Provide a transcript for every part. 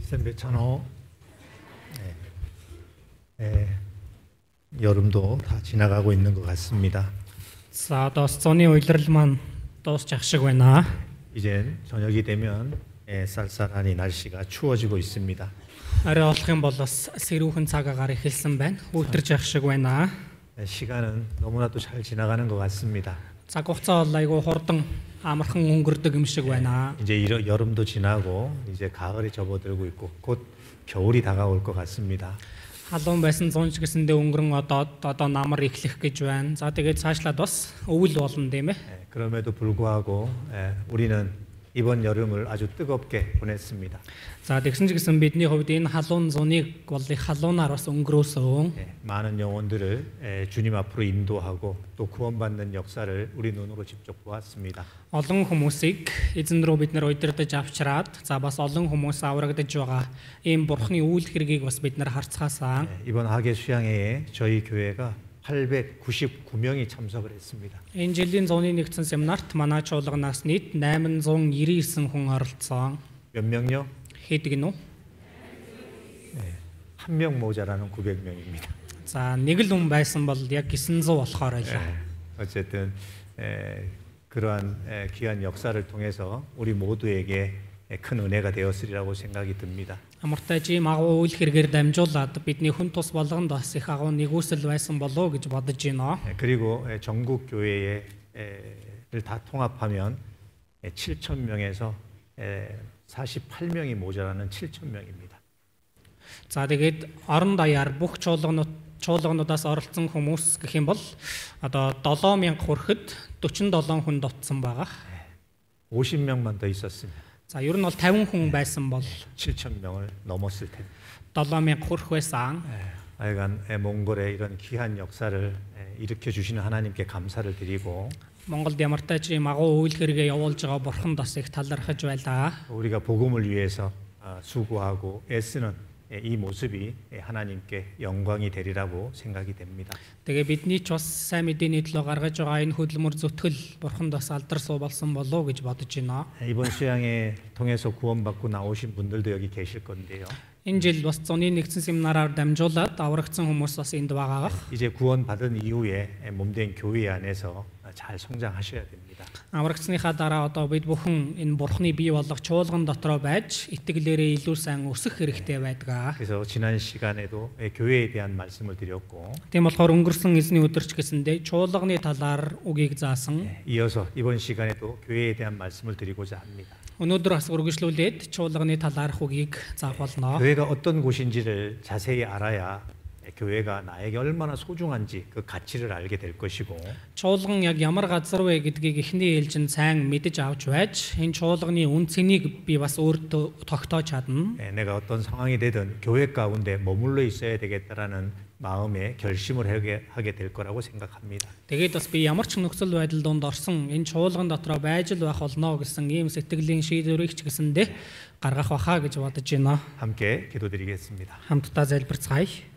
샌베천호 여름도 다 지나가고 있는 것 같습니다. За одоо зуны улирал маань дуусчих шиг байна. 이젠 저녁이 되면 쌀쌀하니 날씨가 추워지고 있습니다. Арай болох юм бол бас сэрүүхэн цаг агаар эхэлсэн байна. Өвтөрж явах шиг байна. 시간은 너무나도 잘 지나가는 것 같습니다. Цаг хугацаа бол айгүй хурдан амархан өнгөрдөг юм шиг байна. 이제 여름도 지나고 이제 가을이 접어들고 있고 곧 겨울이 다가올 것 같습니다. Халуун байсан зунж гэсэндээ өнгөрөн одоо намар эхлэх гэж байна. За тэгээд цаашлаад бас өвөл болно тийм ээ. 그럼에도 불구하고 우리는 이번 여름을 아주 뜨겁게 보냈습니다. За тэгсэн ч гэсэн бидний хувьд энэ халуун зуныг бол их халуунаар бас өнгөрөөсөн. 많은 영혼들을 주님 앞으로 인도하고 또 구원받는 역사를 우리 눈으로 직접 보았습니다. Олон хүмүүсийг эзэн рүү бид нэр удирдах авчраад за бас олон хүмүүс аврагдаж байгаа ийм бурхны үйл хэргийг бас бид нар харцгаасаа. 이번 하계 수양회에 저희 교회가 899명이 참석을 했습니다. Энэ жилийн зуны нэгдсэн семинарт манай чуулганаас нийт 899 хүн оролцсон. 몇 명요? Хэд гинүү? 한 명 모자라는 900명입니다. За нэг л хүн байсан бол яг 900 болохоор байлаа. 어쨌든 그러한 귀한 역사를 통해서 우리 모두에게 큰 은혜가 되었으리라고 생각이 듭니다. Амартай жим агуу үйл хэрэгээр дамжуулаад бидний хүн тус болгонд бас их агуу нэгүсэл байсан болов гэж бодож байна. 그리고 전국 교회를 다 통합하면 7,000명에서 48명이 모자라는 7,000명입니다. За тэгээд орон даяар бүх чуулгануудаас оролцсон хүмүүс гэх юм бол одоо 7000 хүрэхэд 47 хүн дутсан байгаа. 50명만 더 있었으면 За ер нь бол 50 хүн байсан бол 7,000명을 넘었을 텐데. 7000 хүрэх байсан. 하여간 몽골의 이런 귀한 역사를 일으켜 주시는 하나님께 감사를 드리고 Монголд ямартай ч юм агуу үйл хэрэгээ явуулж байгаа бурханд бас их талархаж байлаа. 우리가 복음을 위해서 수고하고 애쓰는 이 모습이 하나님께 영광이 되리라고 생각이 됩니다. Тэгээ бидний ч бас сайн мэдээний төлөө гаргаж байгаа энэ хөдөлмөр зүтгэл бурханд бас алдар суу болсон болов гэж бодож байна. 이번 수양회 통해서 구원받고 나오신 분들도 여기 계실 건데요. Энэ жил бас зуны нэгдсэн семинараар дамжуулаад аврагдсан хүмүүс бас энд байгаа. 이제 구원받은 이후에 몸된 교회 안에서 잘 성장하셔야 됩니다. Аврагдсныхаа дараа одоо бид бүхэн энэ бурхны бий болгох чуулган дотроо байж итгэлээрээ илүү сайн өсөх хэрэгтэй байдаг. 그래서 지난 시간에도 교회에 대한 말씀을 드렸고 Тийм болохоор өнгөрсөн эзний өдөрч гэсэндээ чуулганы талаар үгийг заасан. 이어서 이번 시간에도 교회에 대한 말씀을 드리고자 합니다. Өнөөдөр бас үргэлжлүүлээд чуулганы талаарх үгийг заах болно. 교회가 어떤 곳인지를 자세히 알아야 교회가 나에게 얼마나 소중한지 그 가치를 알게 될 것이고 Чуулган яг ямар газар вэ гэдгийг эхний ээлжинд сайн мэдэж авч байж энэ чуулганы үн цэнийг би бас өөртөө тогтоож чадна. 내가 어떤 상황이 되든 교회 가운데 머물러 있어야 되겠다라는 마음에 결심을 하게 될 거라고 생각합니다. Тэгээд бас би ямар ч нөхцөл байдал донд орсон энэ чуулган дотроо байж л байх болно гэсэн ийм сэтгэлийн шийдвэрийг ч гэсэндээ гаргах баха гэж бодож байна. 함께 기도드리겠습니다. Хамтдаа залбирцгаая.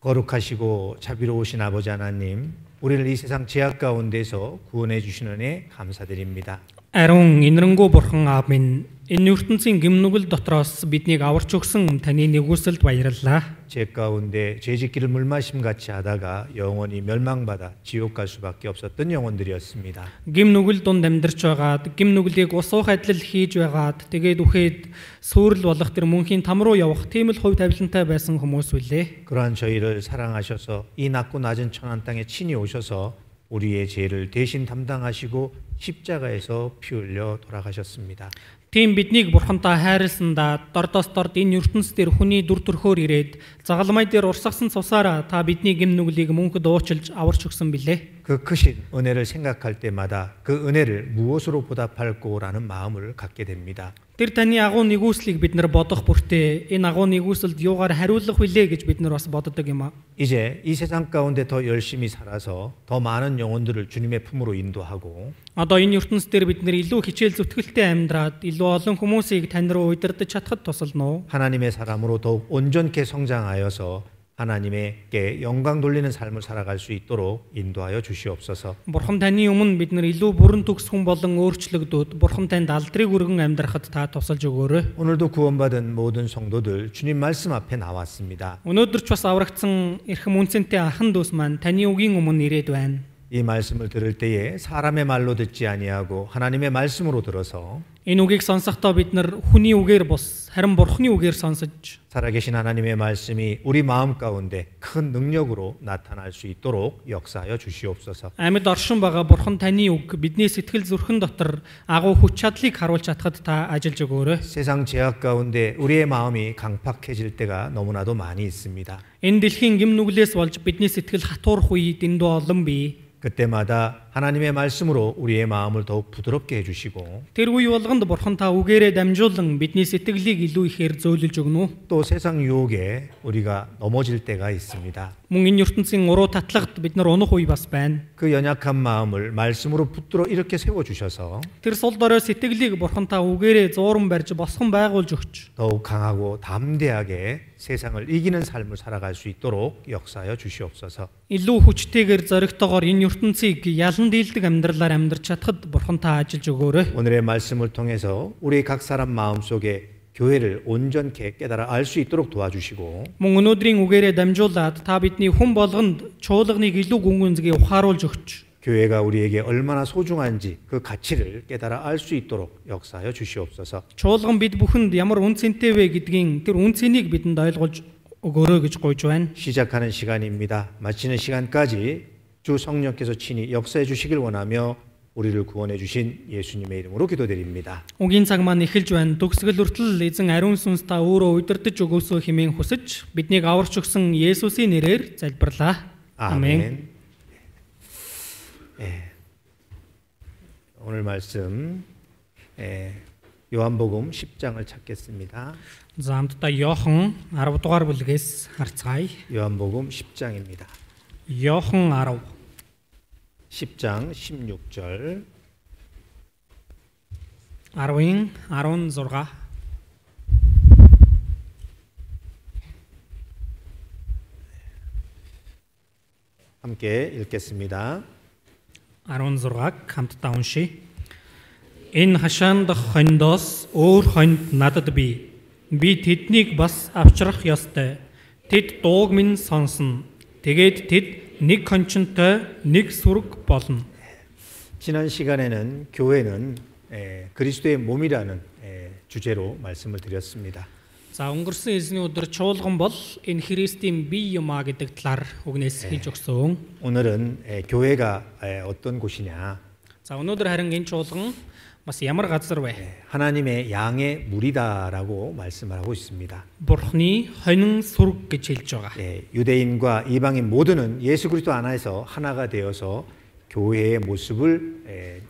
거룩하시고 자비로우신 아버지 하나님, 우리를 이 세상 죄악 가운데서 구원해 주시는 은혜 감사드립니다. Ариун инэрэнгүү бурхан аав минь энэ ертөнцийн гимнүгэл дотроос биднийг аварч өгсөн таны нэгүсэлд баярлалаа. 죄 가운데 죄짓기를 물마심 같이 하다가 영원히 멸망받아 지옥 갈 수밖에 없었던 영혼들이었습니다. Гимнүгэл дунд амьдарч байгаад гимнүглийг ус уух адил хийж байгаад тэгээд үхээд сүрэл болох тэр мөнхийн там руу явах тийм л хувь тавилантай байсан хүмүүс үлээ. 그러한 저희를 사랑하셔서 이 낮고 낮은 천한 땅에 친히 오셔서 우리의 죄를 대신 담당하시고 십자가에서 피 흘려 돌아가셨습니다. Тийм биднийг бурхантай хайрласандаа дордоос дорд энэ ертөнц дээр хүний дүр төрхөөр ирээд загалмай дээр урсгасан цусаараа та бидний гимнүглийг мөнхөд уучлж аварч өгсөн билээ. 그 크신 은혜를 생각할 때마다 그 은혜를 무엇으로 보답할꼬라는 마음을 갖게 됩니다. Тэр таны агуу нэгүслийг бид нар бодох бүртээ энэ агуу нэгүсэлд юугаар хариулах вүлээ гэж бид нар бас боддог юм аа. 이제 이 세상 가운데 더 열심히 살아서 더 많은 영혼들을 주님의 품으로 인도하고 Одоо энэ ертөнц дээр бид нар илүү хичээл зүтгэлтэй амьдраад илүү олон хүмүүсийг тань руу удирдах чадхад тусална уу? 하나님의 사람으로 더욱 온전케 성장하여서 하나님께 영광 돌리는 삶을 살아갈 수 있도록 인도하여 주시옵소서. Бурхан таны өмнө бид нар илүү бүрэн төгс хүн болон өөрчлөгдөөд Бурхан танд алдрыг өргөн амьдрахад та тусалж өгөөрэй. 오늘도 구원받은 모든 성도들 주님 말씀 앞에 나왔습니다. Өнөөдөр ч бас аврагдсан эрхэм үнцэнтэй ахан дүүс маань таны үгийн өмнө ирээд байна. 이 말씀을 들을 때에 사람의 말로 듣지 아니하고 하나님의 말씀으로 들어서 Энэ үгийг сонсохдоо бид нар хүний үгээр бус харин Бурханы үгээр сонсож 살아계신 하나님의 말씀이 우리 마음 가운데 큰 능력으로 나타날 수 있도록 역사하여 주시옵소서. амьд оршин байгаа Бурхан таны үг бидний сэтгэл зүрхэн дотор агуу хүч чадлыг харуулж чадхад та ажиллаж өгөөрэй. 세상 제약 가운데 우리의 마음이 강팍해질 때가 너무나도 많이 있습니다. Энэ дэлхийн гим нүглээс болж бидний сэтгэл хатуурах үе дэндүү олон бий. 그때마다 하나님의 말씀으로 우리의 마음을 더욱 부드럽게 해주시고 Тэр үе болгонд Бурхан та үгээрээ дамжуулан бидний сэтгэлийг илүү ихээр зөөлөж өгнө. 또 세상 유혹에 우리가 넘어질 때가 있습니다. Мөн энэ ертөнцийн уруу татлагт бид нар унах үе бас байна. 그 연약한 마음을 말씀으로 붙들어 이렇게 세워주셔서 Тэр сул дорой сэтгэлийг Бурхан та үгээрээ зууран барьж босгон байгуулж өгч. 더욱 강하고 담대하게 세상을 이기는 삶을 살아갈 수 있도록 역사하여 주시옵소서. Илүү хүчтэйгээр зоригтойгоор энэ ертөнцийг ялан дийлдэг амьдралаар амьдарч чадхад Бурхан та ажиллаж өгөөрэй. 오늘의 말씀을 통해서 우리 각 사람 마음속에 교회를 온전케 깨달아 알 수 있도록 도와주시고 Мөн өнөөдрийн үгээрээ дамжуулаад та бидний хүн болгонд чуулганыг илүү гүнзгий ухааруулж өгч. 교회가 우리에게 얼마나 소중한지 그 가치를 깨달아 알 수 있도록 역사하여 주시옵소서. Чуулган бид бүхэнд ямар үн цэнтэй вэ гэдгийн тэр үн цэнийг бидэнд ойлгуулж өгөөрэй гэж гуйж байна. 시작하는 시간입니다. 마치는 시간까지 주 성령께서 친히 역사해 주시길 원하며 우리를 구원해 주신 예수님의 이름으로 기도드립니다. Үгийн цаг маань эхэлж байна. Төгсгөл хүртэл эзэн ариун сүнс та өөрөө удирдах өгөөсөө хэмээн хүсэж биднийг аварч өгсөн Есүсийн нэрээр залбирлаа. 아멘. 오늘 말씀 요한복음 10장을 찾겠습니다. За хамтдаа Иохан 10 дугаар бүлгээс харцгаая. 요한복음 10장입니다. Иохан 10 10장 16절 10-ын 16 함께 읽겠습니다. 16-г хамтдаа уншия. Энэ хашаанд хондоос өөр хонд надад бий. Би тэднийг бас авчрах ёстой. Тэд дууг минь сонсно. Тэгээд тэд нэг кончинтой нэг сүрэг болно. 지난 시간에는 교회는 그리스도의 몸이라는 주제로 말씀을 드렸습니다. За өнгөрсөн эзний өдөр чуулган бол энэ Христийн бие юм а гэдэг талаар үгнээс хэлж өгсөн. 오늘은 교회가 어떤 곳이냐? За өнөөдөр харин энэ чуулган бас ямар газар вэ? 하나님의 양의 무리다라고 말씀을 하고 있습니다. Бурхны хонин сүрэг гэж хэлж байгаа. 유대인과 이방인 모두는 예수 그리스도 안에서 하나가 되어서 교회의 모습을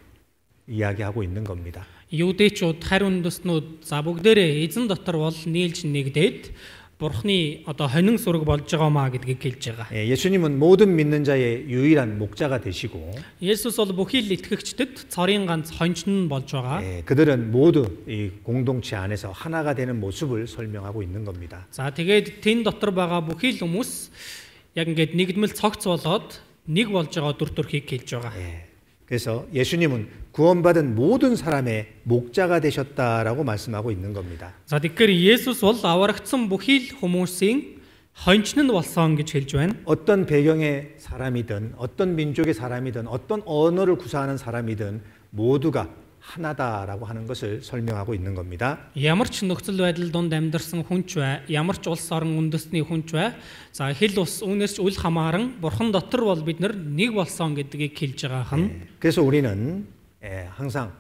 이야기하고 있는 겁니다. Юудэчүүд хариун үндэстнүүд за бүгдээрээ эзэн дотор бол нийлж нэгдээд Бурхны одоо хонин сүрэг болж байгаамаа гэдгийг хэлж байгаа. 예수님은 모든 믿는 자의 유일한 목자가 되시고 Есүс бол бүхий л итгэгчдэд цорын ганц хончин нь болж байгаа. 그들은 모두 이 공동체 안에서 하나가 되는 모습을 설명하고 있는 겁니다. За тэгээд тэн дотор байгаа бүхий л хүмүүс яг ингээд нэгдмэл цогц болоод нэг болж байгаа дүр төрхийг хэлж байгаа. 그래서 예수님은 구원받은 모든 사람의 목자가 되셨다라고 말씀하고 있는 겁니다. За тэгэхээр Есүс бол аврагдсан бүхий л хүмүүсийн хончин нь болсон гэж хэлж байна. 어떤 배경의 사람이든 어떤 민족의 사람이든 어떤 언어를 구사하는 사람이든 모두가 하나다라고 하는 것을 설명하고 있는 겁니다. Ямар ч нөхцөл байдал донд амьдарсан хүн ч бай, ямар ч улс орон үндэсний хүн ч бай. За хэл ус үүнээс үл хамааран Бурхан дотор бол бид нар нэг болсон гэдгийг хэлж байгаа хан. 그래서 우리는 항상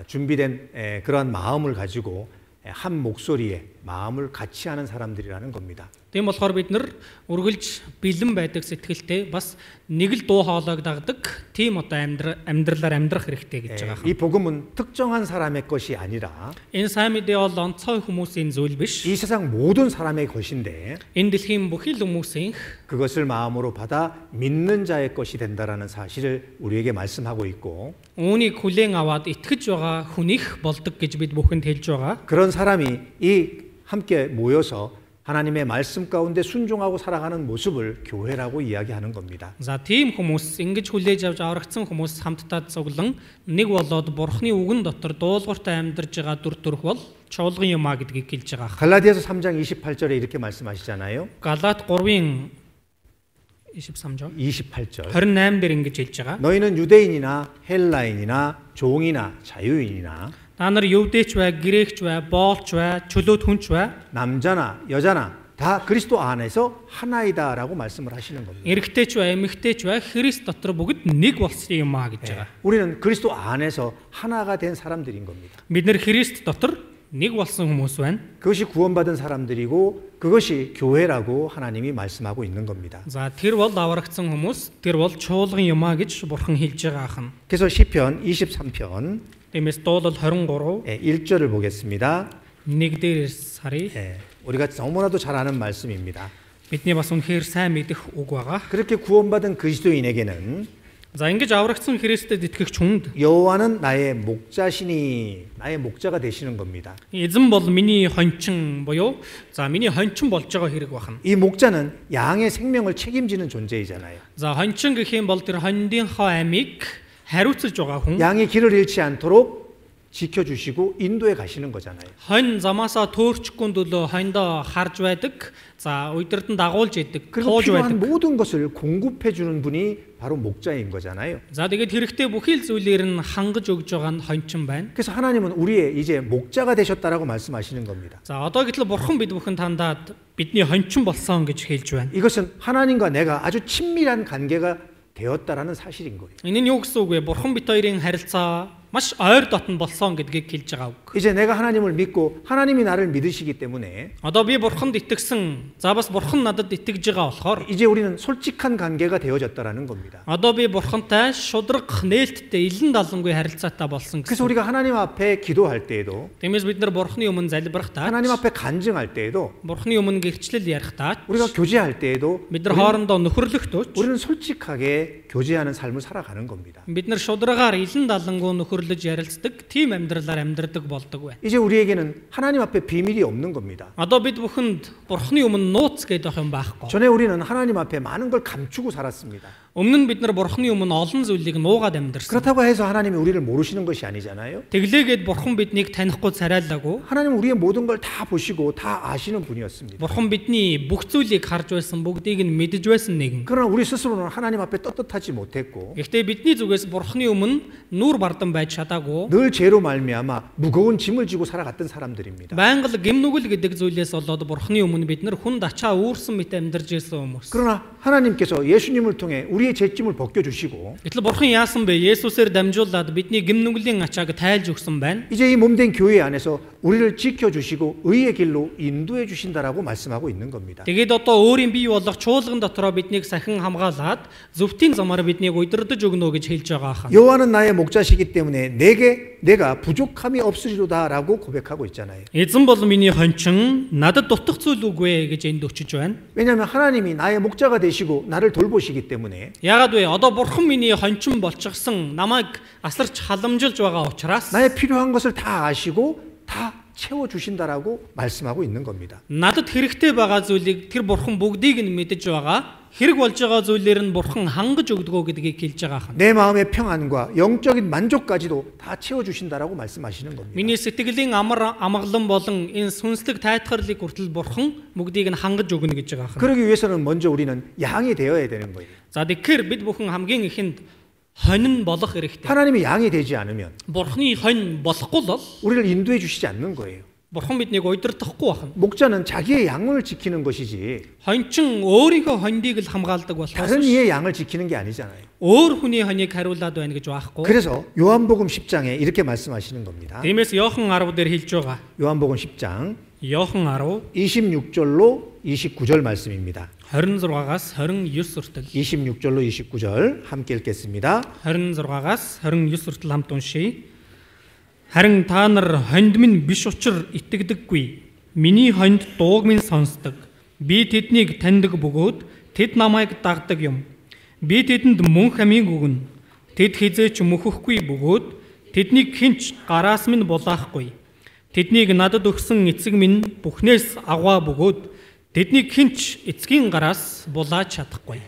준비된 그러한 마음을 가지고 한 목소리에 마음을 같이 하는 사람들이라는 겁니다. Тийм болохоор бид нар үргэлж бэлэн байдаг сэтгэлтэй бас нэг л дуу хоолойг дагдаг тийм одоо амьдралаар амьдрах хэрэгтэй гэж байгаа. 이 복음은 특정한 사람의 것이 아니라 Энэ сайн мэдээ бол онцгой хүмүүсийн зүйл биш. 이 세상 모든 사람의 것인데 Энэ дэлхийн бүхий л хүмүүсийн 그것을 마음으로 받아 믿는 자의 것이 된다라는 사실을 우리에게 말씀하고 있고 үүнийг хүлээн аваад итгэж байгаа хүнийх болдог гэж бид бүхэнд хэлж байгаа. 그런 사람이 이 함께 모여서 하나님의 말씀 가운데 순종하고 살아가는 모습을 교회라고 이야기하는 겁니다. За тийм хүмүүс ингэж хүлээж авч аврагдсан хүмүүс хамтдаа цуглан нэг болоод Бурхны үгэн дотор дуулууртай амьдарж байгаа дүр төрх бол чуулган юм а гэдгийг хэлж байгаа. 갈라디아서 3장 28절에 이렇게 말씀하시잖아요. Галаат 3-ын 23절 28절. 28 дээр ингэж хэлж байгаа. 너희는 유대인이나 헬라인이나 종이나 자유인이나 Та нар евдээч бай, грекч бай, боолч бай, чөлөөт хүнч бай, 남자나 여자나 다 그리스도 안에서 하나이다라고 말씀을 하시는 겁니다. эрэгтэйч бай, эмэгтэйч бай, Христ дотор бүгд нэг болсон юм а гэж байгаа. 우리는 그리스도 안에서 하나가 된 사람들인 겁니다. Бид нэр Христ дотор нэг болсон хүмүүс байна. 그것이 구원받은 사람들이고 그것이 교회라고 하나님이 말씀하고 있는 겁니다. За тэр бол аврагдсан хүмүүс, тэр бол чуулган юм а гэж Бурхан хэлж байгаа ахна. 그래서 시편 23편 Тиймээс дуулал 23 1절을 보겠습니다. 1 дээр сарыг 우리가 너무나도 잘 아는 말씀입니다. бидний бас үнэхээр сайн мэдэх үг байгаа. 그렇게 구원받은 그리스도인에게는 За ингэж аврагдсан Христэд итгэгч хүнд 여호와는 나의 목자시니 나의 목자가 되시는 겁니다. эзэн бол миний хончин буюу за миний хончин болж байгаа хэрэг байна. 이 목자는 양의 생명을 책임지는 존재이잖아요. За хончин гэх юм бол тэр хондынхоо амийг хариуцлж байгаа хүн. 양의 길을 잃지 않도록 지켜주시고 인도에 가시는 거잖아요. Хонь замаасаа төөрчихгүй төлөө хоньдоо харж байдаг. За удирдан дагуулж идэг, 그리고 тууж 필요한 байдаг. 모든 것을 공급해 주는 분이 바로 목자인 거잖아요. За тэгээд хэрэгтэй бүхий л зүйлээр нь хангаж өгж байгаа нь хончин байна. 그래서 하나님은 우리의 이제 목자가 되셨다라고 말씀하시는 겁니다. За одоо гэтэл бурхан бид бүхэн тандаад бидний хончин болсон гэж хэлж байна. 이것은 하나님과 내가 아주 친밀한 관계가 되었다라는 사실인 거예요. Энэ нь юу гэсэн үг вэ? Бурхан бит хоёрын харилцаа маш ойр дотн болсон гэдгийг хэлж байгаа үг. 이제 내가 하나님을 믿고 하나님이 나를 믿으시기 때문에 Одоо би бурханд итгэсэн. За бас бурхан надад итгэж байгаа болохоор 이제 우리는 솔직한 관계가 되어졌다라는 겁니다. одоо би бурхантай шудраг нээлттэй илэн далангүй харилцаатай болсон 그래서 гэсэн. 우리가 하나님 앞에 기도할 때에도 Тиймээс бид нар бурханы өмнө залбирахдаа 하나님 앞에 간증할 때에도 бурханы өмнө гэрчлэл ярихдаа 우리가 교제할 때에도 бид нар хоорондоо нөхөрлөхдөө 우리는 솔직하게 교제하는 삶을 살아가는 겁니다. бид нар шударгаар илэн далангуу нөхөрлөж ярилцдаг, тийм амьдралаар амьдрдаг болдог байна. 이제 우리에게는 하나님 앞에 비밀이 없는 겁니다. Одоо бид бүхэнд бурханы өмнө нууц гэдэг юм байхгүй. 전에 우리는 하나님 앞에 많은 걸 감추고 살았습니다. Өмнө нь бид нар бурханы өмнө олон зүйлийг нуугаад амьдарсан. 그렇다고 해서 하나님이 우리를 모르시는 것이 아니잖아요. Тэглээгээд бурхан биднийг танихгүй царайлаагүй. 하나님은 우리의 모든 걸 다 보시고 다 아시는 분이었습니다. Бурхан бидний бүх зүйлийг харж байсан, бүгдийг нь мэдэж байсан нэгэн. 그러나 우리 스스로는 하나님 앞에 떳떳하지 못했고 Гэхдээ бидний зүгээс бурханы өмнө нүүр бардан байж чадаагүй. 늘 죄로 말미암아 무거운 짐을 지고 살아갔던 사람들입니다. Байнга л гимнүгэл гэдэг зүйлээс болоод бурханы өмнө бид нар хүн дачаа үүрсэн мэт амьдарч ирсэн хүмүүс. 그러나 하나님께서 예수님을 통해 우리의 죄짐을 벗겨주시고 Гэтэл бурхан яасан бэ? Есүсээр дамжуулаад бидний гимнүглийн ачааг тайлж өгсөн байна. 이제 이 몸된 교회 안에서 우리를 지켜주시고 의의 길로 인도해 주신다라고 말씀하고 있는 겁니다. Тэгээд одоо өөрийн бий болох чуулган дотроо биднийг сахин хамгаалаад зөвхөн замаар биднийг удирдах өгнө гэж хэлж байгаа хаа. 여호와는 나의 목자시기 때문에 내가 부족함이 없으리로다라고 고백하고 있잖아요. Эзэн бол миний хончин, надад дутах зүйл үгүй гэж энд өчөж байна. 왜냐하면 하나님이 나의 목자가 되시고 나를 돌보시기 때문에 Яагаад вэ? Одоо бурхан миний хончин болчихсон, намайг асарч халамжилж байгаа учраас 나의 필요한 것을 다 아시고 다 채워주신다라고 말씀하고 있는 겁니다. надад хэрэгтэй байгаа зүйлийг тэр бурхан бүгдийг нь мэдэж байгаа. Хэрэг болж байгаа зүйлээр нь бурхан хангаж өгдөгөө гэдгийг хэлж байгаа хаа. 내 마음의 평안과 영적인 만족까지도 다 채워주신다라고 말씀하시는 겁니다. Миний сэтгэлийн амгалан болон энэ сүнслэг тайтгарлыг хүртэл бурхан бүгдийг нь хангаж өгнө гэж байгаа хаа. 그러기 위해서는 먼저 우리는 양이 되어야 되는 거예요. За тэгэхээр бид бүхэн хамгийн ихэнд хонин болох хэрэгтэй. 하나님이 양이 되지 않으면 Бурхны хонь болохгүй л 우리를 인도해 주시지 않는 거예요. бурхан биднийг удирдахгүй байна. 목자는 자기의 양을 지키는 것이지 Хончин өөрийнхөө хоньдыг л хамгаалдаг 다른 болохоос 이의 양을 지키는 게 아니잖아요. өөр хүний хоньыг хариулаад байна гэж байхгүй. 그래서 요한복음 10장에 이렇게 말씀하시는 겁니다. Тиймээс Иохан 10 дээр хэлж байгаа. 요한복음 10장 Иохан 10 26절로 29절 말씀입니다. 26-аас 29 хүртэл. 26절로 29절 함께 읽겠습니다. 26-аас 29 хүртэл хамт уншийе. Харин та нар хонд минь биш учраа итгэдэггүй. Миний хонд дууг минь сонсдог. Би тэднийг таньдаг бөгөөд тэд намайг дагдаг юм. Би тэдэнд мөнх амийг өгнө. Тэд хизээч мөхөхгүй бөгөөд тэднийг хинч гараас минь булаахгүй. Тэднийг надад өгсөн эцэг минь бүхнээс аваа бөгөөд тэднийг хинч эцгийн гараас булааж чадахгүй.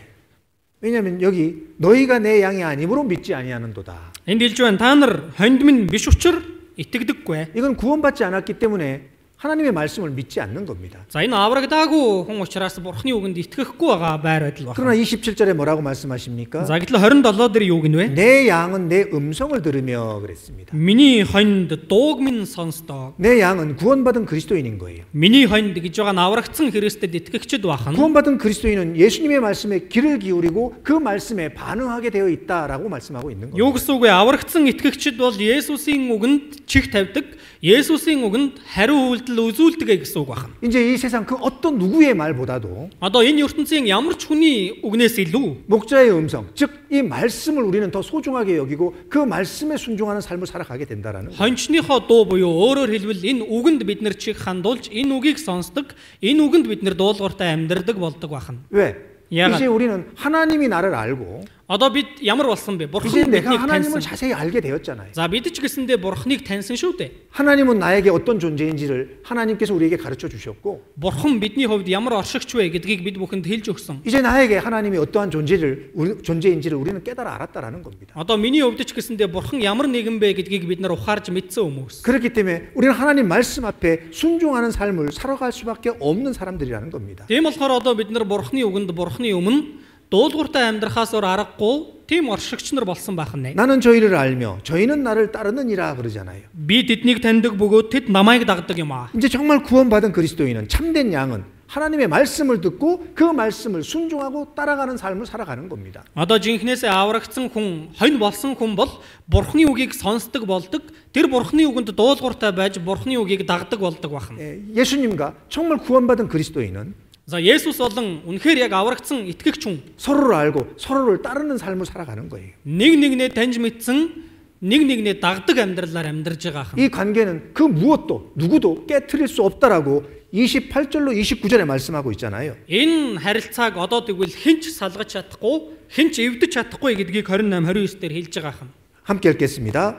왜냐하면 여기 너희가 내 양이 아니므로 믿지 아니하는도다. Энд хэлж байна та нар хонд минь биш учраас итгэдэггүй. 이건 구원받지 않았기 때문에 하나님의 말씀을 믿지 않는 겁니다. За энэ аврагдаагүй хүн учраас Бурхны үгэнд итгэхгүй байгаа байр байдал байна. 그러나 27절에 뭐라고 말씀하십니까? За гэтэл 27 дээр юу гинвэ? 내 양은 내 음성을 들으며 그랬습니다. Миний хонд дууг минь сонсдог. 내 양은 구원받은 그리스도인인 거예요. Миний хонд гэж байгаа нь аврагдсан Христэд итгэгчд бахан. 구원받은 그리스도인은 예수님의 말씀에 귀를 기울이고 그 말씀에 반응하게 되어 있다라고 말씀하고 있는 Юу 겁니다. гэсэн үг вэ? Аврагдсан итгэгчд бол Есүсийн үгэнд чих тавьдаг, Есүсийн үгэнд хариу үйлдэл үзүүлдэг гэсэн үг байна. 이제 이 세상 그 어떤 누구의 말보다도 Одоо энэ ертөнцийн ямар ч хүний үгнээс илүү 목자의 음성, 즉 이 말씀을 우리는 더 소중하게 여기고 그 말씀에 순종하는 삶을 살아가게 된다라는 거예요. хончныхоо дуу буюу өөрөөр хэлбэл энэ үгэнд бид нар чих хандуулж энэ үгийг сонсдог, энэ үгэнд бид нар дуулууртай амьдрдаг болдог байна. 왜? 야가- 이제 우리는 하나님이 나를 알고 Одоо бид ямар болсон бэ? 이제 Бурхан 내가 биднийг 하나님을 таньсан. 자세히 알게 되었잖아요. За бид ч гэсэндээ Бурханыг таньсан шүү дээ. 하나님은 나에게 어떤 존재인지를 하나님께서 우리에게 가르쳐 주셨고 Бурхан бидний хувьд ямар оршигч вэ гэдгийг бид бүхэнд хэлж өгсөн. 이제 나에게 하나님이 어떠한 존재인지를 우리는 깨달아 알았다라는 겁니다. Одоо миний хувьд ч гэсэндээ Бурхан ямар нэгэн бэ гэдгийг бид нар ухаарж мэдсэн хүмүүс. 그렇기 때문에 우리는 하나님 말씀 앞에 순종하는 삶을 살아갈 수밖에 없는 사람들이라는 겁니다. Тийм болохоор одоо бид нар Бурханы үгэнд Бурханы өмнө дуулууртай амьдрахаас өөр аргагүй тийм оршигч нар болсон байх нэ. 나는 저희를 알며 저희는 나를 따르느니라 그러잖아요. Би тэднийг таньдаг бөгөөд тэд намайг дагдаг юм аа. 이제 정말 구원받은 그리스도인은 참된 양은 하나님의 말씀을 듣고 그 말씀을 순종하고 따라가는 삶을 살아가는 겁니다. Одоо жинхнээсээ аврагдсан хүн, хонь болсон хүн бол Бурханы үгийг сонсдог болдог. Тэр Бурханы үгэнд дуулууртай байж Бурханы үгийг дагдаг болдог байна. 예수님과 정말 구원받은 그리스도인은 За Есүс болон үнэхээр яг аврагдсан итгэгч хүн 서로를 알고 서로를 따르는 삶을 살아가는 거예요. нэг нэгнээ таньж мэдсэн, нэг нэгнээ дагдаг амьдралаар амьдарж байгаа 이 관계는 그 무엇도 누구도 깨트릴 수 없다라고 28절로 29절에 말씀하고 있잖아요. Энэ харилцааг одоо тэгвэл хинч салгаж чадахгүй, хинч эвдэж чадахгүй гэдгийг 28 29 дээр хэлж байгаа юм. 함께 읽겠습니다.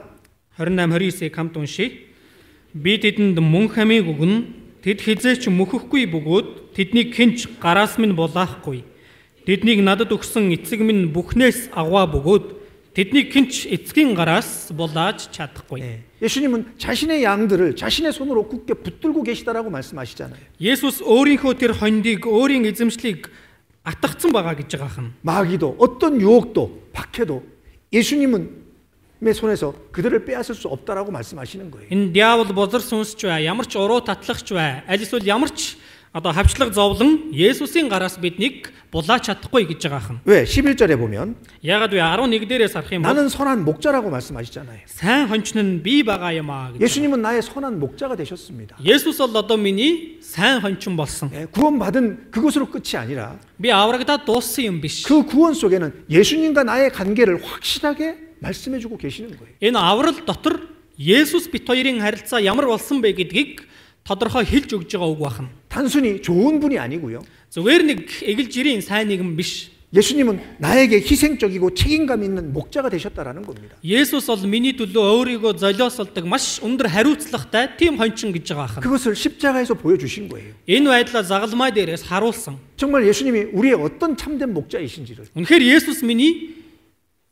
28 29-ийг хамт уншийе. Би тэдэнд мөн хамиг өгнө. Тэд хизээч мөхөхгүй бөгөөд тэднийг хинч гараас минь булаахгүй. Тэднийг надад өгсөн эцэг минь бүхнээс аваа бөгөөд тэднийг хинч эцгийн гараас булааж чадахгүй. 예수님은 자신의 양들을 자신의 손으로 굳게 붙들고 계시다라고 말씀하시잖아요. Есүс өөрийнхөө тэр хондийг өөрийн эзэмшлийг атгацсан байгаа гэж байгаа юм. 마귀도 어떤 유혹도 박해도 예수님은 의 손에서 그들을 빼앗을 수 없다라고 말씀하시는 거예요. Энэ диавол бозор сүнсч бай, ямар ч уруу татлагч бай, аль эсвэл ямар ч одоо хавчлаг зовлон Есүсийн гараас биднийг булаач чадахгүй гэж байгаа юм. 왜? 11절에 보면 Яагаад вэ? 11 дээрээс харах юм бол 나는 선한 목자라고 말씀하시잖아요. сайн хонч нь би байгаа юм аа гэж. 예수님은 나의 선한 목자가 되셨습니다. Есүс бол одоо миний сайн хончин болсон. 구원받은 그것으로 끝이 아니라 Би аврагдаад дууссан юм биш. 그 구원 속에는 예수님과 나의 관계를 확실하게 말씀해주고 계시는 거예요. Энэ аврал дотор Есүс бит хоёрын харилцаа ямар болсон бэ гэдгийг тодорхой хэлж өгж байгаа үг байна. 단순히 좋은 분이 아니고요. Зүгээр нэг эгэл жирийн сайн нэгэн биш. 예수님은 나에게 희생적이고 책임감 있는 목자가 되셨다라는 겁니다. Есүс бол миний төлөө өөрийгөө золиослдог маш өндөр хариуцлагатай тийм хончин гэж байгаа юм. 그것을 십자가에서 보여주신 거예요. Энэ байдлаа загалмай дээрээс харуулсан. 정말 예수님이 우리의 어떤 참된 목자이신지를 Үнэхээр Есүс миний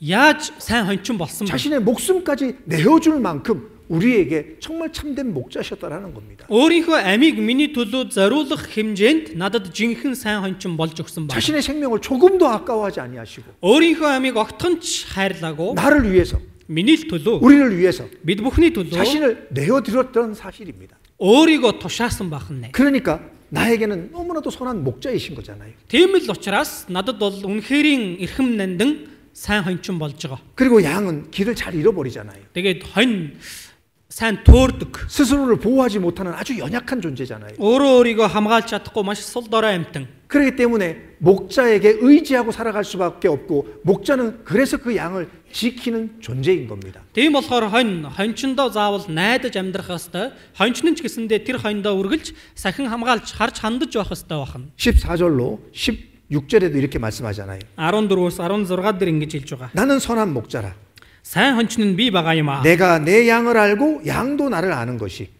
яаж сайн хончин болсон бэ? 자신의 목숨까지 내어줄 만큼 우리에게 정말 참된 목자셨다라는 겁니다. өөрийнхөө амийг миний төлөө зориулах хэмжээнд надад жинхэнэ сайн хончин болж өгсөн байна. 자신의 생명을 조금도 아까워하지 아니하시고 өөрийнхөө амийг огтонч хайрлаагүй 나를 위해서 миний л төлөө 우리를 위해서 бид бүхний төлөө 자신을 내어드렸던 사실입니다. өөрийгөө тушаасан байна. 그러니까 나에게는 너무나도 선한 목자이신 거잖아요. Тийм л учраас надад бол үнэхэрийн эрхэм нандин сайн хончин болж байгаа. 그리고 양은 길을 잘 잃어버리잖아요. Тэгээд хонь сайн төөрдөг. 스스로를 보호하지 못하는 아주 연약한 존재잖아요. Өөрөө өөрийгөө хамгаалж чадахгүй маш сул дорой амьтан. 그렇기 때문에 목자에게 의지하고 살아갈 수밖에 없고 목자는 그래서 그 양을 지키는 존재인 겁니다. Тийм болохоор хончиндоо заавал найдаж амьдрах ёстой. Хончин ч гэсэндээ тэр хоньдоо үргэлж сахин хамгаалж харж хандаж байх ёстой байна. 14절로 16절에도 이렇게 말씀하잖아요. 14-өөс 16 дээр ингэж хэлж байгаа. 나는 선한 목자라. Сайн хончин нь би байгаа юм аа. 내가 내 양을 알고 양도 나를 아는 것이.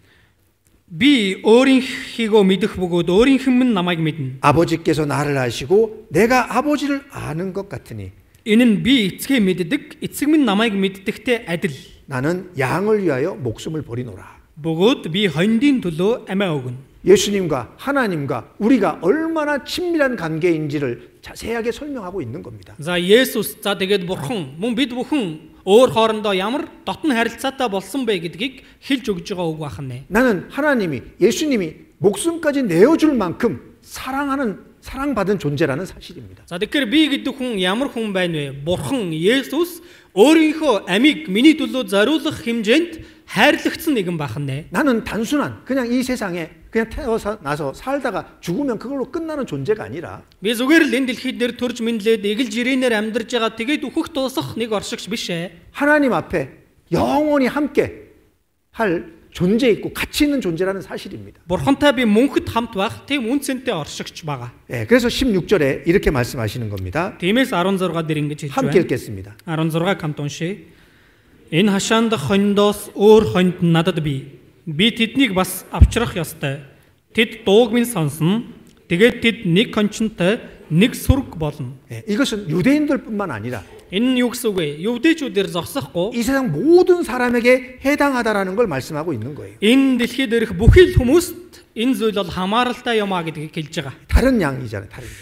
Би өөрийнхийгөө мэдэх бөгөөд өөрийнх нь намайг мэднэ. 아버지께서 나를 아시고 내가 아버지를 아는 것 같으니 Энэ нь би эцгээ мэддэг, эцэг минь намайг мэддэгтэй адил. 나는 양을 위하여 목숨을 버리노라. Бөгөөд би хоньдын төлөө амиа өгнө. 예수님과 하나님과 우리가 얼마나 친밀한 관계인지를 자세하게 설명하고 있는 겁니다. За Есүс за тэгээд Бурхан мөн бид бүхэн өөр хоорондоо ямар дотн харилцаатай болсон бэ гэдгийг хэлж өгж байгаа үг байна. 나는 하나님이 예수님이 목숨까지 내어줄 만큼 사랑받은 존재라는 사실입니다. За тэгэхээр би гэдэг хүн ямар хүн байна вэ? Бурхан Есүс өөрийнхөө амийг миний төлөө зориулах хэмжээнд хайрлагдсан нэгэн байна. 나는 단순한 그냥 이 세상에 그냥 태어나서 살다가 죽으면 그걸로 끝나는 존재가 아니라 Би зүгээр л энэ дэлхийд нэр төрж мэдлээд эгэл жирээнээр амьдарч байгаа тэгээд өөхөх дуусах нэг оршигч биш ээ. 하나님 앞에 영원히 함께 할 존재 있고 가치 있는 존재라는 사실입니다. Бурхантай би мөнхөд хамт байх тийм үнцэнтэй оршигч байгаа. 예, 그래서 16절에 이렇게 말씀하시는 겁니다. Тиймээс 16 дээр ингэж хэлж 함께 байна. 읽겠습니다. 16 хамт уншия. Энэ хашаанд хоньдоос өөр хоньд надад бий. Би тэднийг бас авчрах ёстой. Тэд дууг минь сонсно. Тэгээд тэд нэг кончинтой нэг сүрг болно. 예, 이것은 유대인들뿐만 아니라 Энэ нь юу гэсэн үг вэ? Ювдэчүүдээр зогсохгүй 이 세상 모든 사람에게 해당하다라는 걸 말씀하고 있는 거예요. энэ дэлхийд ирэх бүхий л хүмүүст энэ зүйл бол хамааралтай юм а гэдгийг хэлж байгаа. 다른 양이잖아요. 다른 양.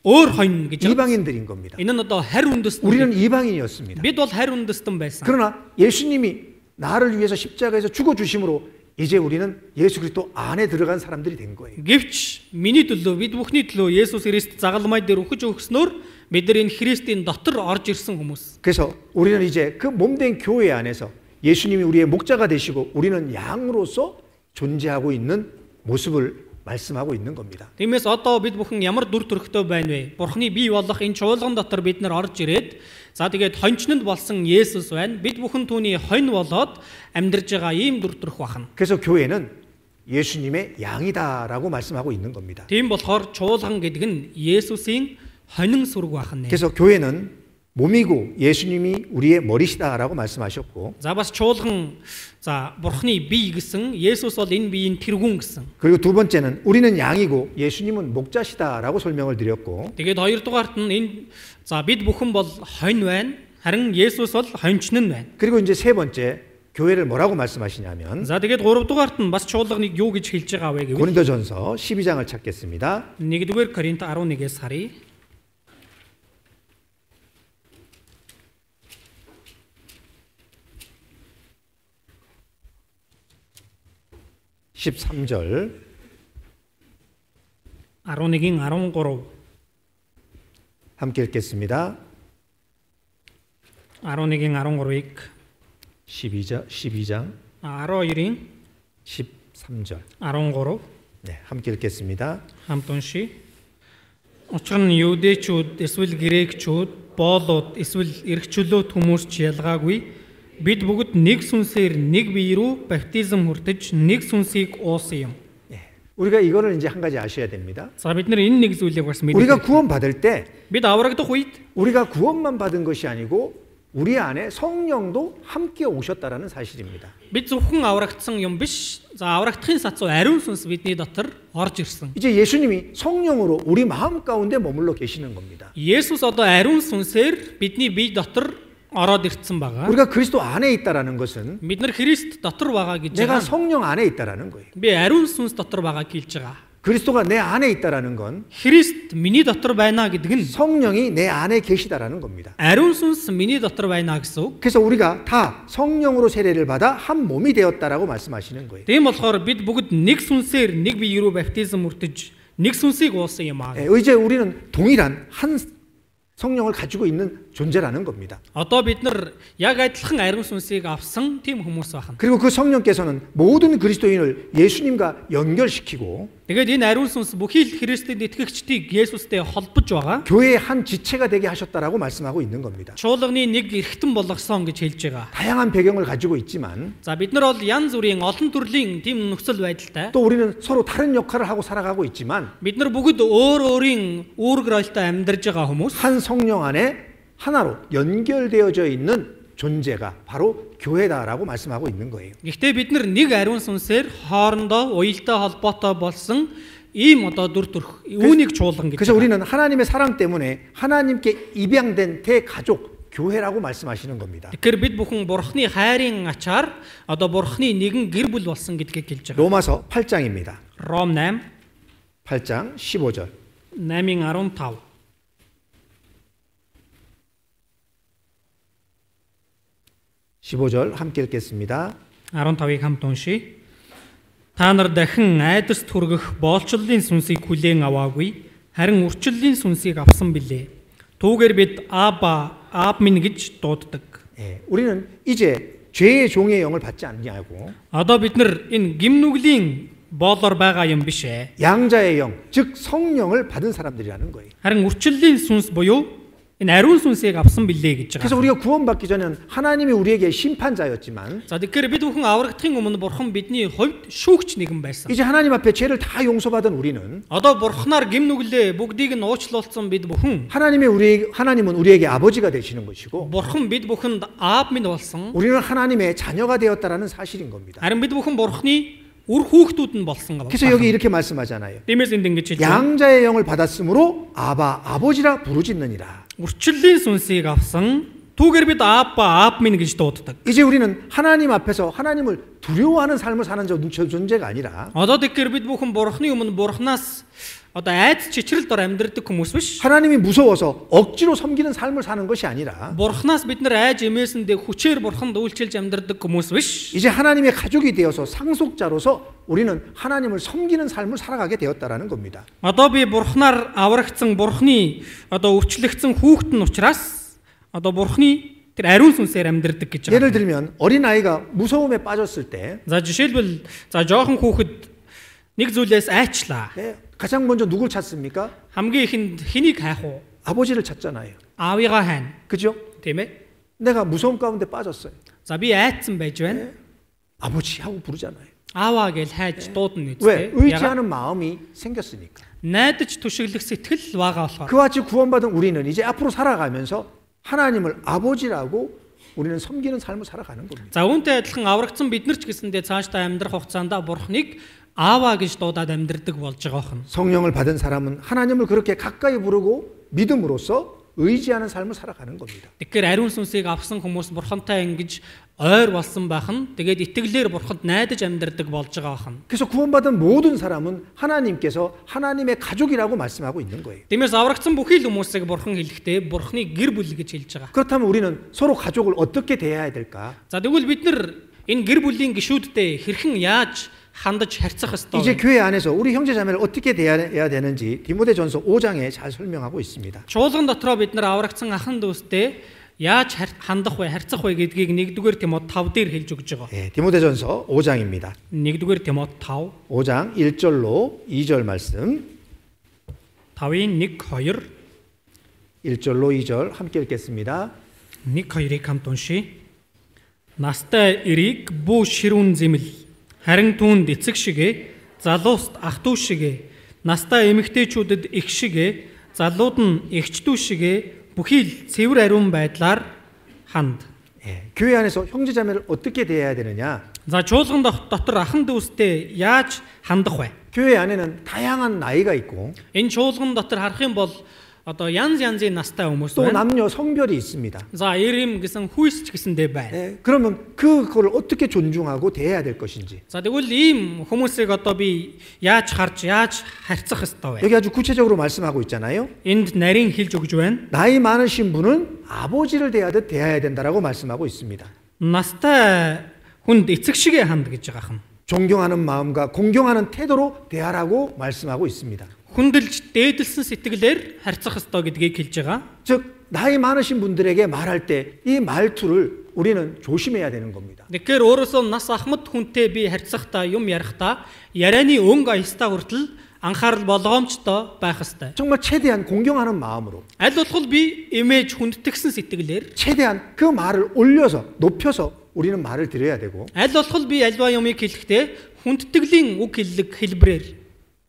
Өөр хонь гэж байна. 이방인들인 겁니다. Энэ нь одоо харь үндэстэн. 우리는 이방인이었습니다. Бид бол харь үндэстэн байсан. 그러나 예수님이 나를 위해서 십자가에서 죽어 주심으로 이제 우리는 예수 그리스도 안에 들어간 사람들이 된 거예요. Гэвч миний төлөө бид бүхний төлөө Есүс Христ загалмай дээр өгч өгснөөр бид нар энэ Христийн дотор орж ирсэн хүмүүс. 그래서 우리는 이제 그 몸된 교회 안에서 예수님이 우리의 목자가 되시고 우리는 양으로서 존재하고 있는 모습을 말씀하고 있는 겁니다. Тиймээс одоо бид бүхэн ямар дүр төрхтэй байна вэ? Бурхны бие болох энэ чуулган дотор бид нар орж ирээд за тэгээд хоньчнонд болсон Есүс байна. Бид бүхэн түүний хонь болоод амьдарж байгаа ийм дүр төрх байна. 그래서 교회는 예수님의 양이다라고 말씀하고 있는 겁니다. Тийм болохоор чуулган гэдэг нь Есүсийн хонин сүрэг байна. 그래서 교회는 몸이고 예수님이 우리의 머리시다라고 말씀하셨고 За бас чуулган за Бурхны бие гэсэн Есүс бол энэ биеийн тэргүүн гэсэн. 그리고 두 번째는 우리는 양이고 예수님은 목자시다라고 설명을 드렸고 Тэгээд хоёрдугаарт нь энэ за бид бүхэн бол хонь байна. Харин Есүс бол хоньчнон байна. 그리고 이제 세 번째 교회를 뭐라고 말씀하시냐면 За тэгээд гуравдугаарт нь бас чуулганыг юу гэж хэлж байгаа вэ гэвэл 고린도전서 12장을 찾겠습니다. 1-р Коринт 11-ээс харъя. 13절 11-ийн 13 함께 읽겠습니다. 11-ийн 13-ыг 12장 12-ийн 13절 13 네, 함께 읽겠습니다. хамт уншия. Учир нь юудэчүүд эсвэл грекчүүд, боолууд эсвэл эргчлөөт хүмүүс ч ялгаагүй бид бүгд нэг сүнсээр нэг бие рүү баптизм хүртэж нэг сүнсийг уусан юм. 우리가 이거를 이제 한 가지 아셔야 됩니다. За бид нар энэ нэг зүйлийг бас мэдээ. 우리가 구원 받을 때 бид аврагдах үед 우리가 구원만 받은 것이 아니고 우리 안에 성령도 함께 오셨다라는 사실입니다. бид зөвхөн аврагдсан юм биш. За аврагдахын сацуу ариун сүнс бидний дотор орж ирсэн. 이제 예수님이 성령으로 우리 마음 가운데 머물러 계시는 겁니다. Есүс одоо ариун сүнсээр бидний бие дотор ороод ирсэн байгаа. 우리가 그리스도 안에 있다라는 것은 бид нар Христ дотор байгаа гэж 내가 байгаа. 성령 안에 있다라는 거예요. Би ариун сүнс дотор байгаа гэж байгаа. 그리스도가 내 안에 있다라는 건 Христ миний дотор байна гэдэг нь 성령이 내 안에 계시다라는 겁니다. ариун сүнс миний дотор байна гэсэн үг. 그래서 우리가 다 성령으로 세례를 받아 한 몸이 되었다라고 말씀하시는 거예요. Тийм болохоор бид бүгд нэг сүнсээр нэг бие рүү баптизм хүртэж нэг сүнсийг уусан юм аа. 이제 우리는 동일한 한 성령을 가지고 있는 존재라는 겁니다. Одоо бид нар яг адилхан ариун сүнсийг авсан тийм хүмүүс байна. 그리고 그 성령께서는 모든 그리스도인을 예수님과 연결시키고 Тэгээд энэ ариун сүнс бүхий л Христэд итгэгчдийг Есүстэй холбож байгаа. 교회의 한 지체가 되게 하셨다라고 말씀하고 있는 겁니다. Чуулганы нэг эрхтэн болгосон гэж хэлж байгаа. 다양한 배경을 가지고 있지만 За бид нар бол янз бүрийн олон төрлийн тийм нөхцөл байдалтай. 또 우리는 서로 다른 역할을 하고 살아가고 있지만 бид нар бүгд өөр өөрийн үүрэг роолтой амьдарж байгаа хүмүүс. 한 성령 안에 하나로 연결되어져 있는 존재가 바로 교회다라고 말씀하고 있는 거예요. Гэхдээ бид нар нэг ариун сүнсээр хоорондоо уялдаа холбоотой болсон ийм одоо дүр төрх үүнийг чуулган гэж. 그래서 우리는 하나님의 사랑 때문에 하나님께 입양된 대가족 교회라고 말씀하시는 겁니다. Тэгэхээр бид бүхэн бурхны хайрын ачаар одоо бурхны нэгэн гэр бүл болсон гэдгийг хэлж байгаа. 로마서 8장입니다. Ром 8 8장 15절. 8:15. 15절 함께 읽겠습니다. 15-ыг хамт уншийе. Та нар дахин айдаст хүргэх боолчлолын сүнсийг хүлээн аваагүй, харин үрчлэлийн сүнсийг авсан билээ. Түүгээр бид аав минь гэж дууддаг. 예, 우리는 이제 죄의 종의 영을 받지 않냐고. Одоо бид нар энэ гимнүглийн боолоор байгаа юм биш ээ. 양자의 영, 즉 성령을 받은 사람들이라는 거예요. Харин үрчлэлийн сүнс буюу энэ ариун сүнсийг авсан билээ гэж 그래서 байгаа. 우리가 구원받기 전에는 하나님이 우리에게 심판자였지만 За тэгэхээр бид бүхэн аврагдахын өмнө бурхан бидний хувьд шүүгч нэгэн байсан. 이제 하나님 앞에 죄를 다 용서받은 우리는 Одоо бурхнаар гимнүглээ бүгдийг нь уучлуулсан бид бүхэн 하나님은 우리에게 아버지가 되시는 것이고 бурхан бид бүхэнд аав минь болсон. 우리는 하나님의 자녀가 되었다라는 사실인 겁니다. Харин бид бүхэн бурхны үр хүүхдүүд нь болсон гав. 그래서 여기 이렇게 말씀하잖아요. Тиймээс энд ингэж хэлж байна. 양자의 영을 받았으므로 아버지라 부르짖느니라. Үрчлэлийн сүнсийг авсан. Түүгээр бид аав минь гэж дууддаг. 이제 우리는 하나님 앞에서 하나님을 두려워하는 삶을 사는 존재가 아니라 Одоо тэгэхээр бид бүхэн бурхны өмнө бурхнаас одоо айц чичрэл дор амьдрдаг хүмүүс биш. 하나님이 무서워서 억지로 섬기는 삶을 사는 것이 아니라 бурхнаас бид нар айж эмээсэндээ хүчээр бурханд үйлчилж амьдрдаг хүмүүс биш. 이제 하나님의 가족이 되어서 상속자로서 우리는 하나님을 섬기는 삶을 살아가게 되었다라는 겁니다. Одоо би бурхнаар аврагдсан бурхны одоо өвчлөгдсөн хүүхэд нь учраас одоо бурхны тэр ариун сүнсээр амьдрдаг гэж 예를 байгаа. 들면 어린아이가 무서움에 빠졌을 때 За жишээлбэл за жоохон хүүхэд нэг зүйлээс айчлаа. 가장 먼저 누굴 찾습니까? Хамгийн ихэнд хэнийг хайх уу? 아버지를 찾잖아요. Аавыгаа хайна. 그죠? Тийм ээ. 내가 무서움 가운데 빠졌어요. За би айцсан байж байна. 아버지 하고 부르잖아요. Ааваа гэж хайж дуудана 왜? үстэй. 의지하는 마음이 생겼으니까. Найдаж түшиглэх сэтгэл байгаа болохоор. 그와 같이 구원받은 우리는 이제 앞으로 살아가면서 하나님을 아버지라고 우리는 섬기는 삶을 살아가는 겁니다. За үүнтэй адилхан аврагдсан бид нар ч гэсэндээ цаашдаа амьдрах хугацаанд бурхныг ааваа гэж дуудаад амьдрдаг болж байгаа хэн. 성령을 받은 사람은 하나님을 그렇게 가까이 부르고 믿음으로써 의지하는 삶을 살아가는 겁니다. Тэгэхээр ариун сүнсийг авсан хүмүүс бурхантай ингэж ойр болсон байх нь тэгээд итгэлээр бурханд найдаж амьдрдаг болж байгаа хэн. 그래서 구원받은 모든 사람은 하나님께서 하나님의 가족이라고 말씀하고 있는 거예요. Тиймээс аврагдсан бүхий л хүмүүсийг бурхан хэлэхдээ бурхны гэр бүл гэж хэлж байгаа. 그렇다면 우리는 서로 가족을 어떻게 대해야 될까? За тэгвэл бид нар энэ гэр бүлийн гишүүдтэй хэрхэн яаж хандаж харьцах 이제 ёстой вэ? 교회 안에서 우리 형제 자매를 어떻게 대해야 되는지 디모데전서 5장에 잘 설명하고 있습니다. Чуулган дотроо бид нар аврагдсан ахын дүүстэй яаж хандах вэ, харьцах вэ гэдгийг 1-р Тимот 5 дээр хэлж өгж байгаа. 예, 디모데전서 5장입니다. 1-р Тимот 5 5장 1절로 2절 말씀. 5-ын 1 2 1절로 2절 함께 읽겠습니다. 1-2-ыг хамт уншийе. Настай эрийг бүү ширүүн зэмэл харин түүнд эцэг шигэ, залууст ах дүү шигэ, настай эмэгтэйчүүдэд их шигэ, залууд нь эгч дүү шигэ бүхий л цэвэр ариун байдлаар ханд. 예, 교회 안에서 형제 자매를 어떻게 대해야 되느냐? За чуулган дотор ахан дүүстэй яаж хандах вэ? 교회 안에는 다양한 나이가 있고 Энэ чуулган дотор харах юм бол одоо янз янзын настай хүмүүс 또 байна. 남녀 성별이 있습니다. За эрэм гэсэн хүүсч гэсэндээ байна. 예, 그러면 그걸 어떻게 존중하고 대해야 될 것인지 За тэгвэл ийм хүмүүсийг одоо би яаж харж яаж харьцах ёстой вэ? 여기 아주 구체적으로 말씀하고 있잖아요. Энд нарийн хэлж өгж байна. 나이 많으신 분은 아버지를 대하듯 대해야 된다라고 말씀하고 있습니다. Настай хүнд эцэг шигээ ханд гэж байгаа юм. 존경하는 마음과 공경하는 태도로 대하라고 말씀하고 있습니다. Хүндэлж дээдэлсэн сэтгэлээр харьцах ёстой гэдгийг хэлж байгаа. 즉 나이 많으신 분들에게 말할 때 이 말투를 우리는 조심해야 되는 겁니다. Тэгэхээр өөрөөсөө нас ахмад хүнтэй би харьцахдаа юм ярихдаа ярианы өнгө аястаа хүртэл анхаарал болгоомжтой байх ёстой. 정말 최대한 공경하는 마음으로 Аль болох би имиж хүндэтгсэн сэтгэлээр 최대한 그 말을 올려서 높여서 우리는 말을 드려야 되고 аль болох би альва юмыг хэлэхдээ хүндэтгэлийн үг хэллэг хэлбэрээр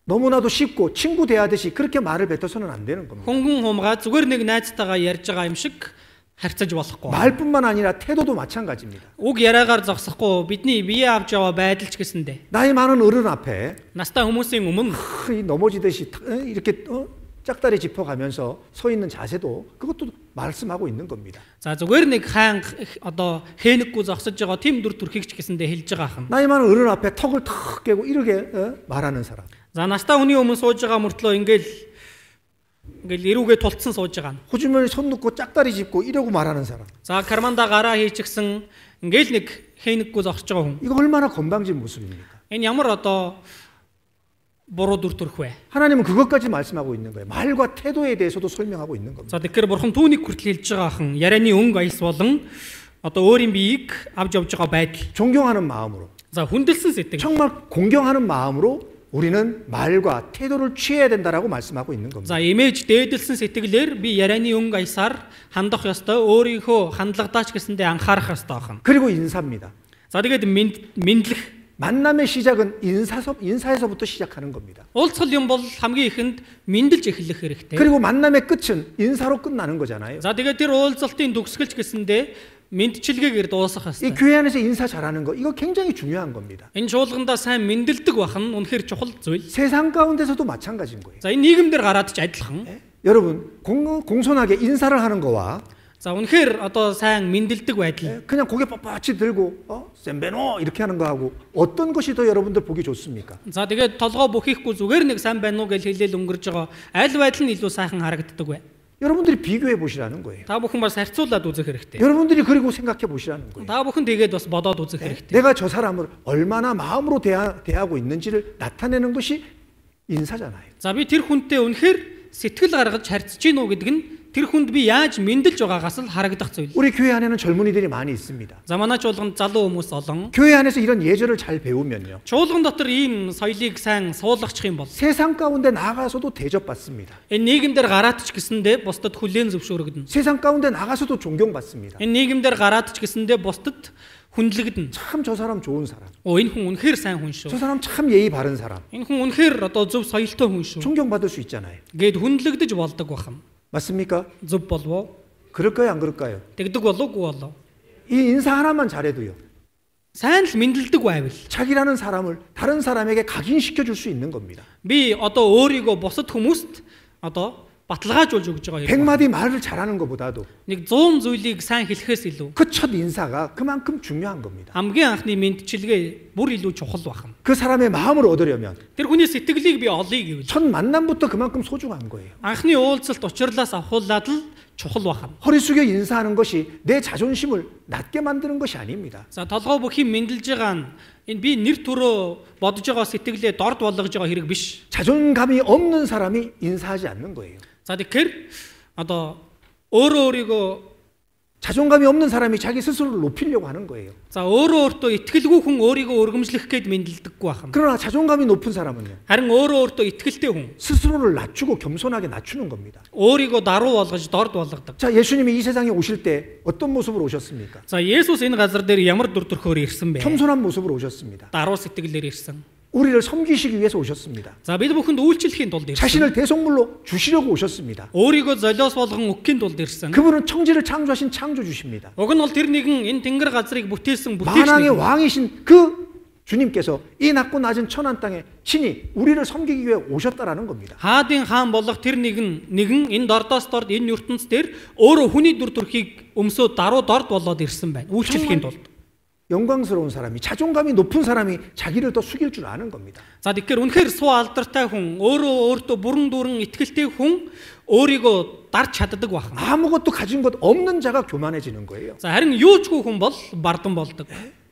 너무나도 쉽고 친구 대하듯이 그렇게 말을 뱉어서는 안 되는 겁니다. хөнгөн хумгаа зүгээр нэг найзтайгаа ярьж байгаа юм шиг харьцаж болохгүй. 말뿐만 아니라 태도도 마찬가지입니다. Уг яриагаар зогсохгүй бидний бие авч яваа байдал ч гэсэндэ. 나이 많은 어른 앞에 Настай хүмүүсийн өмнө 넘어지듯이 이렇게 짝다리 짚어가면서 서 있는 자세도 그것도 말씀하고 있는 겁니다. за зүгээр нэг хаан одоо хээнэггүй зогсож байгаа тийм дүр төрхийг ч гэсэндэ хэлж байгаа хан. 나이 많은 어른 앞에 턱을 턱 깨고 이렇게 말하는 사람. За настай хүний өмнө сууж байгаа мөртлөө ингээл эрүүгээ тулцсан сууж байгаа. 호주머니 손 넣고 짝다리 짚고 이러고 말하는 사람. За карманда гараа хийчихсэн ингээл нэг хээнэггүй зогсож байгаа хүн. 이거 얼마나 건방진 모습입니까? Энэ ямар одоо буруу дүр төрх вэ? 하나님은 그것까지 말씀하고 있는 거예요. 말과 태도에 대해서도 설명하고 있는 겁니다. За тэгэхээр бурхан түүнийг хүртэл хэлж байгаа хан ярианы өнгө аяс болон одоо өөрийн биеийг авч явж байгаа байдал. 존경하는 마음으로. За хүндэлсэн сэтгэл. 정말 공경하는 마음으로 우리는 말과 태도를 취해야 된다라고 말씀하고 있는 겁니다. За имиж дээдэлсэн сэтгэлээр би ярианы өнгө аясаар хандах ёстой, өөрийнхөө хандлагатаач гэсэндээ анхаарах ёстой хан. 그리고 인사입니다. За тэгээд мэдлэх. 만남의 시작은 인사에서부터 시작하는 겁니다. уулзгал юм бол хамгийн ихэнд мэндэлж эхлэх хэрэгтэй. 그리고 만남의 끝은 인사로 끝나는 거잖아요. За тэгээд тэр уулзалтын төгсгөлч гэсэндээ мэндчилгээгээр дуусах 이 ёстой. 교회 안에서 인사 잘하는 거 이거 굉장히 중요한 겁니다. Энэ чуулгандаа сайн мэндэлдэг байх нь үнэхээр чухал зүйл. 세상 가운데서도 마찬가지인 거예요. За энэ нийгэмдэр гараад ч адилхан. 여러분 공손하게 인사를 하는 거와 За үнэхээр одоо сайн мэндэлдэг байдал. 그냥 고개 뻣뻣이 들고 셈베노 이렇게 하는 거하고 어떤 것이 더 여러분들 보기 좋습니까? За тэгээд толгоо бүхийхгүй зүгээр нэг сайн байна уу гэж хэлээл өнгөрж байгаа аль байдал нь илүү сайхан харагддаг вэ? 여러분들이 비교해 보시라는 거예요. Та бүхэн бас харьцуулаад үзэх хэрэгтэй. 여러분들이 그리고 생각해 보시라는 거예요. Та бүхэн тэгээд бас бодоод үзэх хэрэгтэй. 내가 저 사람을 얼마나 마음으로 대하고 있는지를 나타내는 것이 인사잖아요. За би тэр хүнтэй үнэхээр сэтгэл гаргаж харьцаж гин үү гэдэг нь тэр хүнд би яаж мэндэлж байгаагаас л харагдах зүйл. 우리 교회 안에는 젊은이들이 많이 있습니다. За манай чуулганд залуу хүмүүс олон. 교회 안에서 이런 예절을 잘 배우면요. Чуулган дотор ийм соёлыг сайн суулгачих юм бол 세상 가운데 나가서도 대접받습니다. энэ нийгэмдэр гараад ч гэсэндээ бусдад хүлээн зөвшөөрөгдөн. 세상 가운데 나가서도 존경받습니다. Энэ нийгэмдэр гараад ч гэсэндээ бусдад хүндлэгдэн. 참 저 사람 좋은 사람. Энэ хүн үнэхээр сайн хүн шүү. 저 사람 참 예의 바른 사람. Энэ хүн үнэхээр одоо зөв соёлтой хүн шүү. 존경받을 수 있잖아요. Гэд хүндлэгдэж болдог бахан. 맞습니까? Зөв болов уу? 그럴까요, 안 그럴까요? Тэгдэг болов уу болов? 이 인사 하나만 잘해도요. Сайн л мэндэлдэг байвал 자기라는 사람을 다른 사람에게 각인시켜 줄 수 있는 겁니다. би одоо өөрийгөө бусад хүмүүст одоо баталгаажуулж өгж байгаа юм. 100마디 말을 잘하는 것보다도 Нэг 100 зүйлийг сайн хэлэхээс илүү 그 첫 인사가 그만큼 중요한 겁니다. хамгийн анхны мэндчилгээ бүр илүү чухал бахан. 그 사람의 마음을 얻으려면 Тэр хүний сэтгэлийг би олъё гэвэл 첫 만남부터 그만큼 소중한 거예요. анхны уулзалт учрлаас авахуулаад л чухал бахан. 허리 숙여 인사하는 것이 내 자존심을 낮게 만드는 것이 아닙니다. За толгой бүхий мэндэлж байгаа нь энэ би нэр төрөө бодож байгаа сэтгэлээ дорд болгож байгаа хэрэг биш. 자존감이 없는 사람이 인사하지 않는 거예요. За тэгэхээр одоо өөрийгөө 자존감이 없는 사람이 자기 스스로를 높이려고 하는 거예요. за өөртөө итгэлгүй хүн өөрийгөө өргөмжлөх гээд мэндэлдэггүй бахан. 그러나 자존감이 높은 사람은요. Харин өөртөө итгэлтэй хүн 스스로를 낮추고 겸손하게 낮추는 겁니다. өөрийгөө даруу болгож дорд болгодог. 자, 예수님이 이 세상에 오실 때 어떤 모습으로 오셨습니까? За Есүс энэ газар дээр ямар дүр төрхөөр ирсэн бэ? 겸손한 모습으로 오셨습니다. Даруу сэтгэлээр ирсэн. 우리를 섬기시기 위해서 오셨습니다. За бид бүхэнд үйлчлэхийн тулд ирсэн. 자신을 대속물로 주시려고 오셨습니다. өөрийгөө золиос болгон өгөхийн тулд ирсэн. 그분은 청지를 창조하신 창조주십니다. Уг нь бол тэр нэгэн энэ тэнгэр газрыг бүтээсэн 만왕의 бүтээч. 왕이신 그 주님께서 이 낮고 낮은 천한 땅에 친히 우리를 섬기기 위해 오셨다라는 겁니다. Хаадын хаан болох тэр нэгэн энэ дордоос дорд энэ ертөнц дээр өөрөө хүний дүр төрхийг өмсөө даруу дорд болоод ирсэн байна. Үйлчлэхийн тулд. 영광스러운 사람이 자존감이 높은 사람이 자기를 더 숙일 줄 아는 겁니다. За тэгэхээр үнэхээр суу алдартай хүн өөртөө бүрэн дүүрэн итгэлтэй хүн өөрийгөө дарж чаддаг бахан. 아무것도 가진 것 없는 자가 교만해지는 거예요. За харин юучгүй хүн бол бардан болдог.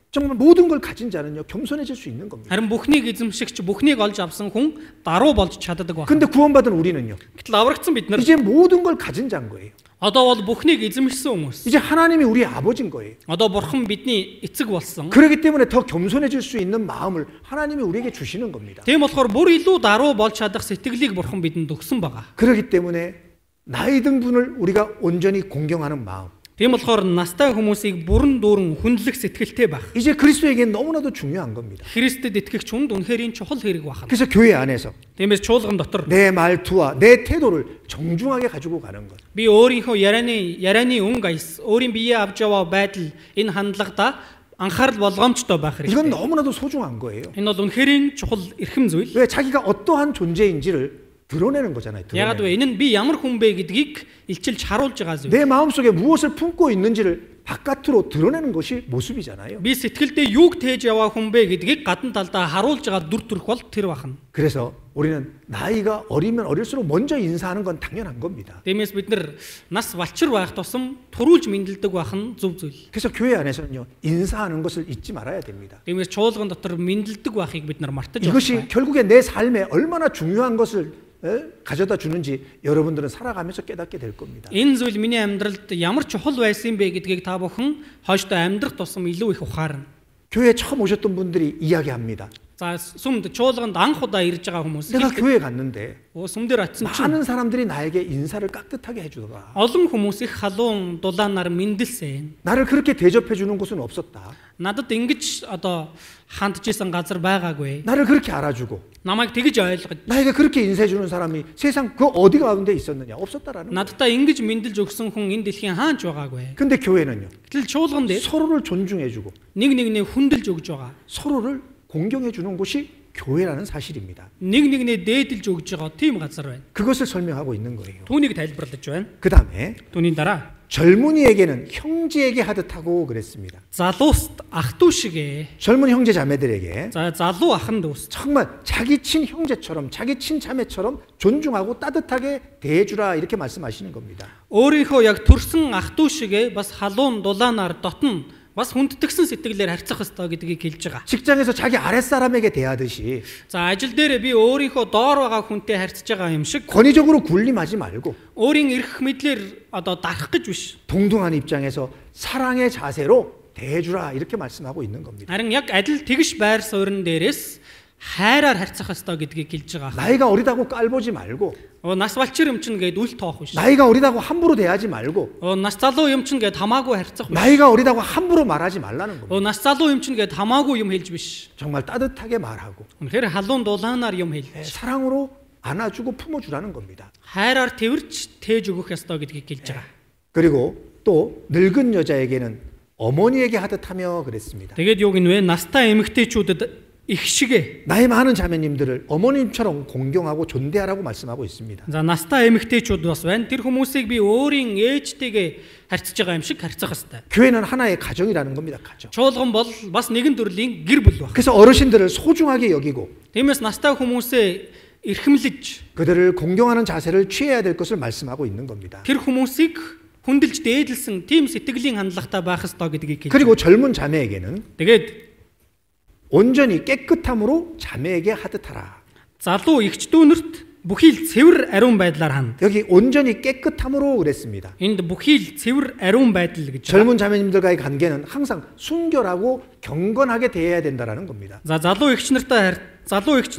정말 모든 걸 가진 자는요 겸손해질 수 있는 겁니다. Харин бүхнийг эзэмшигч бүхнийг олж авсан хүн даруу болж чаддаг бахан. 근데 구원받은 우리는요. Гэтэл аврагдсан бид нар 이제 모든 걸 가진 자인 거예요. одоо бол бүхнийг эзэмшсэн хүмүүс. 이제 하나님이 우리의 아버지인 거예요. Одоо бурхан бидний эцэг болсон. 그렇기 때문에 더 겸손해질 수 있는 마음을 하나님이 우리에게 주시는 겁니다. Тийм болохоор бүр илүү даруу болж чадах сэтгэлийг бурхан бидэнд өгсөн байгаа. 그렇기 때문에 나이 든 분을 우리가 온전히 공경하는 마음. Тийм болохоор настай хүмүүсийг бүрэн дүүрэн хүндлэх сэтгэлтэй байх. 이제 그리스도에게 너무나도 중요한 겁니다. Христэд итгэх хүнд үнэхээр чухал хэрэг байна. 그래서 교회 안에서 Тиймээс чуулган дотор 내 말투와 내 태도를 정중하게 가지고 가는 것. би өөрийнхөө ярианы өнгө аяс, өөрийн биеэ авч яваа байдал энэ хандлагада анхаарал болгоомжтой байх 이건 хэрэгтэй. 너무나도 소중한 거예요. Энэ бол үнэхээр чухал эрхэм зүйл. 왜 자기가 어떠한 존재인지를 드러내는 거잖아요. Ягаад 드러내는. вэ? Энэ нь би ямар хүн бэ гэдгийг илчилж харуулж байгаа зүйл. 내 마음속에 무엇을 품고 있는지를 바깥으로 드러내는 것이 모습이잖아요. Би сэтгэлдээ юуг тээж яваа хүн бэ гэдгийг гадна талдаа харуулж байгаа дүр төрх бол тэр бахна. 그래서 우리는 나이가 어리면 어릴수록 먼저 인사하는 건 당연한 겁니다. Тиймээс бид нар нас балчир байх тусам төрүүлж мэндэлдэг байх нь зөв зүйл. 그래서 교회 안에서는요 인사하는 것을 잊지 말아야 됩니다. Тиймээс чуулган дотор мэндэлдэг байхыг бид нар мартаж 이것이 байна. 결국에 내 삶에 얼마나 중요한 것을 가져다 주는지 여러분들은 살아가면서 깨닫게 될 겁니다. Энэ зүйл миний амьдралд ямар чухал байсан бэ гэдгийг та бүхэн хойштоо амьдрах тусам илүү их ухаарна. 교회에 처음 오셨던 분들이 이야기합니다. За сүмд чуулганд анх удаа ирж байгаа хүмүүс 내가 교회 갔는데 сүмдэр очсон чинь 많은 사람들이 나에게 인사를 깍듯하게 해주더라. олон хүмүүс их халуун дулаанаар мэндэлсэн. 나를 그렇게 대접해 주는 곳은 없었다. Надад ингэж одоо хандж исэн газар байгаагүй. 나를 그렇게 알아주고 Намайг тэгж ойлгож, 나에게 그렇게 인사해 주는 사람이 세상 그 어디 가운데 있었느냐? 없었다라는 거예요. надтай ингэж мэндэлж өгсөн хүн энэ дэлхийн хаанч байгаагүй. 근데 교회는요. Гэтэл чуулган дээр 서로를 존중해 주고 нэг нэгнээ хүндэлж өгж байгаа. 서로를 공경해 주는 곳이 교회라는 사실입니다. Нэг нэгнээ дээдэлж өгж байгаа тийм газар байна. 그것을 설명하고 있는 거예요. Түүнийг тайлбарлаж байна. 그다음에 Түүний дараа 젊은이에게는 형제에게 하듯 하고 그랬습니다. залууст ах トゥ шигэ. 젊은 형제 자매들에게 За залуу ахын дүүс. 정말 자기 친형제처럼 자기 친자매처럼 존중하고 따뜻하게 대해주라 이렇게 말씀하시는 겁니다. Өөрийнхөө яг төрсөн ах トゥ шигэ бас халуун дулаанаар дотно бас хүндэтгсэн сэтгэлээр харьцах ёстой гэдгийг хэлж байгаа. 직장에서 자기 아랫사람에게 대하듯이 За ажил дээр би өөрийнхөө доор байгаа хүнтэй харьцаж байгаа юм шиг 권위적으로 군림하지 말고 өөрийн эрх мэдлэр одоо дарах гэж биш. 동등한 입장에서 사랑의 자세로 대해주라 이렇게 말씀하고 있는 겁니다. Харин яг адил тэгш байр суурин дээрээс хайраар харьцах ёстой гэдгийг хэлж байгаа. 나이가 어리다고 깔보지 말고 Нас балчир юм чин гээд үл тоох биш. 나이가 어리다고 함부로 대하지 말고 Нас залуу юм чин гээд хамаагүй харьцах биш. 나이가 어리다고 함부로 말하지 말라는 겁니다. Нас залуу юм чин гээд хамаагүй юм хэлж биш. 정말 따뜻하게 말하고 Үнэхээр халуун дулаанаар юм хэлж. 사랑으로 안아주고 품어주라는 겁니다. Хайраар тэрвэрч тээж өгөх ёстой гэдгийг хэлж байгаа. 그리고 또 늙은 여자에게는 어머니에게 하듯 하며 그랬습니다. Тэгээд юу гинвэ настай эмэгтэйчүүдэд их шигэ. 나이 많은 자매님들을 어머님처럼 공경하고 존대하라고 말씀하고 있습니다. За настай эмэгтэйчүүд бас байна. Тэр хүмүүсийг би өөрийн ээжтэйгээ харьцаж байгаа юм шиг харьцах ёстой. 교회는 하나의 가정이라는 겁니다. 가정. Чуулган бол бас нэгэн төрлийн гэр бүл баг. 그래서 어르신들을 소중하게 여기고 Тиймээс настай хүмүүсээ эрхэмлэж 그들을 공경하는 자세를 취해야 될 것을 말씀하고 있는 겁니다. тэр хүмүүсийг хүндэлж дээдлсэн тийм сэтгэлийн хандлагатай байх ёстой гэдгийг хэлж. 그리고 젊은 자매에게는 Тэгээд 온전히 깨끗함으로 자매에게 하듯 하라. залуу эгч дүүнэрт бүхий л цэвэр ариун байдлаар ханд. 여기 온전히 깨끗함으로 그랬습니다. Энд бүхий л цэвэр ариун байдал гэж. 젊은 자매님들과의 관계는 항상 순결하고 경건하게 대해야 된다라는 겁니다. За залуу эгч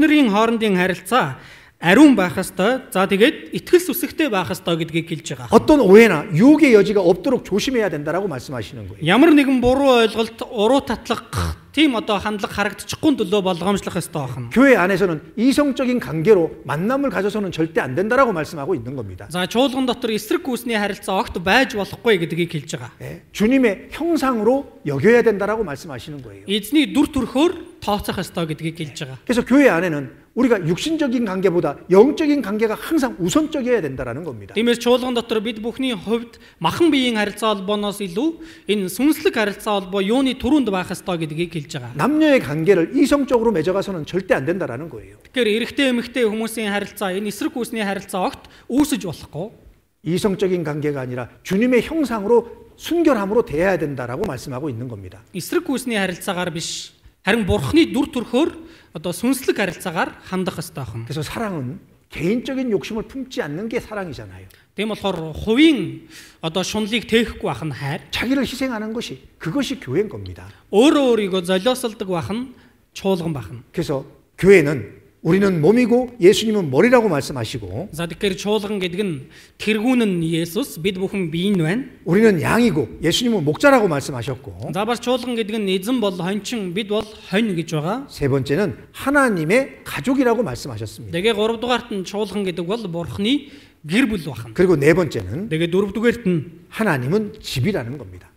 нарын хоорондын харилцаа ариун байх ёстой. За тэгээд итгэл сүсэгтэй байх ёстой гэдгийг хэлж байгаа. 어떤 오해나 유혹의 여지가 없도록 조심해야 된다라고 말씀하시는 거예요. Ямар нэгэн буруу ойлголт, уруу татлах тийм одоо хандлага харагдчихгүй төлөө болгоомжлох ёстой байна. 교회 안에서는 이성적인 관계로 만남을 가져서는 절대 안 된다라고 말씀하고 있는 겁니다. За чуулган дотор эсрэг гүйсний харилцаа огт байж болохгүй гэдгийг хэлж байгаа. 예, 주님의 형상으로 여겨야 된다라고 말씀하시는 거예요. Эзний дүр төрхөөр тооцох ёстой гэдгийг хэлж байгаа. 그래서 교회 안에는 우리가 육신적인 관계보다 영적인 관계가 항상 우선적이어야 된다라는 겁니다. Тиймээс чуулган дотор бид бүхний хувьд махан биеийн харилцаа холбооноос илүү энэ сүнслэг харилцаа холбоо юуны түрүүнд байх ёстой гэдгийг хэлж байгаа. 남녀의 관계를 이성적으로 맺어가서는 절대 안 된다라는 거예요. Тэгэхээр эрэгтэй эмэгтэй хүмүүсийн харилцаа энэ эсрэг гүйсний харилцаа огт үүсэж болохгүй. 이성적인 관계가 아니라 주님의 형상으로 순결함으로 대해야 된다라고 말씀하고 있는 겁니다. Эсрэг гүйсний харилцаагаар биш. Харин бурхны дүр төрхөөр одоо сүнслэг харилцаагаар хандах ёстой юм. 그래서 사랑은 개인적인 욕심을 품지 않는 게 사랑이잖아요. Тийм болохоор хувийн одоо шунлыг тээхгүй байх нь хайр. 자기를 희생하는 것이 그것이 교회인 겁니다. Өөрөө өөрийгөө золиослдог байх нь чуулган байх нь. 그래서 교회는 우리는 몸이고 예수님은 머리라고 말씀하시고 За тэгэхээр чуулган гэдэг нь тэргүүн нь Есүс, бид бүхэн биеийн байна. 우리는 양이고 예수님은 목자라고 말씀하셨고 За бас чуулган гэдэг нь эзэн бол хончин, бид бол хонь гэж байгаа. 세 번째는 하나님의 가족이라고 말씀하셨습니다. Тэгээ 3 дугаарт нь чуулган гэдэг бол Бурхны гэр бүл байна. 그리고 네 번째는 Тэгээ 4 дугаарт нь 하나님은 집이라는 겁니다.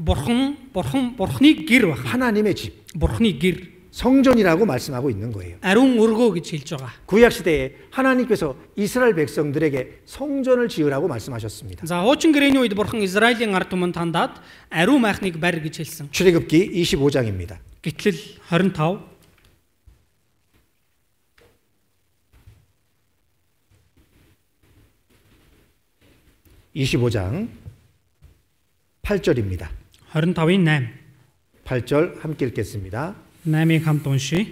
Бурхны гэр байна. 하나님의 집, Бурхны гэр. 성전이라고 말씀하고 있는 거예요. Ариун өргөө гэж хэлж байгаа. 구약 시대에 하나님께서 이스라엘 백성들에게 성전을 지으라고 말씀하셨습니다. За хуучин гэрээний үед Бурхан Израилийн ард түмэнд хандаад ариун майхныг барь гэж хэлсэн. 출애굽기 25장입니다. Гэтэл 25 25장 8절입니다. 25-ийн 8. 8절 함께 읽겠습니다. 8-ыг хамт уншия.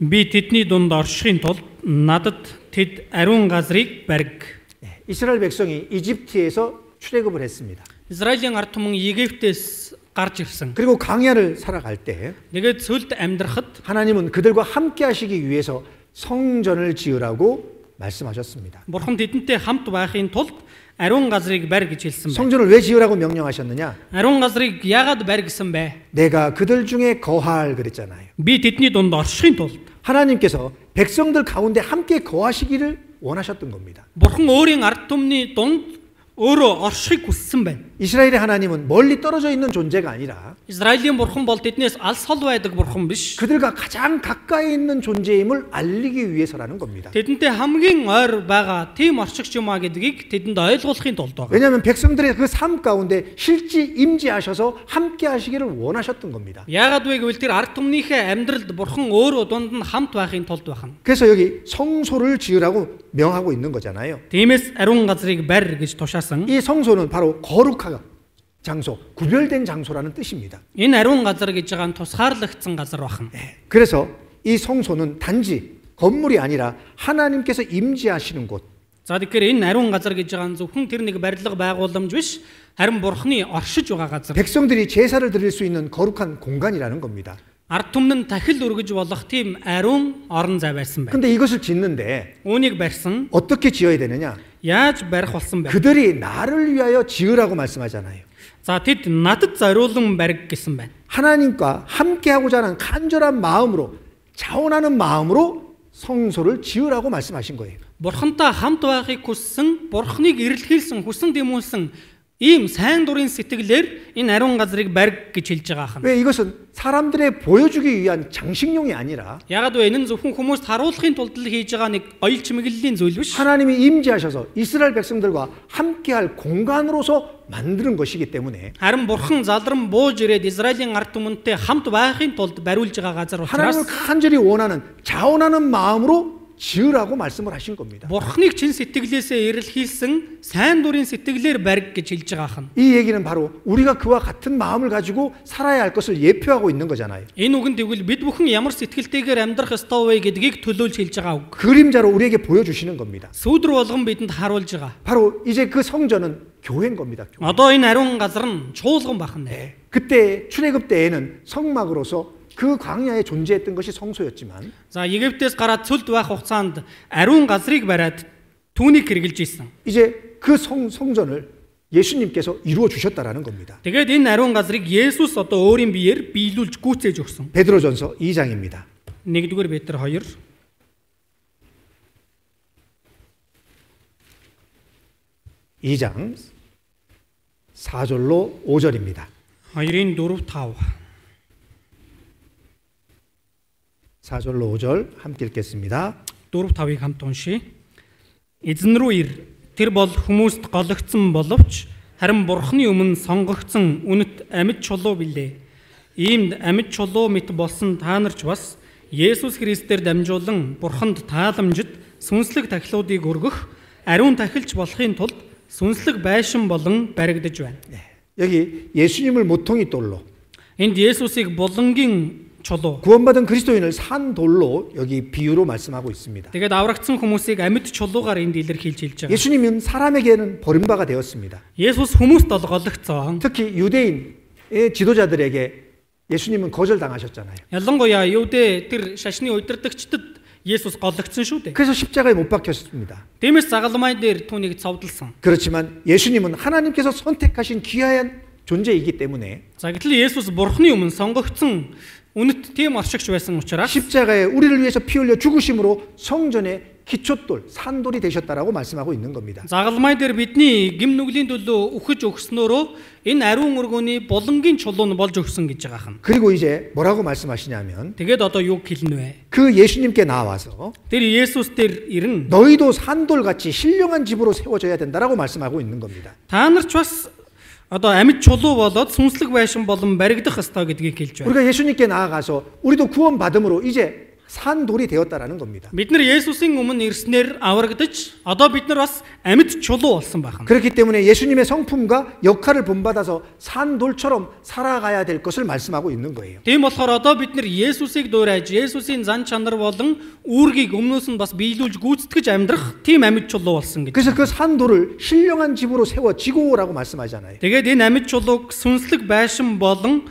Би тэдний дунд оршихын тулд надад тэд ариун газрыг бариг. 이스라엘 백성이 이집트에서 출애굽을 했습니다. Израилийн ард түмэн Египтээс гарч ирсэн. 그리고 광야를 살아갈 때 Тэгээд сүлд амьдрахад 하나님은 그들과 함께 하시기 위해서 성전을 지으라고 말씀하셨습니다. Бурхан тэдэнтэй хамт байхын тулд ариун газрыг барь гэж хэлсэн байна. 성전을 왜 지으라고 명령하셨느냐? Ариун газрыг яагаад барь гэсэн бэ? 내가 그들 중에 거할 그랬잖아요. Би тэдний дунд оршихын тулд 하나님께서 백성들 가운데 함께 거하시기를 원하셨던 겁니다. Бурхан өөрийн ард түмний дунд өөрөө оршихыг хүссэн байна. 이스라엘의 하나님은 멀리 떨어져 있는 존재가 아니라 Израилийн Бурхан бол тэднээс алс хол байдаг Бурхан биш. 그들과 가장 가까이 있는 존재임을 알리기 위해서라는 겁니다. Тэдэнтэй хамгийн ойр байгаа тийм оршигч юм а гэдгийг тэдэнд ойлгуулахын тулд байна. 왜냐하면 백성들의 그 삶 가운데 실제 임재하셔서 함께 하시기를 원하셨던 겁니다. Яагаад вэ гэвэл тэр ард түмнийхээ амьдралд Бурхан өөрөө дунд нь хамт байхын тулд байна. 그래서 여기 성소를 지으라고 명하고 있는 거잖아요. Тиймээс ариун газрыг барь гэж тушаасан. 이 성소는 바로 거룩한 장소, 구별된 장소라는 뜻입니다. Энэ ариун газар гэж байгаа нь тусгаарлагдсан газар байна. 그래서 이 성소는 단지 건물이 아니라 하나님께서 임재하시는 곳. За тэгэхээр энэ ариун газар гэж байгаа нь зөвхөн тэр нэг барилга байгууламж биш, харин Бурханы оршиж байгаа газар. 백성들이 제사를 드릴 수 있는 거룩한 공간이라는 겁니다. Ард түмэн тахил өргөж болох тийм ариун орон зай байсан байна. 근데 이것을 짓는데 Үүнийг барьсан 어떻게 지어야 되느냐? яаж барих болсон бэ? 그들이 나를 위하여 지으라고 말씀하잖아요. За тэд надад зориулан бариг гэсэн байна. 하나님과 함께하고자 하는 간절한 마음으로 자원하는 마음으로 성소를 지으라고 말씀하신 거예요. Бурхантай хамт байхыг хүссэн, Бурханыг эрэлхийлсэн, хүссэн дэмүүлсэн ийм сайн дурын сэтгэлээр энэ ариун газрыг бариг гэж хэлж байгаа хань. 왜 이것은 사람들의 보여주기 위한 장식용이 아니라 Ягаад вэ? Энэ нь зөвхөн хүмүүст харуулахын тулд л хийж байгаа нэг оёл чимэглэлийн зүйл биш. 하나님이 임재하셔서 이스라엘 백성들과 함께할 공간으로서 만드는 것이기 때문에 Харин Бурхан залран бууж ирээд Израилийн ард түмэнтэй хамт байхын тулд бариулж байгаа газар 하나님을 учраас 간절히 원하는 자원하는 마음으로 지으라고 말씀을 하신 겁니다. Бурханыг чин сэтгэлээсээ эрэлхийлсэн сайн дурын сэтгэлээр бариг гэж хэлж байгаа хань. 이 얘기는 바로 우리가 그와 같은 마음을 가지고 살아야 할 것을 예표하고 있는 거잖아요. Энэ үгэнд тэгвэл бид бүхэн ямар сэтгэлтэйгээр амьдрах ёстой вэ гэдгийг төлөөлж хэлж байгаа үг. 그림자로 우리에게 보여주시는 겁니다. Сүүдэр болгон бидэнд харуулж байгаа. 바로 이제 그 성전은 교회인 겁니다. 교회. Одоо энэ ариун газар нь чуулган бахна. 그때 출애굽 때에는 성막으로서 그 광야에 존재했던 것이 성소였지만 За Египтээс гараад цөлд байх хугацаанд ариун газрыг бариад түүнийг хэрэгжилж ийсэн. 이제 그 성전을 예수님께서 이루어 주셨다라는 겁니다. Тэгээд энэ ариун газрыг Есүс одоо өөрийн биеэр биелүүлж гүйцээж өгсөн. 베드로전서 2장입니다. 1-р Петр 2 2장 4절로 5절입니다. 2-ын 4-5 4절로 5절 함께 읽겠습니다. 4-5-ыг хамт уншия. Эзэн рүү ир. Тэр бол хүмүүст гологдсон боловч харин Бурханы өмнө сонгогдсон үнэт амьд чулуу билээ. Иймд амьд чулуу мэт болсон та нар ч бас Есүс Христээр дамжуулан Бурханд тааламжид сүнслэг тахилуудыг өргөх ариун тахилч болохын тулд сүнслэг байшин болон баригдаж байна. 여기 예수님을 모퉁이 돌로 Энд Есүсийг булангийн чулуу. 구원받은 그리스도인을 산 돌로 여기 비유로 말씀하고 있습니다. Тэгээд аврагдсан хүмүүсийг амьд чулуугаар энд илэрхийлж хэлж байгаа. 예수님은 사람에게는 버림바가 되었습니다. Есүс хүмүүст бол гологдсон. 특히 유대인의 지도자들에게 예수님은 거절당하셨잖아요. Ялангуяа Юудэ тэр шашны удирдагчдад Есүс голөгдсөн шүү дээ. 그래서 십자가에 못 박혔습니다. Тиймээс загалмай дээр түүнийг цовдлсон. 그렇지만 예수님은 하나님께서 선택하신 귀한 존재이기 때문에 За гэтэл Есүс Бурхны өмнө сонгогдсон үнэт тийм оршигч байсан учраас 십자가에 우리를 위해서 피 흘려 죽으심으로 성전의 기초돌, 산돌이 되셨다라고 말씀하고 있는 겁니다. загалмай дээр бидний гим нүглийн төлөө үхэж өгснөөрөө энэ ариун өргөний булангийн чулуу нь болж өгсөн гэж байгаа хан. 그리고 이제 뭐라고 말씀하시냐면 Тэгээд одоо юу хэлнэ вэ? 그 예수님께 나와서 Тэр Есүс дээр ирэн 너희도 산돌같이 신령한 집으로 세워져야 된다라고 말씀하고 있는 겁니다. та нар ч бас одоо амьд чулуу болоод сүнслэг байшин болон баригдах ёстой гэдгийг хэлж байна. 우리가 예수님께 나아가서 우리도 구원 받음으로 이제 산돌이 되었다라는 겁니다. Бид нар Есүсийн өмнө ирснээр аврагдаж одоо бид нар бас амьд чулуу болсон байна. 그렇기 때문에 예수님의 성품과 역할을 본받아서 산돌처럼 살아가야 될 것을 말씀하고 있는 거예요. Тийм болохоор одоо бид нар Есүсийг дуурайж Есүсийн зан чанар болон үүргийг өмнөөс нь бас биелүүлж гүйцэтгэж амьдрах тийм амьд чулуу болсон гэж. 그래서 그 산돌을 신령한 집으로 세워지고라고 말씀하잖아요. Тэгээд энэ амьд чулууг сүнслэг байшин болгон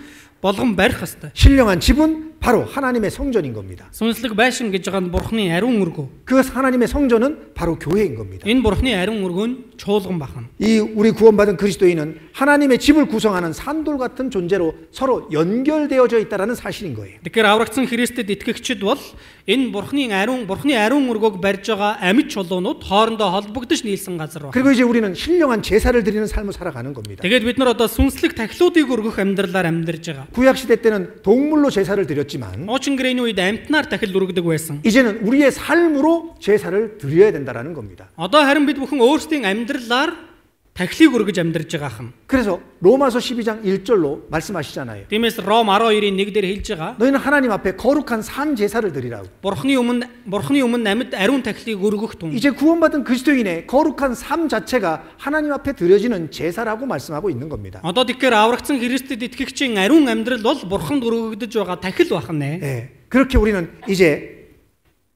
барих ёстой. 신령한 집은 바로 하나님의 성전인 겁니다. Сүнслэг байшин гэж байгаа нь Бурхны ариун өргөө. 그 하나님의 성전은 바로 교회인 겁니다. Энэ Бурхны ариун өргөө нь чуулган байна. 이 우리 구원받은 그리스도인은 하나님의 집을 구성하는 산돌 같은 존재로 서로 연결되어져 있다라는 사실인 거예요. Тэгэхээр аврагдсан Христэд итгэгчид бол энэ Бурхны ариун өргөөг барьж байгаа амьд чулуунууд хоорондоо холбогдож нийлсэн газар байна. 그리고 이제 우리는 신령한 제사를 드리는 삶을 살아가는 겁니다. Тэгээд бид нар одоо сүнслэг тахилуудыг өргөх амьдралаар амьдарж байгаа. 구약 시대 때는 동물로 제사를 드렸지만 Уучин гэрээний үед амьтнаар тахил өргөдөг байсан. 이제는 우리의 삶으로 제사를 드려야 된다라는 겁니다. Одоо харин бид бүхэн өөрсдийн амьдралаар тахилыг өргөж амьдарж байгаа хам. 그래서 로마서 12장 1절로 말씀하시잖아요. Тиймээс Ром 12-ийн 1 дээр хэлж байгаа. 너희는 하나님 앞에 거룩한 산 제사를 드리라고. Бурхны өмнө амьд ариун тахилыг өргөх тун. 이제 구원받은 그리스도인의 거룩한 삶 자체가 하나님 앞에 드려지는 제사라고 말씀하고 있는 겁니다. Одоо тэгэхээр аврагдсан Христэд итгэгчийн ариун амьдрал бол Бурханд өргөгдөж байгаа тахил байна. 네, 그렇게 우리는 이제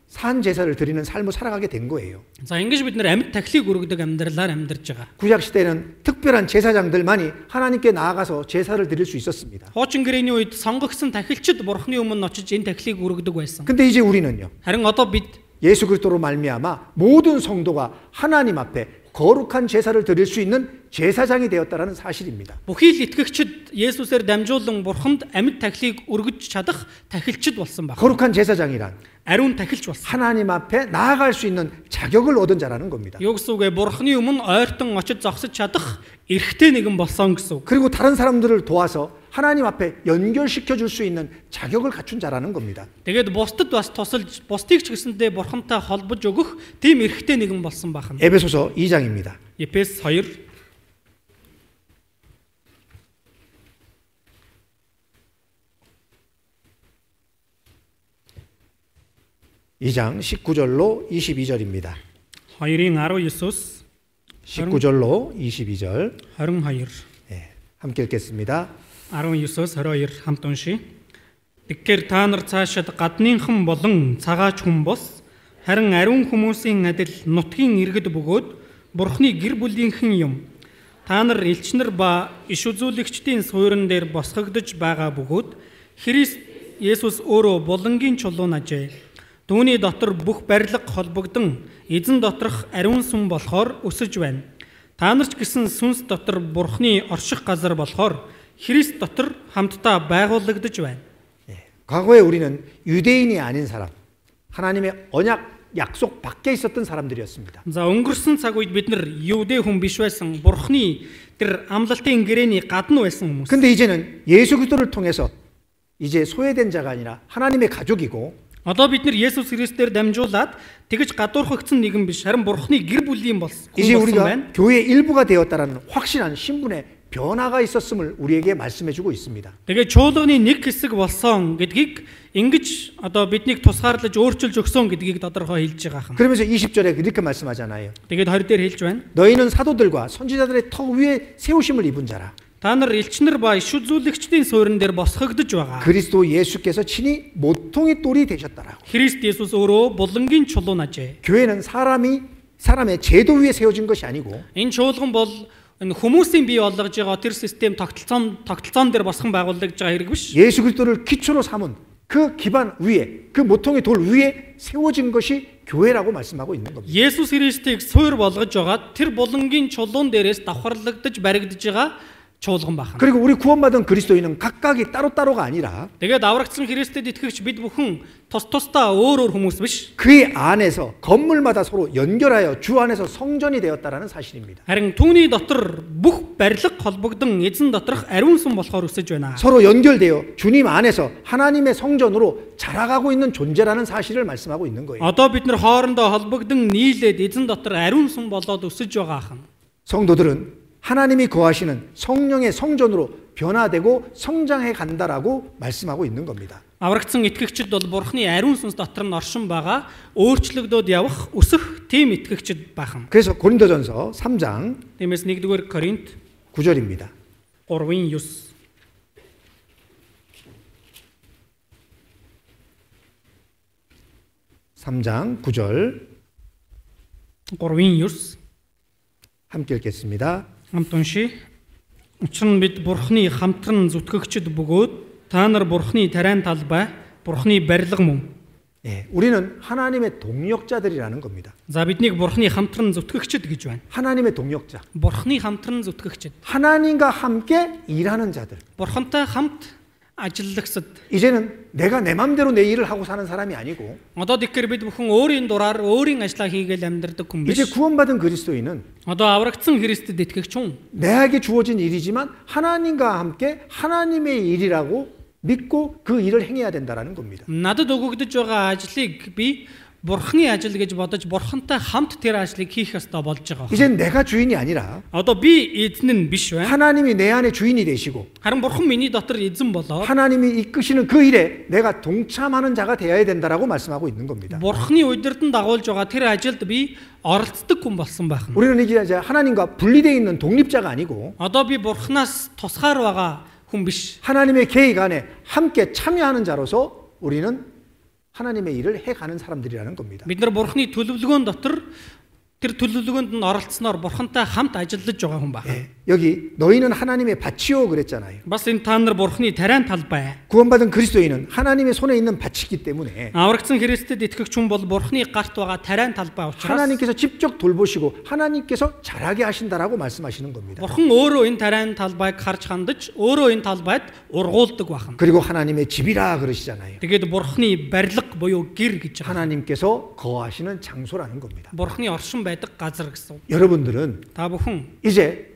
산 제사를 드리는 삶을 살아가게 된 거예요. За ингэж бид нар амьд тахилыг өргөдөг амьдралаар амьдарж байгаа. 구약 시대는 특별한 제사장들만이 하나님께 나아가서 제사를 드릴 수 있었습니다. Хуучин гэрээний үед сонгогдсон тахилчид Бурхны өмнө очиж энэ тахилыг өргөдөг байсан. 근데 이제 우리는요. Харин одоо бид 예수 그리스도로 말미암아 모든 성도가 하나님 앞에 거룩한 제사를 드릴 수 있는 제사장이 되었다라는 사실입니다. бүхий л итгэгчид Есүсээр дамжуулан Бурханд амьд тахилыг өргөж чадах тахилчид болсон байна. 거룩한 제사장이란 Ариун тахилч болсон. 하나님 앞에 나아갈 수 있는 자격을 얻은 자라는 겁니다. Юу гэсэн үг вэ? Бурхны өмнө ойртон очиж зогсож чадах эрхтэй нэгэн болсон гэсэн үг. 그리고 다른 사람들을 도와서 하나님 앞에 연결시켜 줄 수 있는 자격을 갖춘 자라는 겁니다. Тэгээд бусдад бас тусалж, бусдыг ч гэсэндээ Бурхантай холбож өгөх тийм эрхтэй нэгэн болсон байна. 에베소서 2장입니다. Ефес 2 2장 19절로 22절입니다. 2-ын 19-с 19절로 22절. 22. 네, 함께 읽겠습니다. 19-с 22 хамт уншия. Тэгэхээр та нар цаашид гадныхан болон цагаач хүн бос харин ариун хүмүүсийн адил нутгийн иргэд бөгөөд Бурхны гэр бүлийнхэн юм. Та нар элчнэр ба иш үзүүлэгчдийн суурин дээр босгогдож байгаа бөгөөд Христ Есүс өөрөө булангийн чулуун ажээ. Түүний дотор бүх барилга холбогдсон эзэн доторх ариун сүм болохоор өсөж байна. Та нар ч гэсэн сүнс дотор Бурхны орших газар болохоор Христ дотор хамтдаа байгуулагдаж байна. 과거에 우리는 유대인이 아닌 사람, 하나님의 언약 약속 밖에 있었던 사람들이었습니다. За өнгөрсөн цаг үед бид нар юудэ хүн биш байсан. Бурхны тэр амлалтын гэрээний гадна байсан хүмүүс. 근데 이제는 예수 그리스도를 통해서 이제 소외된 자가 아니라 하나님의 가족이고 Одоо бид нар Есүс Христээр дамжуулаад тэгж гадуурхагдсан нэгэн биш харин Бурхны гэр бүлийн болсон. 이제 우리가 교회의 일부가 되었다라는 확실한 신분의 변화가 있었음을 우리에게 말씀해 주고 있습니다. Тэгээ чуулганы нэг хэсэг болсон гэдгийг ингэж одоо биднийг тусгаарлаж өөрчилж өгсөн гэдгийг тодорхой хэлж байгаа юм. 그러면서 20절에 이렇게 말씀하잖아요. Тэгээд 20 дээр хэлж байна. 너희는 사도들과 선지자들의 턱 위에 세우심을 입은 자라. Та нар элчнэр ба иш үзүүлэгчдийн суурин дээр босгогдож байгаа. 그리스도 예수께서 친히 모퉁이 돌이 되셨다라고. Христ Есүс өөрөө булангийн чулуун ажээ. 교회는 사람의 제도 위에 세워진 것이 아니고 Энэ чуулган бол энэ хүмүүсийн бий болгож байгаа тэр систем тогтолцоон дээр босгон байгуулагдж байгаа хэрэг биш. 예수 그리스도를 기초로 삼은 그 기반 위에, 그 모퉁이 돌 위에 세워진 것이 교회라고 말씀하고 있는 겁니다. Есүс Христийг суурь болгож байгаа тэр булангийн чулуун дээрээс давхарлагдаж баригдаж байгаа чуулган бахан. 그리고 우리 구원받은 그리스도인은 각각이 따로따로가 아니라 Тэгээд аврагдсан Христэд итгэгч бид бүхэн тусдаа өөр хүмүүс биш. 그 안에서 건물마다 서로 연결하여 주 안에서 성전이 되었다라는 사실입니다. Харин түүний дотор бүх барилга холбогдсон эзэн доторх ариун сүм болохоор өсөж байна. 서로 연결되어 주님 안에서 하나님의 성전으로 자라가고 있는 존재라는 사실을 말씀하고 있는 거예요. Одоо бид нар хоорондоо холбогдсон нийлээд эзэн дотор ариун сүм болоод өсөж байгаа хан. 성도들은 하나님이 거하시는 성령의 성전으로 변화되고 성장해 간다라고 말씀하고 있는 겁니다. Аврагдсан итгэгчид бол Бурхны ариун сүнс дотор нь оршин байгаа, өөрчлөгдөөд явах, өсөх тийм итгэгчид бахан. 그래서 고린도전서 3장 Тиймээс 1-р Коринт 9절입니다. 3:9. 3장 9절 3:9 함께 읽겠습니다. хамт уншия. Учир нь бид Бурхны хамтран зүтгэгчд бөгөөд та нар Бурхны тариан талбай, Бурхны барилга мөн. 예, 우리는 하나님의 동역자들이라는 겁니다. За биднийг Бурхны хамтран зүтгэгчд гэж байна. 하나님의 동역자. Бурхны хамтран зүтгэгчд. 하나님과 함께 일하는 자들. Бурхантай хамт ажиллагсад. 이제는 내가 내 맘대로 내 일을 하고 사는 사람이 아니고 Одоо тэгэхээр бид бүхэн өөрийн дураар өөрийн ажлаа хийгээл амьдардаг хүн 이제 биш. 구원받은 그리스도인은 Одоо аврагдсан Христэд итгэгч хүн. 내게 주어진 일이지만 하나님과 함께 하나님의 일이라고 믿고 그 일을 행해야 된다라는 겁니다. Надад өгөгдөж байгаа ажлыг би Бурхны ажил гэж бодож Бурхантай хамт тэр ажлыг хийх ёстой болж байгаа. 이젠 내가 주인이 아니라 Одоо би эзэн нь биш байна. 하나님이 내 안에 주인이 되시고 Харин Бурхан миний дотор эзэн болоод 하나님이 이끄시는 그 일에 내가 동참하는 자가 되어야 된다라고 말씀하고 있는 겁니다. Бурханы удирдан дагуулж байгаа тэр ажилд би оролцдог хүн болсон байх нь. 우리는 이제 하나님과 분리되어 있는 독립자가 아니고 Одоо би Бурханаас тусгаар байгаа хүн биш. 하나님의 계획 안에 함께 참여하는 자로서 우리는 하나님의 일을 해가는 사람들이라는 겁니다. Бид нар Бурханы төлөвлөгөөн дотор тэр төлөвлөгөөнд нь оролцсноор Бурхантай хамт ажиллаж байгаа хүн байна. 예, 여기 너희는 하나님의 밭이요 그랬잖아요. Бас энэ та нар Бурханы тариан талбай. 구원받은 그리스도인은 하나님의 손에 있는 밭이기 때문에 Аврагдсан Христэд итгэгч хүн бол Бурханы гарт байгаа тариан талбай учраас 하나님께서 직접 돌보시고 하나님께서 잘하게 하신다라고 말씀하시는 겁니다. Бурхан өөрөө энэ тариан талбайг харж хандаж өөрөө энэ талбайд ургуулдаг байна. 그리고 하나님의 집이라 그러시잖아요. Тэгээд Бурханы барилга буюу гэр гэж байгаа. 하나님께서 거하시는 장소라는 겁니다. Бурханы оршин байдаг газар гэсэн. 여러분들은 Та бүхэн 이제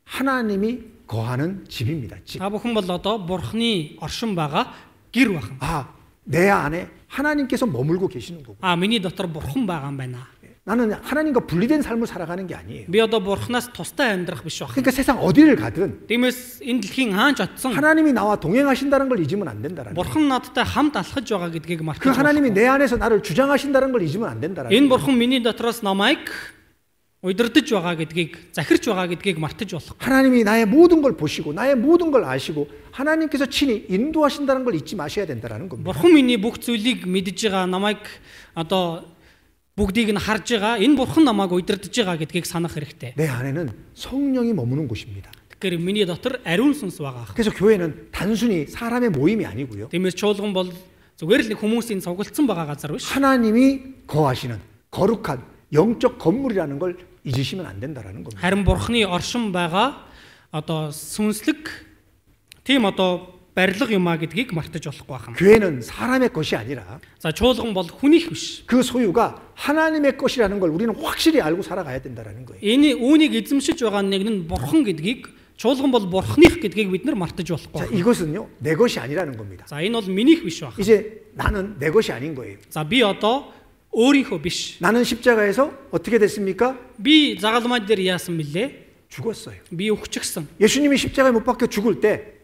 하나님이 거하는 집입니다. 집. Та бүхэн бол одоо Бурханы оршин байгаа гэр байна. 아, 내 안에 하나님께서 머물고 계시는 거고. Миний дотор Бурхан байгаа юм байна. 나는 하나님과 분리된 삶을 살아가는 게 아니에요. Би одоо Бурханаас тустай амьдрах биш байна. 그러니까 세상 어디를 가든 Тиймээс энэ дэлхийн хаанч очсон 하나님이 나와 동행하신다는 걸 잊으면 안 된다라는 거예요. Бурхан надтай хамт алхаж байгаа гэдгийг 그 мартаж 하나님이 байна. 내 안에서 나를 주장하신다는 걸 잊으면 안 된다라는 Энэ 거예요. Бурхан миний дотроос намайг удирдах байгаа гэдгийг, захирч байгаа гэдгийг мартаж болох. 하나님이 나의 모든 걸 보시고 나의 모든 걸 아시고 하나님께서 친히 인도하신다는 걸 잊지 마셔야 된다라는 겁니다. Бурхан миний бүх зүйлийг мэдж байгаа, намайг одоо бүгдийг нь харж байгаа. Энэ Бурхан намайг удирдах байгаа гэдгийг санах хэрэгтэй. 내 안에는 성령이 머무는 곳입니다. Тэгэхээр миний дотор ариун сүнс байгаа. 그래서 교회는 단순히 사람의 모임이 아니고요. Тиймээс чуулган бол зүгээр л нэг хүмүүсийн цуглдсан байгаа газар биш. 하나님이 거하시는 거룩한 영적 건물이라는 걸 잊으시면 안 된다라는 겁니다. Харин Бурханы оршин байгаа одоо сүнслэг тийм одоо барилга юмаа гэдгийг мартаж болохгүй байна. 교회는 사람의 것이 아니라 За чуулган бол хүнийх биш. 그 소유가 하나님의 것이라는 걸 우리는 확실히 알고 살아가야 된다라는 거예요. Энэ үүнийг эзэмшиж байгаа нэг нь Бурхан гэдгийг чуулган бол Бурханых гэдгийг бид нар мартаж 자, болохгүй. 이것은요 내 것이 아니라는 겁니다. За энэ бол минийх биш байна. 이제 나는 내 것이 아닌 거예요. За би одоо өөрийнхөө биш. 나는 십자가에서 어떻게 됐습니까? Би загалмай дээр яасан бilé? 죽었어요. Би өвчгсөн. 예수님이 십자가에 못 박혀 죽을 때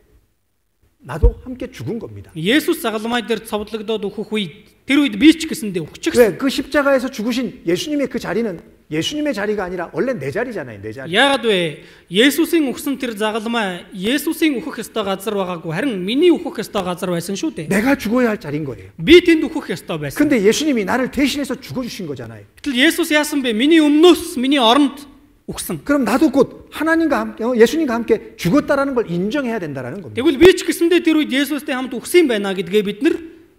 나도 함께 죽은 겁니다. Есүс загалмай дээр цовдлогдоод өөхөх үед тэр үед би ч гэсэндээ өвчгсөн. 왜? 그 십자가에서 죽으신 예수님의 그 자리는 예수님의 자리가 아니라 원래 내 자리잖아요. 내 자리. Яагаад вэ? Есүсийн өгсөн тэр загалмай Есүсийн өөхөх ёстой газар байгаагүй харин миний өөхөх ёстой газар байсан шүү дээ. 내가 죽어야 할 자리인 거예요. Би тэнд өөхөх ёстой байсан. 근데 예수님이 나를 대신해서 죽어주신 거잖아요. Гэтэл Есүс яасан бэ? Миний өмнөөс миний оронд өгсөн. 그럼 나도 곧 하나님과 함께 예수님과 함께 죽었다라는 걸 인정해야 된다라는 겁니다. Тэгвэл би ч гэсэндээ тэр үед Есүстэй хамт өгсөн юм байна гэдгээ бид нар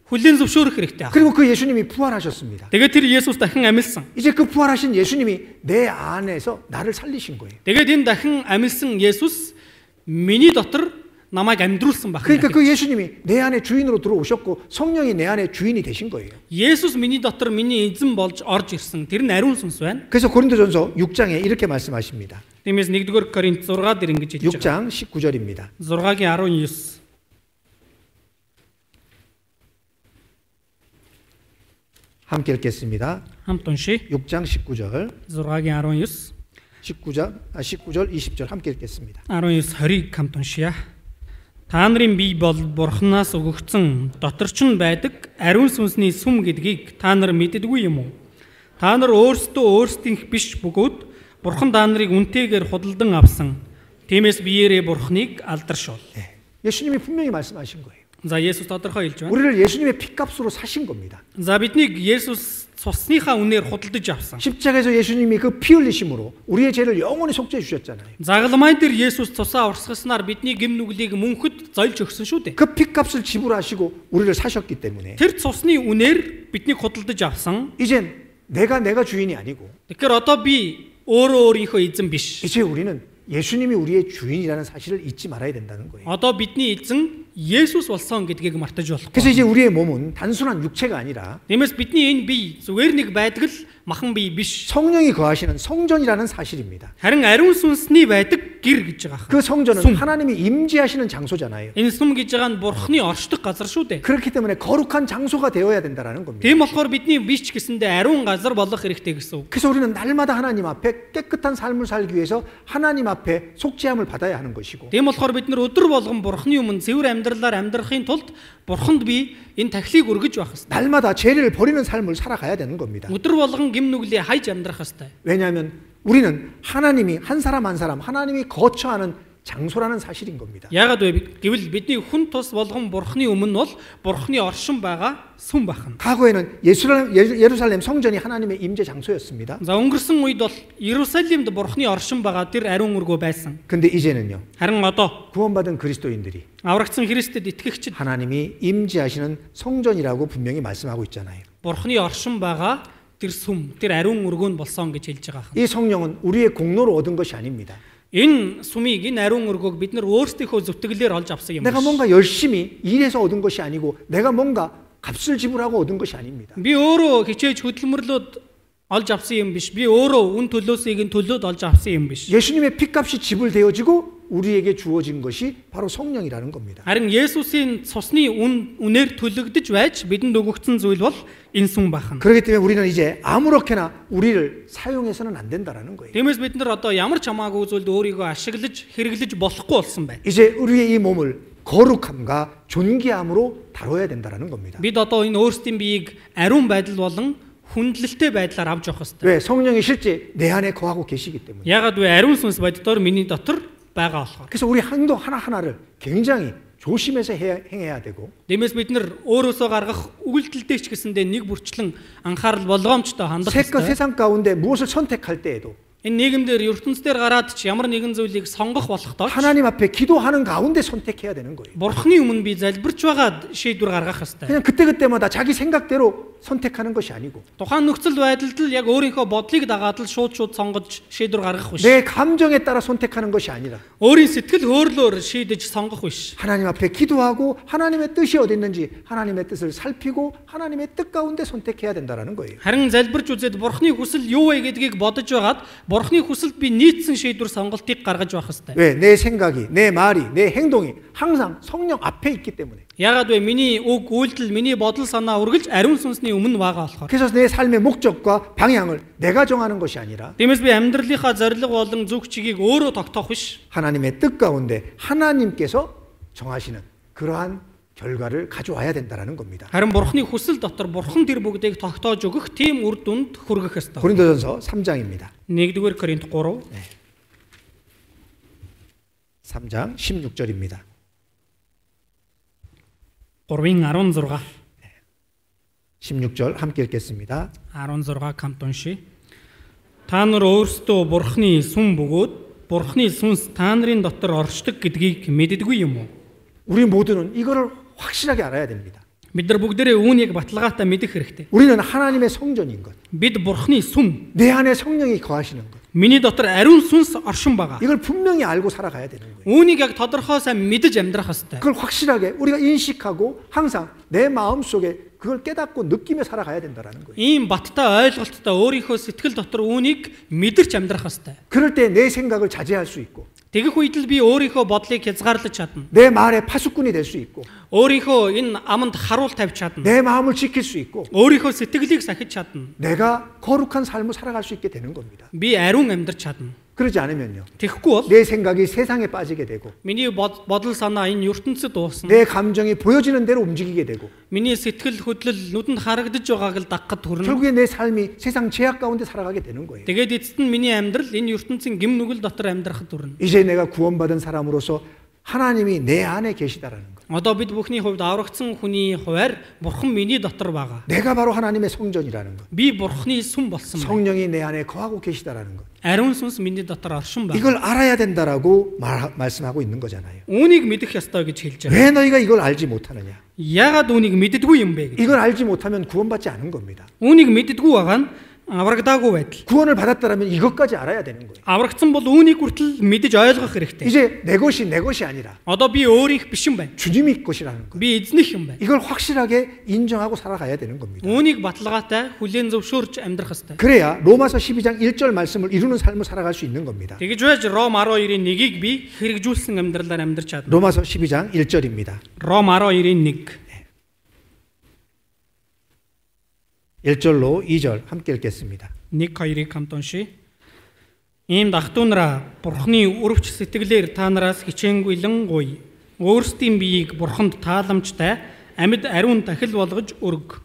хүлээн зөвшөөрөх хэрэгтэй байна. 그리고 그 예수님이 부활하셨습니다. Тэгээд тэр Есүс дахин амилсан. 이제 그 부활하신 예수님이 내 안에서 나를 살리신 거예요. Тэгээд энэ дахин амилсан Есүс миний дотор намайг амьдруулсан байна. 그러니까 그 예수님이 내 안에 주인으로 들어오셨고 성령이 내 안에 주인이 되신 거예요. Есүс миний дотор миний эзэн болж орж ирсэн. Тэр нь ариун сүнс байна. 그래서 고린도전서 6장에 이렇게 말씀하십니다. Тиймээс 1-р Коринт 6 дээр ингэж хэлж байгаа. 6장 19절입니다. 6-гийн 19. 함께 읽겠습니다. Хамт уншия. 6장 19절. 6-гийн 19. 19절 20절 함께 읽겠습니다. 19 20-ыг хамт уншия. Та нарын бие бол Бурханаас өгөгдсөн доторч нь байдаг ариун сүнсний сүм гэдгийг та нар мэддэггүй юм уу? Та нар өөрсдөө өөрсдийнх биш бөгөөд Бурхан та нарыг үнтэйгээр худалдан авсан. Тиймээс биеэрээ Бурханыг алдаршуул. 예수님이 분명히 말씀하신 거예요. За Есүс тодорхой хэлж байна. 우리를 예수님의 피값으로 사신 겁니다. За биднийг Есүс цусныхаа үнээр худалдаж авсан. 십자가에서 예수님이 그 피 흘리심으로 우리의 죄를 영원히 속죄해 주셨잖아요. Загалмай дээр Есүс цусаа урсгаснаар бидний гэм нүглийг мөнхөд зойлж өгсөн шүү дээ. 그 피값을 지불하시고 우리를 사셨기 때문에 Тэр цусны үнээр биднийг худалдаж авсан. 이젠 내가 주인이 아니고 Тэгэхээр одоо би өөрөө өөрийнхөө эзэн биш. 이제 우리는 예수님이 우리의 주인이라는 사실을 잊지 말아야 된다는 거예요. Одоо бидний эзэн Есүс болсон гэдгийг мартаж болохгүй. 그래서 이제 우리의 몸은 단순한 육체가 아니라 Тиймээс бидний энэ бие зүгээр нэг байдаг л махан бие биш. 성령이 거하시는 성전이라는 사실입니다. Харин ариун сүнсний байдаг гэр гэж байгаа. 그 성전은 하나님이 임재하시는 장소잖아요. Энэ сүм гэж байгаа нь Бурхны оршдог газар шүү дээ. 그렇기 때문에 거룩한 장소가 되어야 된다는 겁니다. Тийм болохоор бидний биш ч гэсэндээ ариун газар болох хэрэгтэй гэсэн үг. 그래서 우리는 날마다 하나님 앞에 깨끗한 삶을 살기 위해서 하나님 앞에 속죄함을 받아야 하는 것이고 Тийм болохоор бид нар өдөр болгон Бурхны өмнө цэвэр амьдралаар амьдрахын тулд Бурханд би энэ тахлыг өргөж байх хэрэгтэй. 날마다 죄를 버리는 삶을 살아가야 되는 겁니다. өдөр болгон гим нүглээ хайж амьдрах хэрэгтэй. 왜냐하면 우리는 하나님이 한 사람 한 사람 하나님이 거처하는 장소라는 사실인 겁니다. Яагаад вэ гэвэл бидний хүн тус болгон Бурхны өмнө бол Бурхны оршин байгаа сүм байна. 과거에는 예루살렘 성전이 하나님의 임재 장소였습니다. За өнгөрсөн үед бол Иерусалимд Бурхны оршин байгаа тэр ариун өргөө байсан. 근데 이제는요. Харин одоо 구원받은 그리스도인들이 аврагдсан Христэд итгэгчид 하나님이 임재하시는 성전이라고 분명히 말씀하고 있잖아요. Бурхны оршин байгаа тэр сүм, тэр ариун өргөө нь болсон гэж хэлж байгаа. 이 성령은 우리의 공로로 얻은 것이 아닙니다. Энэ сүмийг энэ ариун өргөөг бид нар өөрсдийнхөө зүтгэлээр олж авсан юм. 내가 뭔가 열심히 일해서 얻은 것이 아니고 내가 뭔가 값을 지불하고 얻은 것이 아닙니다. Би өөрөө хичээж хөдөлмөрлөд олж авсан юм биш. Би өөрөө үн төлөөсийг нь төлөөд олж авсан юм биш. 예수님의 피값이 지불되어지고 우리에게 주어진 것이 바로 성령이라는 겁니다. Харин Есүсийн цусны үнээр төлөгдөж байж бидэнд өгөгдсөн зүйл бол энэ сүм байна. 그렇기 때문에 우리는 이제 아무렇게나 우리를 사용해서는 안 된다라는 거예요. Тиймээс бид нар одоо ямар ч хамаагүй зүйлд өөрийгөө ашиглаж хэрэглэж болохгүй болсон байна. 이제 우리의 이 몸을 거룩함과 존귀함으로 다뤄야 된다라는 겁니다. Бид одоо энэ өөрсдийн биеийг 아리ун байдал болон хүндлэлтэй байдлаар авч явах хэрэгтэй. 왜? 성령이 실제 내 안에 거하고 계시기 때문에. Яагаад вэ? 아리ун сүнс боддоор миний дотор байгаа болохоор. 그래서 우리 행동 하나하나를 굉장히 조심해서 행해야 되고. Тиймээс бид нар өөрөөсөө гаргах үйлдэлтэй ч гэсэндээ нэг бүрчлэн анхаарал болгоомжтой хандах 색과 хэрэгтэй. 세상 가운데 무엇을 선택할 때에도 Энэ нийгэмдэр ертөнцийн гараад ч ямар нэгэн зүйлийг сонгох болохдоо 하나님 앞에 기도하는 가운데 선택해야 되는 거예요. Бурхны өмнө би залбирч байгаа шийдвэр гаргах хэрэгтэй. 그냥 그때그때마다 자기 생각대로 선택하는 것이 아니고 Тухайн нөхцөл байдалд л яг өөрийнхөө бодлыг дагаад л шууд сонгож шийдвэр гаргах биш. 내 감정에 따라 선택하는 것이 아니라 Өөрийн сэтгэл хөдлөлөөр шийдэж сонгох биш. 하나님 앞에 기도하고 하나님의 뜻이 어디 있는지 하나님의 뜻을 살피고 하나님의 뜻 가운데 선택해야 된다라는 거예요. Харин залбирч үзээд Бурхны хүсэл юу вэ гэдгийг бодож байгаад Бурхны хүсэлд би нийцсэн шийдвэр сонголтыг гаргаж байх хэрэгтэй. 왜? 내 생각이, 내 말이, 내 행동이 항상 성령 앞에 있기 때문에. Яагаад вэ? Миний үг, үйлдэл, миний бодол санаа үргэлж ариун сүнсний өмнө байгаа болохоор. 그래서 내 삶의 목적과 방향을 내가 정하는 것이 아니라 Тиймээс би амьдралынхаа зорилго болон зүг чигийг өөрөө тогтоох биш. 하나님의 뜻 가운데 하나님께서 정하시는 그러한 결과를 가져와야 된다라는 겁니다. Харин Бурхны хүсэл дотор Бурхан тэр бүгдийг тогтоож өгөх тийм үр дүнд хүргэх ёстой. 고린도전서 3장입니다. 1-р Коринт 3 3장 16절입니다. 3:16 16절 함께 읽겠습니다. 16 хамт уншия. Та нар өөрсдөө Бурхны сүм бөгөөд Бурхны сүнс та нарын дотор оршдог гэдгийг мэддэггүй юм уу? 우리 모두는 이거를 확실하게 알아야 됩니다. Бид нар бүгдээрээ үүнийг баталгаатай мэдэх хэрэгтэй. 우리는 하나님의 성전인 것. Бид Бурхны сүм. 내 안에 성령이 거하시는 것. Миний дотор ариун сүнс оршин байгаа. 이걸 분명히 알고 살아가야 되는 거예요. Үүнийг яг тодорхой сайн мэдэж амьдрах хэрэгтэй. 그걸 확실하게 우리가 인식하고 항상 내 마음속에 그걸 깨닫고 느끼며 살아가야 된다라는 거예요. Ийм баттай ойлголттой өөрийнхөө сэтгэл дотор үүнийг мэдэрч амьдрах хэрэгтэй. 그럴 때 내 생각을 자제할 수 있고 Тэгэх үед л би өөрийнхөө бодлыг хязгаарлаж чадна. 내 말에 파수꾼이 될 수 있고 Өөрийнхөө энэ аманд харуул тавьж чадна. 내 마음을 지킬 수 있고 Өөрийнхөө сэтгэлийг сахиж чадна. 내가 거룩한 삶을 살아갈 수 있게 되는 겁니다. Би ариун амьдрч чадна. 그러지 않으면요. Тэгэхгүй бол 내 생각이 세상에 빠지게 되고 миний бодол санаа энэ ертөнцид дуусна. 내 감정이 보여지는 대로 움직이게 되고 Миний сэтгэл хөдлөл нүдэнд харагдаж байгааг л дагахад хүрнэ. 결국에 내 삶이 세상 제약 가운데 살아가게 되는 거예요. Тэгээд эцэст нь миний амьдрал энэ ертөнцийн гим нүгэл дотор амьдрахад хүрнэ. 이제 내가 구원받은 사람으로서 하나님이 내 안에 계시다라는 거. Одоо бид бүхний хувьд аврагдсан хүний хуваар Бурхан миний дотор байгаа. 내가 바로 하나님의 성전이라는 것. Би Бурханы сүм болсон байна. 성령이 내 안에 거하고 계시다라는 것. Ариун сүнс миний дотор оршин байна. 이걸 알아야 된다라고 말씀하고 있는 거잖아요. Үүнийг мэдэх ёстой гэж хэлж байна. 왜 너희가 이걸 알지 못하느냐? Яагаад үүнийг мэддэггүй юм бэ гэж. 이걸 알지 못하면 구원받지 않은 겁니다. Үүнийг мэддэггүй байгаа нь аврагдаагүй байдал. 구원을 받았다라면 이것까지 알아야 되는 거예요. Аврагдсан бол үүнийг хүртэл мэдэж ойлгох хэрэгтэй. 이제 내 것이 아니라 Одоо би өөрийнх биш юм байна. 주님이 것이라는 거. Би эзнийх юм байна. 이걸 확실하게 인정하고 살아가야 되는 겁니다. Үүнийг баталгаатай хүлээн зөвшөөрч амьдрах хэрэгтэй. 그래야 로마서 12장 1절 말씀을 이루는 삶을 살아갈 수 있는 겁니다. Тэгэж байж Ром 12-ийн 1-ийг би хэрэгжүүлсэн амьдралаар амьдарч чадна. 로마서 12장 1절입니다. Ром 12-ийн 1. 1절로 2절 함께 읽겠습니다. 1-2-ыг хамт уншия. Ийм дахтунараа Бурхны өрөвч сэтгэлээр та нараас хичээнгүйлэн гуй. Өөрсдийн биеийг Бурханд тааламжтай амьд ариун дахил болгож өрг.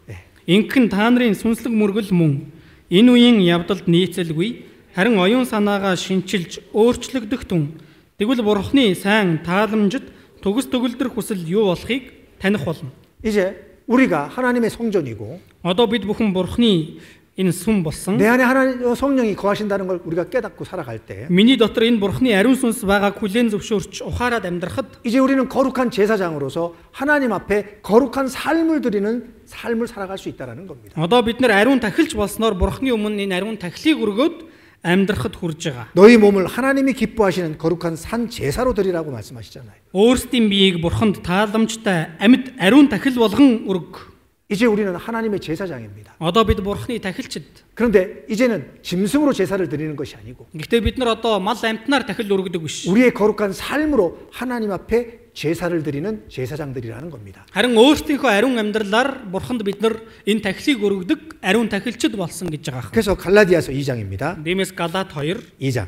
Ингэн та нарын сүнслэг мөргөл мөн энэ үеийн явдалд нийцэлгүй харин оюун санаагаа шинчилж өөрчлөгдөх тун. Тэгвэл Бурхны сайн тааламжид төгс төгөлдөр хүсэл юу болохыг таних болно. 이제 우리가 하나님의 성전이고 Одоо бид бүхэн Бурхны энэ сүм болсон. 내 안에 하나님 성령이 거하신다는 걸 우리가 깨닫고 살아갈 때 Миний дотор энэ Бурхны ариун сүнс байгааг хүлээн зөвшөөрч ухаарад амьдрахад 이제 우리는 거룩한 제사장으로서 하나님 앞에 거룩한 삶을 드리는 삶을 살아갈 수 있다라는 겁니다. одоо бид нар ариун тахилч болсноор Бурхны өмнө энэ ариун тахилыг өргөөд амьдрахад хүрж байгаа. 너희 몸을 하나님이 기뻐하시는 거룩한 산 제사로 드리라고 말씀하시잖아요. Өөрсдийн биеийг Бурханд тааламжтай амьд ариун тахил болгон өрг. 이제 우리는 하나님의 제사장입니다. Одоо бид Бурхны тахилчид. 그런데 이제는 짐승으로 제사를 드리는 것이 아니고 Гэхдээ бид нар одоо мал амьтнаар тахил өргөдөг биш. 우리의 거룩한 삶으로 하나님 앞에 제사를 드리는 제사장들이라는 겁니다. Харин өөрсдийнхөө ариун амьдралаар Бурханд бид нар энэ тахилыг өргөдөг ариун тахилчид болсон гэж байгаа. 그래서 갈라디아서 2장입니다. Дэмэс Галат 2장.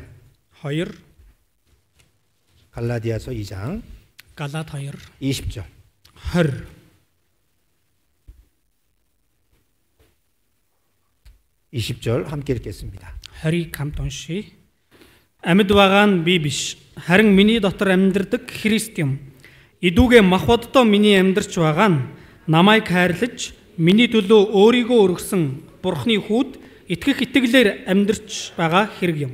2 갈라디아서 2장 Галат 2 20절. 20 20절 함께 읽겠습니다. 20-ыг хамт уншия. Амьд байгаа нь би биш. Харин миний дотор амьдардаг Христ юм. Идүүгээ мах боддоо миний амьдарч байгаа нь намайг хайрлаж миний төлөө өөрийгөө өргөсөн Бурхны хүүд итгэх итгэлээр амьдарч байгаа хэрэг юм.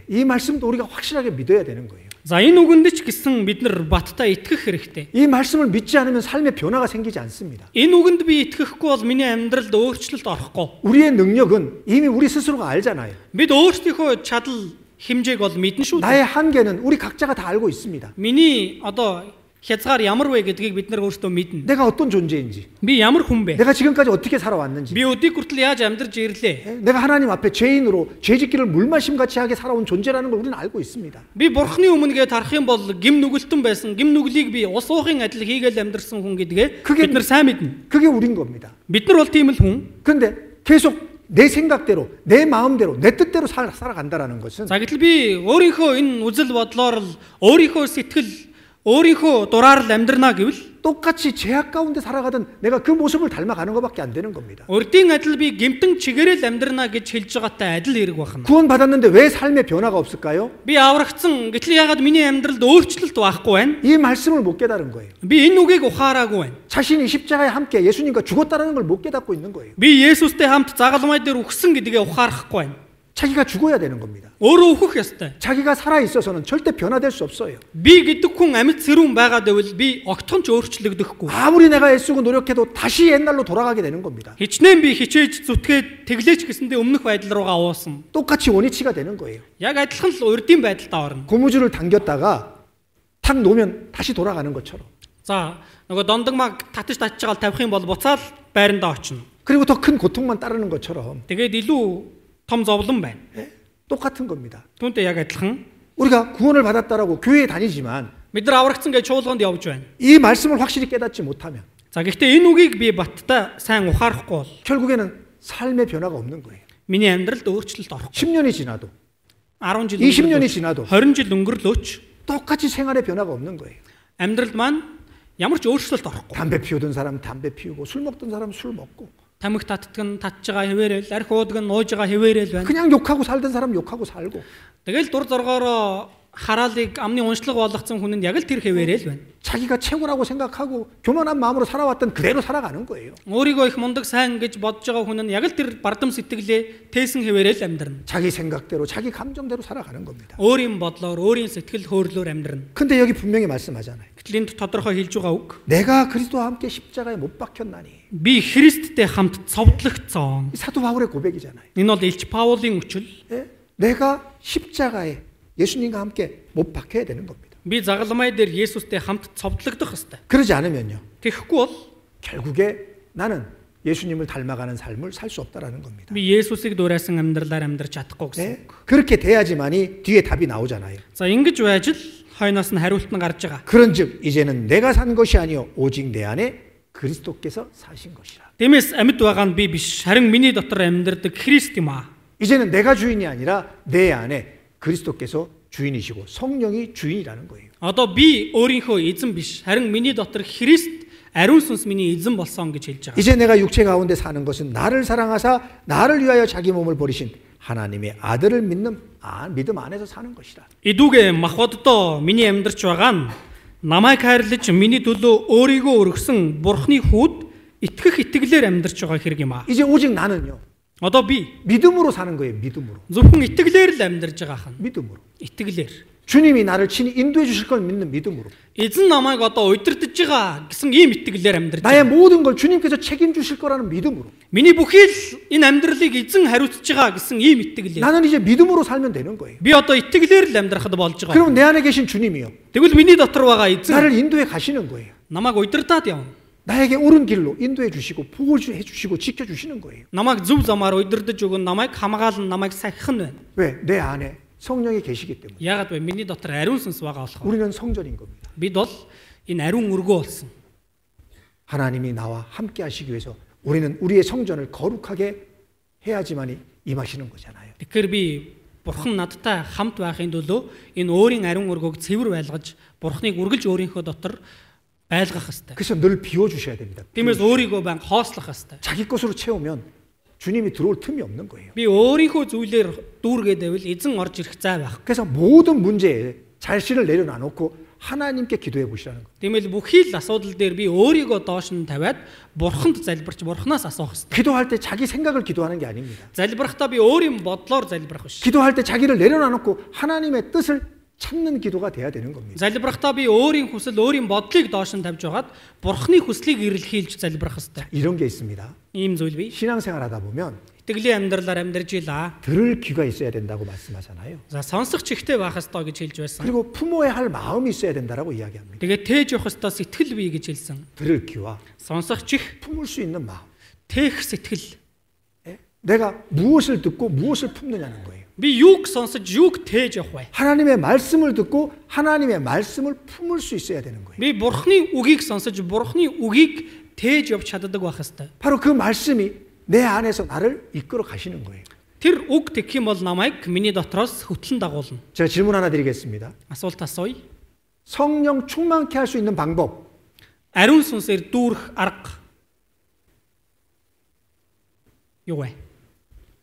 이 말씀도 우리가 확실하게 믿어야 되는 거예요. За энэ үгэнд ч гэсэн бид нар баттай итгэх хэрэгтэй. 이 말씀을 믿지 않으면 삶의 변화가 생기지 않습니다. Энэ үгэнд би итгэхгүй бол миний амьдралд өөрчлөлт орохгүй. 우리의 능력은 이미 우리 스스로가 알잖아요. Бид өөрсдийнхөө чадал хэмжээг бол мэднэ шүү дээ. 나의 한계는 우리 각자가 다 알고 있습니다. Миний одоо хязгаар ямар вэ гэдгийг бид нар өөрсдөө мэднэ. 내가 어떤 존재인지, Би ямар хүн бэ? 내가 지금까지 어떻게 살아왔는지, Би өдий хүртэл яаж амьдарч ирлээ? 내가 하나님 앞에 죄인으로 죄짓기를 물마심 같이 하게 살아온 존재라는 걸 우리는 알고 있습니다. Би Бурхны өмнөгээ тарах юм бол гим нүгэлтэн байсан. Гим нүглийг би ус уухын адил хийгээл амьдарсан хүн гэдгээ бид нар сайн мэднэ. 그게 우린 겁니다. Бид нар бол тийм л хүн. 그런데 계속 내 생각대로, 내 마음대로, 내 뜻대로 살아간다라는 것은 За гэтэл би өөрийнхөө энэ үзэл бодлоор л өөрийнхөө сэтгэл өөрийнхөө дураар л амьдрнаа гэвэл 똑같이 죄악 가운데 살아가던 내가 그 모습을 닮아가는 것밖에 안 되는 겁니다. өрдийн адил би гимтэн чигээрэл амьдрнаа гэж хэлж байгаатай адил хэрэг байна. 구원 받았는데 왜 삶의 변화가 없을까요? Би аврагдсан гэтэл яагаад миний амьдралд өөрчлөлт байхгүй байна? 이 말씀을 못 깨달은 거예요. Би энэ үгийг ухаараагүй байна. 자신이 십자가에 함께 예수님과 죽었다는 걸 못 깨닫고 있는 거예요. Би Есүстэй хамт загалмай дээр үхсэн гэдгээ ухаарахгүй байна. 자기가 죽어야 되는 겁니다. Өөрөө өөхөх ёстой. 자기가 살아 있어서는 절대 변화될 수 없어요. Би гэдэг хүн амьд зэрүүн байгаад байвал би огтхон ч өөрчлөгдөхгүй. 아무리 내가 애쓰고 노력해도 다시 옛날로 돌아가게 되는 겁니다. Хичнээн би хичээж зүтгээд тэглээч гэсэндээ өмнөх байдал руугаа уусан. 똑같이 원위치가 되는 거예요. Яг адилхан л урдийн байдалд орно. 고무줄을 당겼다가 탁 놓으면 다시 돌아가는 것처럼. За нөгөө дондогмаг татаж татчихаал тавих юм бол буцаал байрандаа очино. 그리고 더 큰 고통만 따르는 것처럼. Тэгээд илүү том зовлон байна. 똑같은 겁니다. Түүнтэй яг адилхан 우리가 구원을 받았다라고 교회에 다니지만 бид нар аврагдсан гэж чуулганд явж байна. 이 말씀을 확실히 깨닫지 못하면 За гэхдээ энэ үгийг би баттай сайн ухаарахгүй бол 결국에는 삶의 변화가 없는 거예요. миний амьдралд өөрчлөлт орохгүй. 10년이 지나도 10 жил 20년이 өнгөрлөөч, 지나도 20 жил өнгөрлөөч 똑같이 생활의 변화가 없는 거예요. амьдралд маань ямар ч өөрчлөлт орохгүй. 담배 피우던 사람 담배 피우고 술 먹던 사람 술 먹고 Тамхи татдаг нь татж байгаа хэвээрэл, арх уудаг нь ууж байгаа хэвээрэл байна. 그냥 욕하고 살던 사람 욕하고 살고 Тэгэл дур зоргоороо хараалыг амны уншлаг болгоцсон хүн нь яг л тэр хэвээрэл байна. 자기가 최고라고 생각하고 교만한 마음으로 살아왔던 그대로 살아가는 거예요. Өөрийгөө их мундаг сайн гэж бодож байгаа хүн нь яг л тэр бардам сэтгэлээ тээсэн хэвээрэл амьдрна. 자기 생각대로 자기 감정대로 살아가는 겁니다. Өөрийн бодлоор, өөрийн сэтгэл хөдлөлөөр амьдрна. 근데 여기 분명히 말씀하잖아요. Гэтэл энд тодорхой хэлж байгаа үг. 내가 그리스도와 함께 십자가에 못 박혔나니. Би Христтэй хамт цовдлогдсон. 이 사도 바울의 고백이잖아요. Энэ бол Илч Паулын үчил. 예? 내가 십자가에 예수님과 함께 못 박혀야 되는 겁니다. Би загалмай дээр Есүстэй хамт цовдлогдох ёстой. 그러지 않으면요. Тэгэхгүй бол 결국에 나는 예수님을 닮아가는 삶을 살 수 없다라는 겁니다. би Есүсийг дуурайсан амьдралаар амьдрч чадахгүй гэсэн. 네? 그렇게 돼야지만이 뒤에 답이 나오잖아요. За ингэж байж л хойноос нь хариулт нь гарч байгаа. 그런즉 이제는 내가 산 것이 아니요 오직 내 안에 그리스도께서 사신 것이라. Тиймээс амьд байгаа нь би биш, харин миний дотор амьдардаг Христ юм аа. 이제는 내가 주인이 아니라 내 안에 그리스도께서 주인이시고 성령이 주인이라는 거예요. Одоо би өөрийнхөө эзэн биш, харин миний дотор Христ ариун сүнс миний эзэн болсон гэж хэлж байгаа. 이제 내가 육체 가운데 사는 것은 나를 사랑하사 나를 위하여 자기 몸을 버리신 하나님의 아들을 믿는 믿음 안에서 사는 것이라. Идүүгээ мах боддоо миний амьдарч байгаа нь намайг хайрлаж миний төлөө өөрийгөө өргөсөн Бурхны хүүд итгэх итгэлээр амьдарч байгаа хэрэг юм аа. 이제 오직 나는요. Одоо би 믿음으로 사는 거예요. 믿음으로. зөвхөн итгэлээр л амьдарч байгаа хан. 믿음으로. Итгэлээр. 주님이 나를 친히 인도해 주실 걸 믿는 믿음으로. Эзэн намайг одоо удирдах байгаа гэсэн ийм итгэлээр амьдарч 나의 байгаа. 모든 걸 주님께서 책임주실 거라는 믿음으로. Миний бүхий л энэ амьдралыг эзэн хариуцж байгаа гэсэн ийм итгэлээр. 나는 이제 믿음으로 살면 되는 거예요. Би одоо итгэлээр л амьдрахад болж байгаа. 그럼 내 안에 계신 주님이요. Тэгвэл миний дотор байгаа эзэн 나를 인도해 가시는 거예요. намайг удирдаад явна. 나에게 옳은 길로 인도해 주시고 보호해 주시고 지켜 주시는 거예요. Намайг зөв замаар удирдах өгөн намайг хамгаалan намайг сахих нь байна. 왜? 내 안에 성령이 계시기 때문에. Яагаад вэ? Миний дотор ариун сүнс байгаа болохоор. 우리는 성전인 겁니다. Бид бол энэ ариун өргөө болсон. 하나님이 나와 함께 하시기 위해서 우리는 우리의 성전을 거룩하게 해야지만이 임하시는 거잖아요. Тэгэхээр би Бурхан надтай хамт байхын төлөө энэ өөрийн ариун өргөөг цэвэр байлгаж Бурханыг үргэлж өөрийнхөө дотор байлгах ёстой. 그래서 늘 비워 주셔야 됩니다. Тиймээс өөрийгөө баян хоослох ёстой. 자기 것으로 채우면 주님이 들어올 틈이 없는 거예요. Би өөрийнхөө зүйлээр дүүргээд байвал эзэн орж ирэх зай байхгүй. 그래서 모든 문제에 자신을 내려놔놓고 하나님께 기도해 보시라는 거예요. Тиймээс бүхий л асуудал дээр би өөрийгөө доош нь тавиад Бурханд залбирч Бурханаас асуух ёстой. 기도할 때 자기 생각을 기도하는 게 아닙니다. Залбирахдаа би өөрийн бодлоор залбирах биш. 기도할 때 자기를 내려놔놓고 하나님의 뜻을 찾는 기도가 돼야 되는 겁니다. Залбирахдаа би өөрийн хүсэл, өөрийн бодлыг доош нь тавьж байгаад Бурханы хүслийг эрэлхийлж залбирах ёстой. 이런 게 있습니다. Ийм зүйл бий. 신앙생활 하다 보면 Итгэлийн амьдралаар амьдарч илаа. 들을 귀가 있어야 된다고 말씀하잖아요. За сонсох чихтэй байх ёстой гэж хэлж байсан. 그리고 품어야 할 마음이 있어야 된다라고 이야기합니다. Тэгээд тээж явах ёстой сэтгэл бий гэж хэлсэн. 들을 귀와 Сонсох чих, 품을 수 있는 마음. тээх сэтгэл. 예? 내가 무엇을 듣고 무엇을 품느냐는 거예요. Би юуг сонсож, юуг тээж явах вэ? 하나님의 말씀을 듣고 하나님의 말씀을 품을 수 있어야 되는 거예요. Би Бурханы үгийг сонсож, Бурханы үгийг тээж явж чаддаг байх ёстой. 바로 그 말씀이 내 안에서 나를 이끌어 가시는 거예요. Тэр үг тэгэх юм бол намайг миний дотроос хөтлөн дагуулна. 제가 질문 하나 드리겠습니다. Асуулт асууя. 성령 충만케 할 수 있는 방법. Ариун сүнсээр дүүрэх арга юу вэ?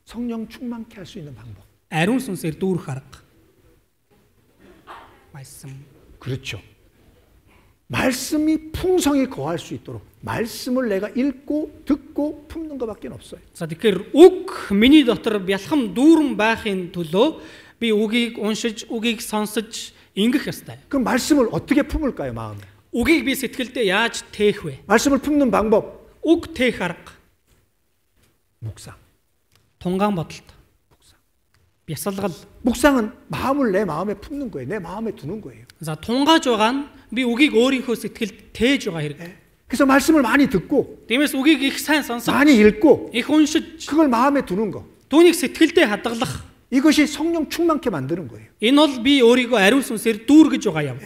성령 충만케 할 수 있는 방법. Ариун сүнсээр дүүрэх арга. Майсан. 그렇죠. 말씀이 풍성히 거할 수 있도록 말씀을 내가 읽고 듣고 품는 것밖에 없어요. За тэгэхээр үг миний дотор бялхам дүүрэн байхын төлөө би үгийг уншиж, үгийг сонсож ингэх ёстой. 그 말씀을 어떻게 품을까요, 마음에? Үгийг би сэтгэлдээ яаж тээх вэ? 말씀을 품는 방법, Үг тээх арга 묵상. тунгаан бодолт. Бясалгал. 묵상은 마음을 내 마음에 품는 거예요. 내 마음에 두는 거예요. За тунгааж байгаа нь би үгийг өөрийнхөө сэтгэлд тээж байгаа хэрэг. 그래서 말씀을 많이 듣고 Тиймээс үгийг их сайн сонсож, 많이 읽고 их уншиж, 그걸 마음에 두는 거. түүнийг сэтгэлдээ хадгалах. 이것이 성령 충만케 만드는 거예요. Энэ бол би өөрийгөө ариун сүнсээр дүүргэж байгаа юм.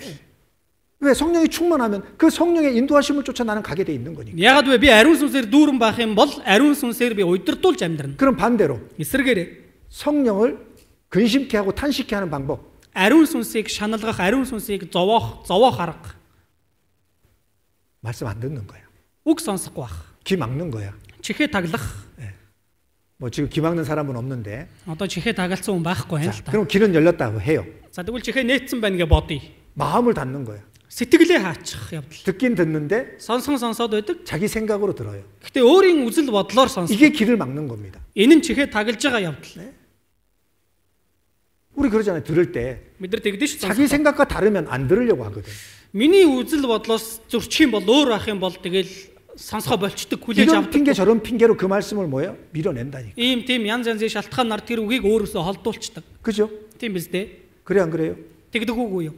왜 성령이 충만하면 그 성령의 인도하심을 쫓아 나는 가게 돼 있는 거니까. Ягаад вэ? Би ариун сүнсээр дүүрэн байх юм бол ариун сүнсээр би удирдуулж амьдрна. 그럼 반대로 Эсвэргээрээ 성령을 근심케 하고 탄식케 하는 방법. ариун сүнсийг шаналгах, ариун сүнсийг зовоох арга. 말씀 안 듣는 거야. Үг сонсохгүй байх. 귀 막는 거야. Чихээ таглах. 뭐 지금 귀 막는 사람은 없는데. Одоо чихээ тагалсан хүн байхгүй байна л 자, та. 그럼 귀는 열렸다고 해요. За тэгвэл чихээ нээсэн байна гэж бодъё. 마음을 닫는 거야. Сэтгэлээ хаачих явдал. 듣긴 듣는데 Сонсоод байдаг. 자기 생각으로 들어요. Гэтэ өөрийн үзэл бодлоор сонсох. 이게 귀를 막는 겁니다. Энэ нь чихээ таглаж байгаа явдал. 우리 그러잖아요. 들을 때 Бид нар тэгдэж ш. 자기 생각과 다르면 안 들으려고 하거든. Миний үзэл бодлоос зөрчих юм бол өөр ах юм бол тэгэл сонсгоо болчдөг, хүлээж 이런 авдаг. 핑계 저런 핑계로 그 말씀을 뭐예요? 밀어낸다니까. Ийм тийм янз янзын шалтгаанаар тэр үгийг өөрөөсөө холдуулцдаг. 그죠? Тийм биз дээ. 그래 안 그래요? Тэгдэг үгүй юу?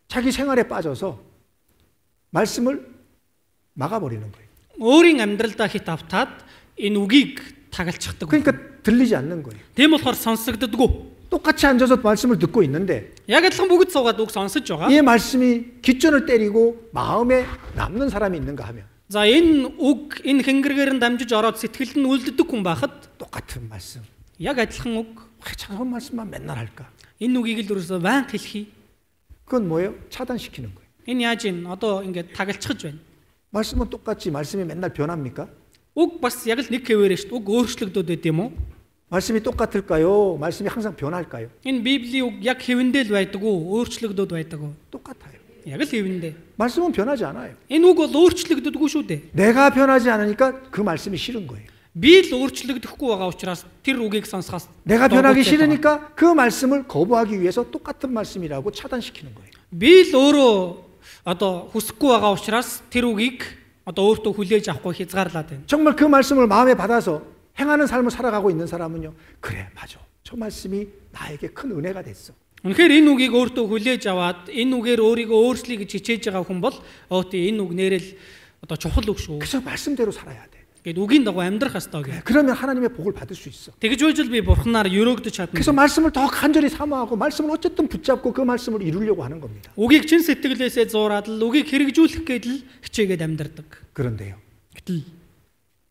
자기 생활에 빠져서 말씀을 막아버리는 거예요. Өөрийн амьдралдаа хит автаад энэ үгийг тагалчихдаг. 그러니까 들리지 않는 거예요. Тийм болохоор сонсогддоггүй. 똑같이 앉아서 말씀을 듣고 있는데 Яг адилхан бүгд суугаад үг сонсож байгаа. 이 말씀이 귓전을 때리고 마음에 남는 사람이 있는가 하면 За энэ үг энэ хэнгэргээр нь дамжиж ороод сэтгэлд нь үлддэг хүн байхад 똑같은 말씀. яг адилхан үг. 왜 저런 말씀만 맨날 할까? Энэ үгийг л ерөөсөө байнга хэлхий. 그건 뭐예요? 차단시키는 거예요. Энэ яаж ийн одоо ингээд тагалчихж байна. 말씀은 똑같지. 말씀이 맨날 변합니까? Үг бас яг л нэг хэвээрээ шүү дээ. Үг өөрчлөгдөд байд юм уу? 말씀이 똑같을까요? 말씀이 항상 변할까요? Энэ Библийн үг яг хэвэндээ л байдаг уу? Өөрчлөгдөд байдаг уу? 똑같아요. Яг л хэвэндээ. 말씀은 변하지 않아요. Энэ үг бол өөрчлөгддөггүй шүү дээ. 내가 변하지 않으니까 그 말씀이 싫은 거예요. Би л өөрчлөгдөхгүй байгаа учраас тэр үгийг сонсохоос 내가 변하기 싫으니까 그 말씀을 거부하기 위해서 똑같은 말씀이라고 차단시키는 거예요. би л өөрөө одоо хүсэхгүй байгаа учраас тэр үгийг одоо өөртөө хүлээж авахгүй хязгаарлаад байна. 정말 그 말씀을 마음에 받아서 행하는 삶을 살아가고 있는 사람은요. 그래, 맞아. 저 말씀이 나에게 큰 은혜가 됐어. Үнэхээр энэ үгийг өөртөө хүлээж аваад энэ үгээр өөрийгөө өөрчлөе гэж хичээж байгаа хүн бол энэ үг нэрэл одоо чухал үг шүү. 그래서 말씀대로 살아야 돼. Гэт үгийн дагуу амьдрах ёстой гэх. 그러면 하나님의 복을 받을 수 있어. Тэгж байж л би бурхнаар өрөөгдөж чадна. 그래서 말씀을 더 간절히 사모하고 말씀을 어쨌든 붙잡고 그 말씀을 이루려고 하는 겁니다. Үгийг чин сэтгэлээсээ зуураад л үгийг хэрэгжүүлэх гээд л хичээгээд амьдрдаг. 그런데요. Гэтэл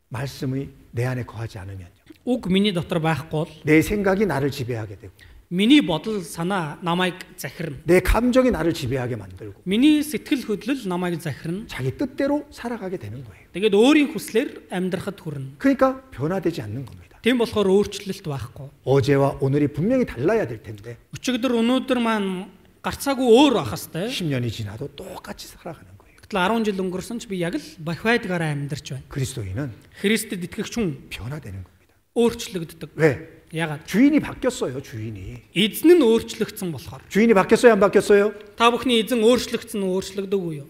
말씀이 내 안에 거하지 않으면요. үг миний дотор байхгүй бол 내 생각이 나를 지배하게 되고 миний бодол санаа намайг захирна. 내 감정이 나를 지배하게 만들고 Миний сэтгэл хөдлөл намайг захирна. 자기 뜻대로 살아가게 되는 거예요. Тэгээд өөрийн хүслээр амьдрахад хүрнэ. 그러니까 변화되지 않는 겁니다. Тийм болохоор өөрчлөлт байхгүй. 어제와 오늘이 분명히 달라야 될 텐데 Өчигдөр өнөөдөр маань гарцаагүй өөр ах хэвээр. 10년이 지나도 똑같이 살아가는 거예요. Гэтэл 10 жил өнгөрсөн ч би яг л бахвайдгаараа амьдарч байна. 그리스도인은 Христэд итгэгч хүн 변화되는 겁니다. өөрчлөгддөг. 왜? Ягаад? 주인이 바뀌었어요. 주인이. Эзэн нь өөрчлөгдсөн болохоор. 주인이 바뀌었어요? 안 바뀌었어요? Та бүхний эзэн өөрчлөгдсөн үү, өөрчлөгдөөгүй юу?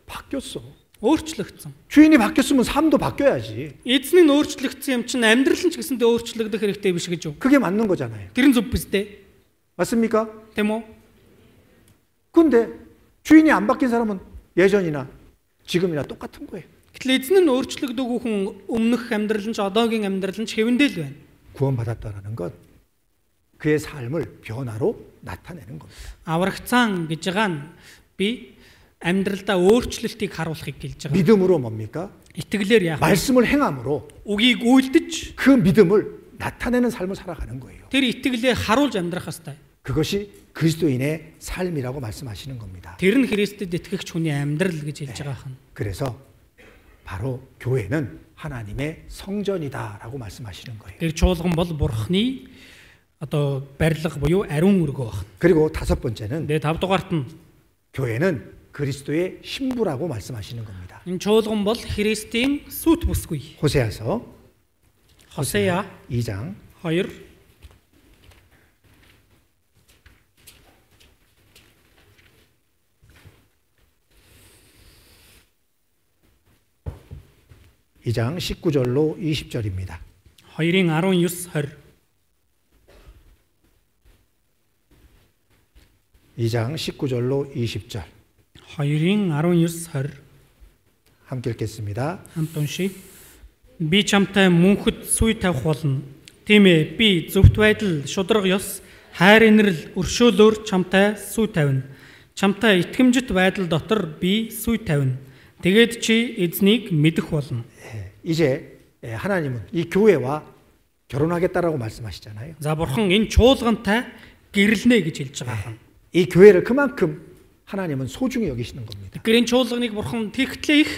바뀌었어. Өөрчлөгдсөн. 주인이 바뀌었으면 삶도 바뀌어야지. Эзэн нь өөрчлөгдсөн юм чинь амьдрал нь ч гэсэндээ өөрчлөгдөх хэрэгтэй биш гэж юу? 그게 맞는 거잖아요. Тэр нь зөв биз дээ. 맞습니까? Тийм үү? 근데 주인이 안 바뀐 사람은 예전이나 지금이나 똑같은 거예요. Гэтэл эзэн нь өөрчлөгдөөгүй хүн өмнөх амьдрал нь ч одоогийн амьдрал нь ч хэвэндээ л байна. 구원받았다라는 것 그의 삶을 변화로 나타내는 겁니다. Аврагцаан гэж байгаа нь би амьдралдаа өөрчлөлтийг харуулахыг гэлж байгаа. 믿음으로 뭡니까? Итгэлээр яах вэ? 말씀을 행함으로 Үгийг үйлдэж 그 믿음을 나타내는 삶을 살아가는 거예요. тэр итгэлээ харуулж амьдрах ёстой. 그것이 그리스도인의 삶이라고 말씀하시는 겁니다. Тэр нь Христэд итгэгч хүний амьдрал гэж хэлж байгаа хэн. 그래서 바로 교회는 하나님의 성전이다라고 말씀하시는 거예요. Тэр чуулган бол Бурхны одоо барилга буюу ариун өргөө байна. 그리고 다섯 번째는 Тэгээ 5 дугаарт нь 교회는 그리스도의 신부라고 말씀하시는 겁니다. Энэ чуулган бол Христийн сүт бүсгүй. 호세아서 Хосея 2장 2 2장 19절로 20절입니다. 2-ын 19-20 2장 19절로 20절 2-ын 19-20 함께 읽겠습니다. хамт уншия. Би чамтай мөнхөд сүй тавих болно. Тийм ээ, би зөвхт байдал, шударга ёс, хайр инрэл, өршөөлөөр чамтай сүй тавина. Чамтай итгэмжит байдал дотор би сүй тавина. Тэгээд чи эзнийг мэдэх болно. 이제 하나님은 이 교회와 결혼하겠다라고 말씀하시잖아요. За бурхан энэ чуулгантай гэрлэнэ гэж хэлж байгаа юм. 이 교회를 그만큼 하나님은 소중히 여기시는 겁니다. Тэгэхээр энэ чуулганыг бурхан тэгтлээ их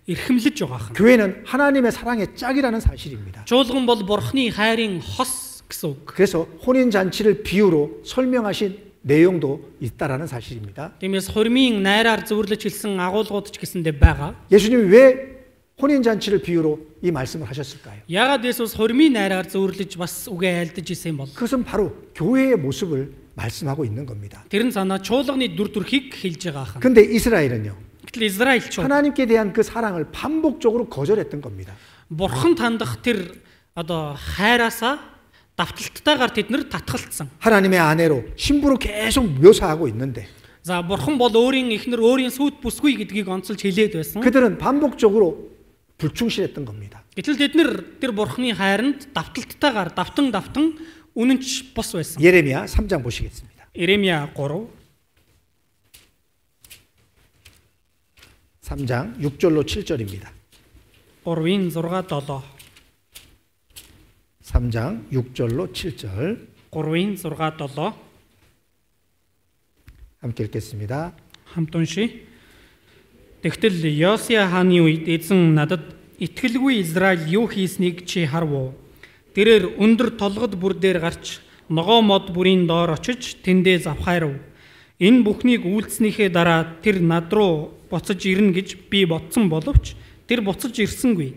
эрхэмлэж байгаа юм. 교회는 하나님의 사랑의 짝이라는 사실입니다. Чуулган бол бурханы хайрын хос гэсэн үг. 그래서 혼인 잔치를 비유로 설명하신 내용도 있다라는 사실입니다. Тиймээс хурмын найраар зөвөрлөж хэлсэн агуулгууд ч гэсэндээ байгаа. 예수님이 왜 혼인 잔치를 비유로 이 말씀을 하셨을까요? Яагаад Есүс хурмын найраар зөвөрлөж бас үгээ айлдаж исэн бол? 그것은 바로 교회의 모습을 말씀하고 있는 겁니다. Тэр нь санаа чуулганы дүр төрхийг хэлж байгаа юм. 근데 이스라엘은요. Гэтэл Израильч 하나님께 대한 그 사랑을 반복적으로 거절했던 겁니다. бурхан тандах тэр одоо хайраасаа давталттайгаар тэднэр татгалцсан. 하나님의 아내로 신부로 계속 묘사하고 있는데 За бурхан бол өөрийн эхнэр өөрийн сүт бүсгүй гэдгийг онцолж хэлээд байсан. 그들은 반복적으로 불충실했던 겁니다. Гэтэл тэднэр тэр бурханы хайранд давталттайгаар давтан үнэнч бос байсан. 예레미야 3장 보시겠습니다. Иремья 3 3장 6절로 7절입니다. 3-ын 6-7 3장 6절로 7절 3-ын 6-7 함께 읽겠습니다. хамт уншия. Тэгтэл Йосия хааны үед эзэн надад итгэлгүй Израиль юу хийснийг чи харв уу? Тэрээр өндөр толгод бүр дээр гарч ногоо мод бүрийн доор очиж тэндээ завхайрав. Энэ бүхнийг үйлдснийхээ дараа тэр над руу буцаж ирнэ гэж би бодсон боловч тэр буцаж ирсэнгүй.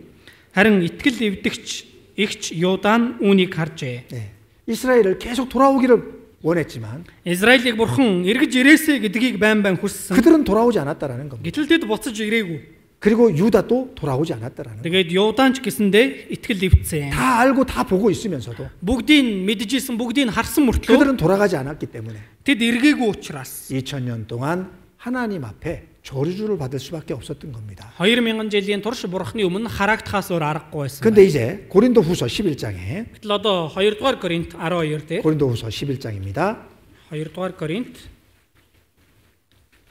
Харин итгэл эвдэгч эгч Юдан үүнийг харжээ. 네. 이스라엘을 계속 돌아오기를 원했지만 Израилийг бурхан эргэж ирээсэ гэдгийг байн хүссэн. 그들은 돌아오지 않았다라는 겁니다. Гэтэл тэд буцаж ирээгүй. 그리고 유다도 돌아오지 않았다라는 겁니다. Тэгээд Юданч гэсэндээ итгэл эвдсэн. 다 알고 다 보고 있으면서도 Бүгдийг мэдчихсэн, бүгдийг харсан мөртлөө 그들은 돌아가지 않았기 때문에 тэд эргээгүй учраас 2000년 동안 하나님 앞에 저주를 받을 수밖에 없었던 겁니다. 2000 жилийн турш бурхны өмнө харагдахаас өөр аргагүй байсан. 근데 이제 고린도후서 11장에 Гэтэл одоо 2 дугаар Коринт 12 дээр 고린도후서 11장입니다. 2 дугаар Коринт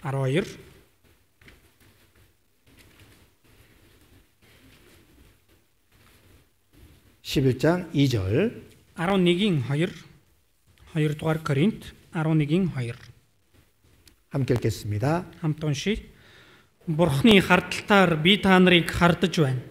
12 11장 2절 11-ийн 2 2 дугаар Коринт 11-ийн 2 함께 읽겠습니다. хамт уншия. Бурхны хардталтаар би та нарыг хардаж байна.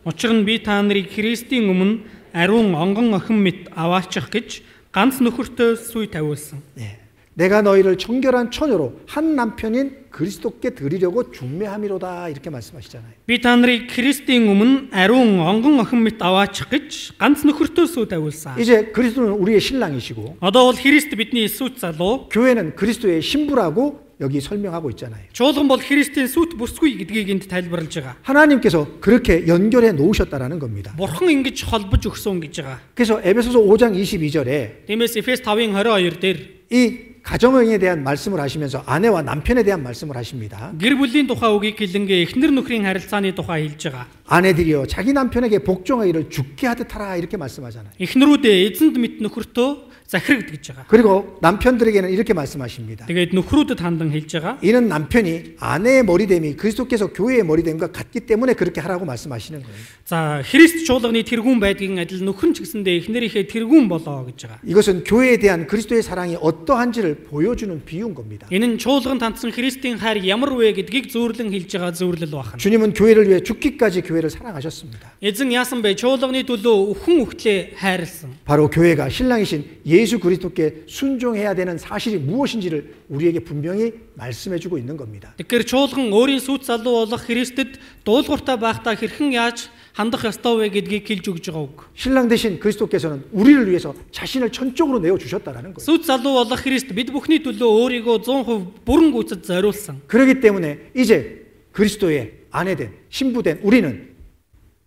Учир нь би та нарыг Христийн өмнө ариун онгон охин мэт аваачих гэж ганц нөхөртөө сүй тавиулсан. 네. 내가 너희를 정결한 처녀로 한 남편인 그리스도께 드리려고 중매함이로다 이렇게 말씀하시잖아요. Би та нарыг Христийн өмнө ариун онгон охин мэт аваачих гэж ганц нөхөртөө сүй тавиулсан. 이제 그리스도는 우리의 신랑이시고 Одоо бол Христ бидний сүйт залуу. 교회는 그리스도의 신부라고 여기 설명하고 있잖아요. Чуулган бол Христийн сүйт бүсгүй гэдгийг энд тайлбарлаж байгаа. 하나님께서 그렇게 연결해 놓으셨다라는 겁니다. Бурхан ингэж холбож өгсөн гэж байгаа. 그래서 에베소서 5장 22절에 Тиймээс Эфес 5-ын 22 дээр 이 가정에 대한 말씀을 하시면서 아내와 남편에 대한 말씀을 하십니다. гэр бүлийн тухай үгийг хэлэнгээ эхнэр нөхрийн харилцааны тухай хэлж байгаа. 아내들이여 자기 남편에게 복종하기를 죽게 하듯 하라 이렇게 말씀하잖아요. Эхнэрүүдээ эзэнд мэт нөхөртөө захирагд гэж байгаа. 그리고 남편들에게는 이렇게 말씀하십니다. Тэгээд нөхрүүдэд хандан хэлж байгаа. 이는 남편이 아내의 머리됨이 그리스도께서 교회의 머리됨과 같기 때문에 그렇게 하라고 말씀하시는 거예요. За Христ чуулганы тэргүүн байдгийн адил нөхөр ч гэсэндээ эхнэрийнхээ тэргүүн болоо гэж байгаа. 이것은 교회에 대한 그리스도의 사랑이 어떠한지를 보여주는 비유인 겁니다. Энэ нь чуулган тандсан Христийн хайр ямар вэ гэдгийг зөөрлөн хэлж байгаа зөөрлөл байна. 주님은 교회를 위해 죽기까지 교회를 사랑하셨습니다. Эзэн яасан бэ? Чуулганы төлөө өхөн үхтлээ хайрлсан. 바로 교회가 신랑이신 예수 그리스도께 순종해야 되는 사실이 무엇인지를 우리에게 분명히 말씀해 주고 있는 겁니다. Тэгэхээр чуулган өөрийн сүт залуу болох Христэд дуулууртай байхдаа хэрхэн яаж хандах ёстой вэ гэдгийг хэлж өгж байгаа үг. 신랑 되신 그리스도께서는 우리를 위해서 자신을 천적으로 내어 주셨다라는 거예요. Сүт залуу болох Христ бид бүхний төлөө өөрийгөө 100% бүрэн гүйцэд зориулсан. 그렇기 때문에 이제 그리스도의 아내된 신부된 우리는